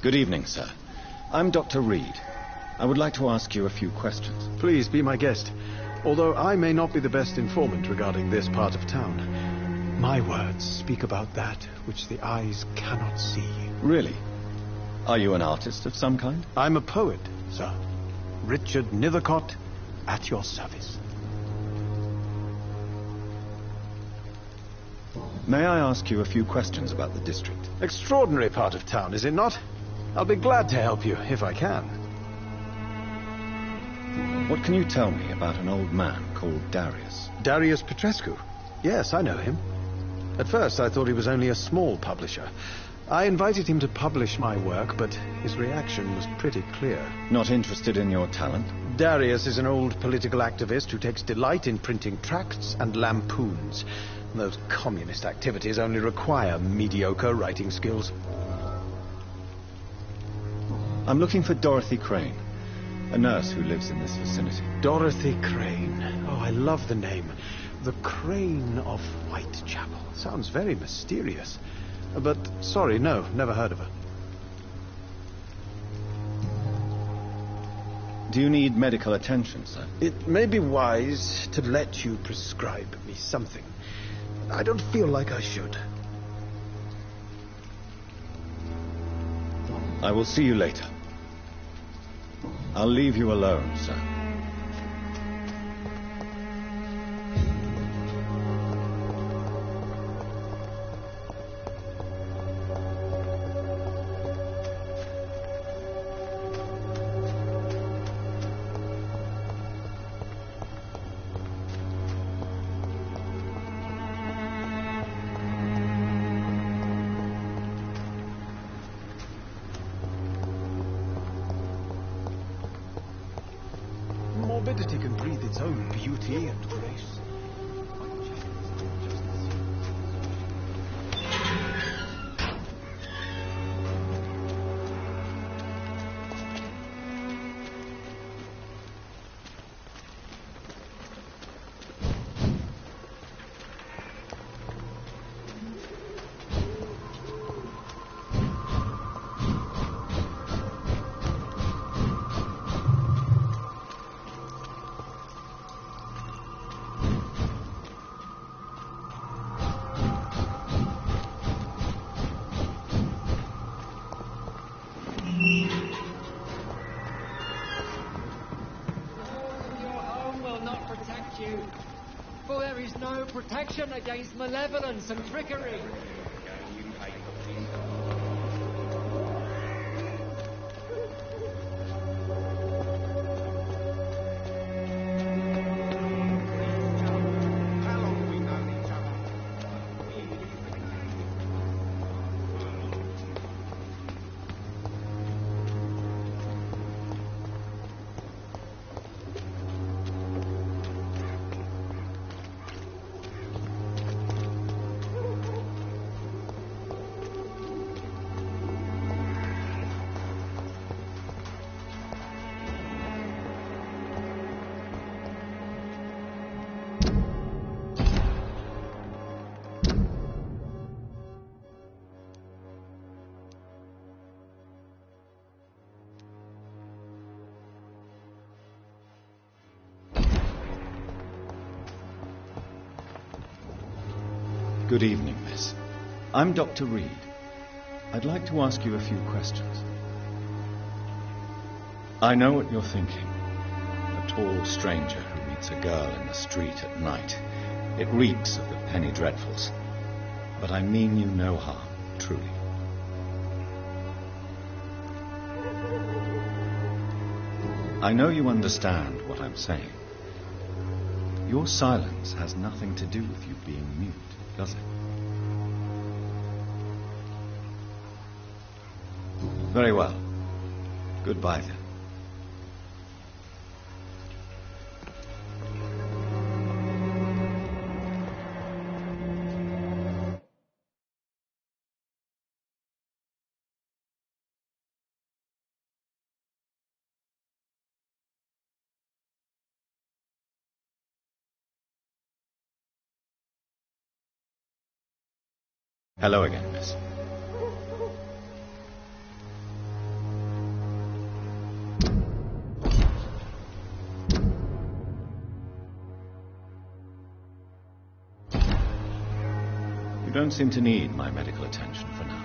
Good evening, sir. I'm Dr. Reed. I would like to ask you a few questions. Please be my guest. Although I may not be the best informant regarding this part of town, my words speak about that which the eyes cannot see. Really? Are you an artist of some kind? I'm a poet, sir. Richard Nethercott, at your service. May I ask you a few questions about the district? Extraordinary part of town, is it not? I'll be glad to help you, if I can. What can you tell me about an old man called Darius? Darius Petrescu? Yes, I know him. At first, I thought he was only a small publisher. I invited him to publish my work, but his reaction was pretty clear. Not interested in your talent? Darius is an old political activist who takes delight in printing tracts and lampoons. Those communist activities only require mediocre writing skills. I'm looking for Dorothy Crane, a nurse who lives in this vicinity. Dorothy Crane. Oh, I love the name. The Crane of Whitechapel. Sounds very mysterious. But, sorry, no, never heard of her. Do you need medical attention, sir? It may be wise to let you prescribe me something. I don't feel like I should. I will see you later. I'll leave you alone, sir. Morbidity can breathe its own beauty and grace. For there is no protection against malevolence and trickery. Good evening, miss. I'm Dr. Reed. I'd like to ask you a few questions. I know what you're thinking. A tall stranger who meets a girl in the street at night. It reeks of the penny dreadfuls. But I mean you no harm, truly. I know you understand what I'm saying. Your silence has nothing to do with you being mute, does it? Very well. Goodbye, then. Hello again, miss. You don't seem to need my medical attention for now.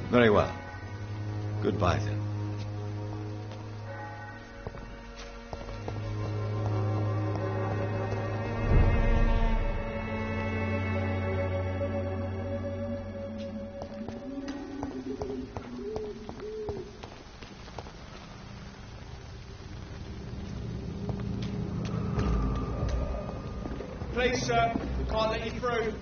Very well. Goodbye, then. Please, sir, we can't let you through.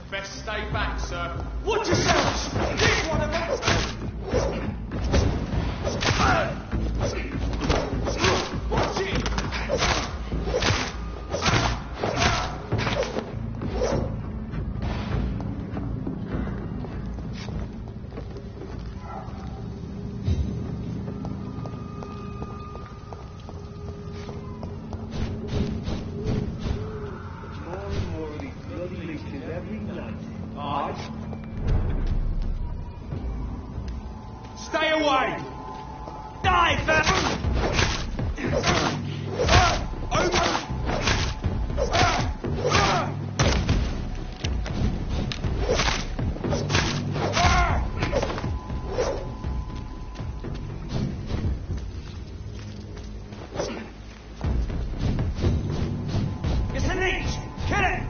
Best stay back, sir. Watch yourselves! Here's one of them! Watch it! Stay away! Die, fam! It's a leech! Kill it!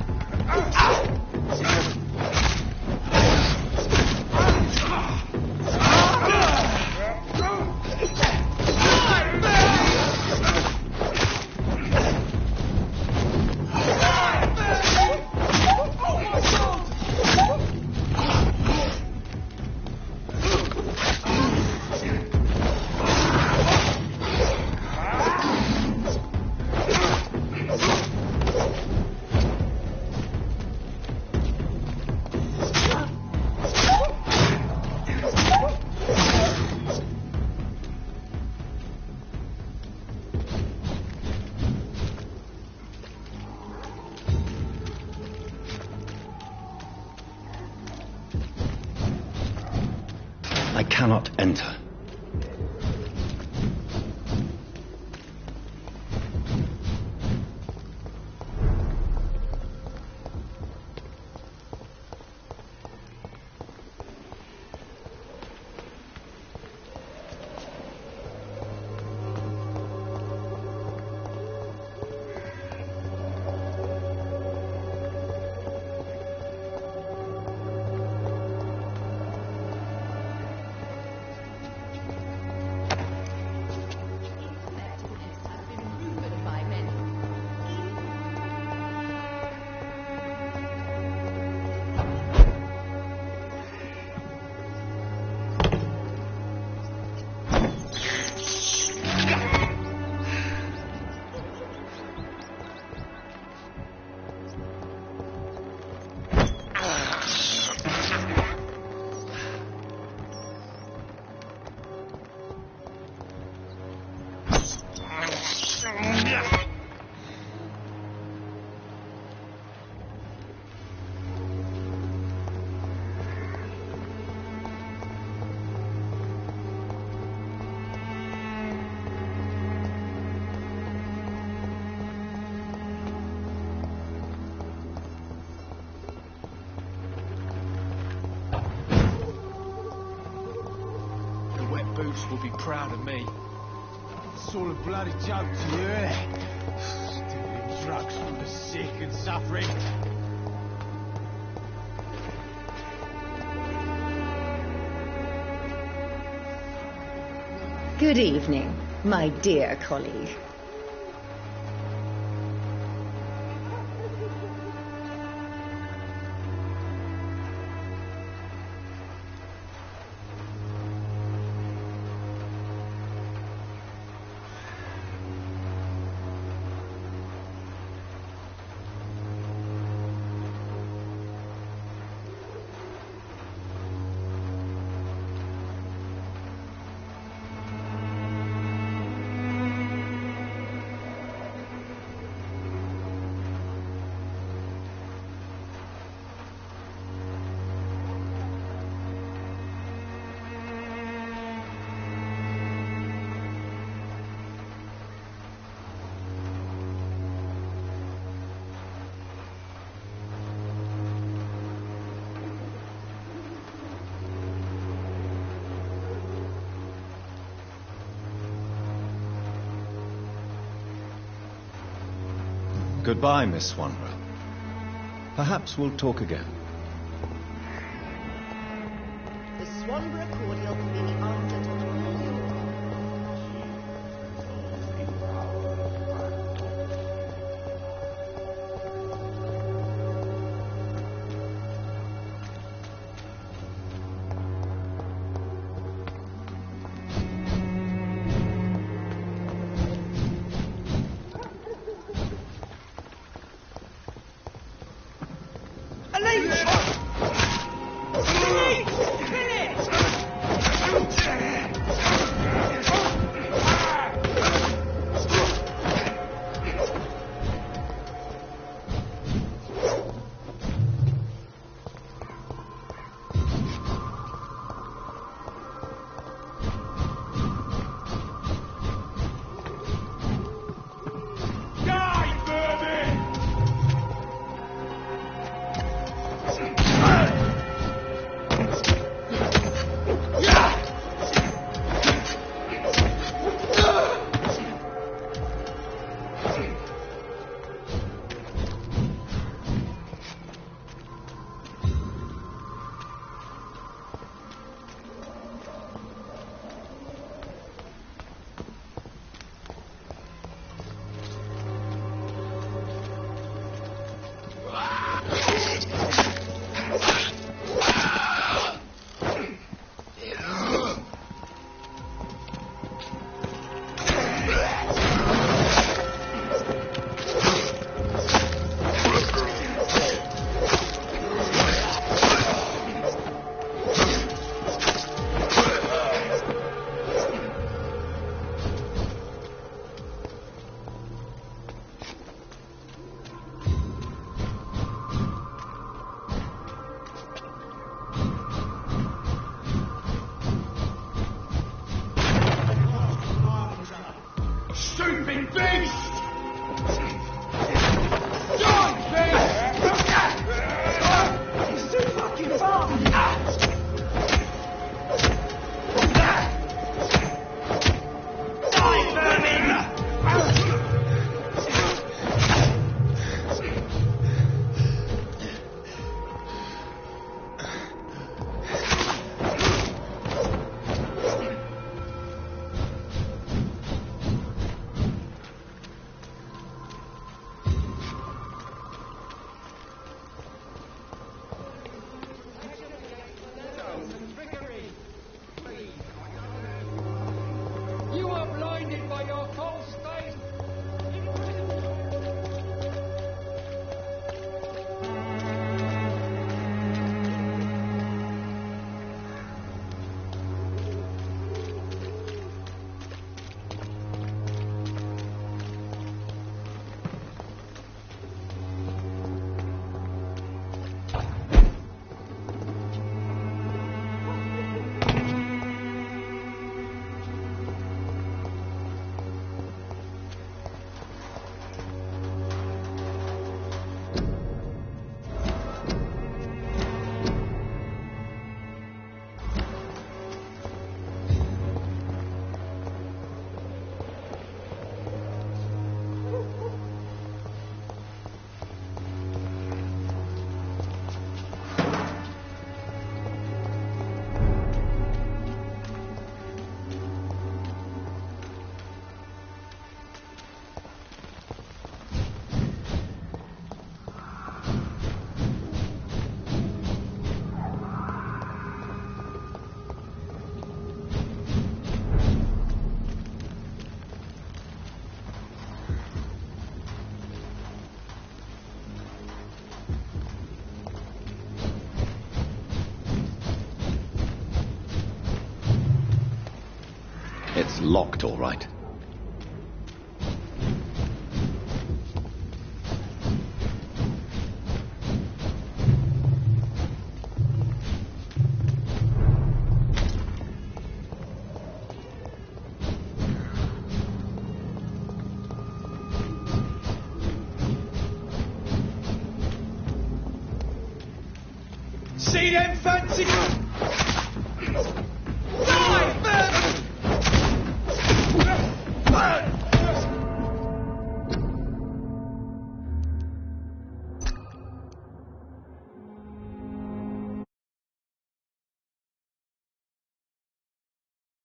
I cannot enter. will be proud of me. It's all a bloody joke to you, isn't it? Stealing drugs from the sick and suffering. Good evening, my dear colleague. Goodbye, Miss Swanborough. Perhaps we'll talk again. The Swanborough cordial can be the afterthought of all your... Finish! locked, all right. See them fancy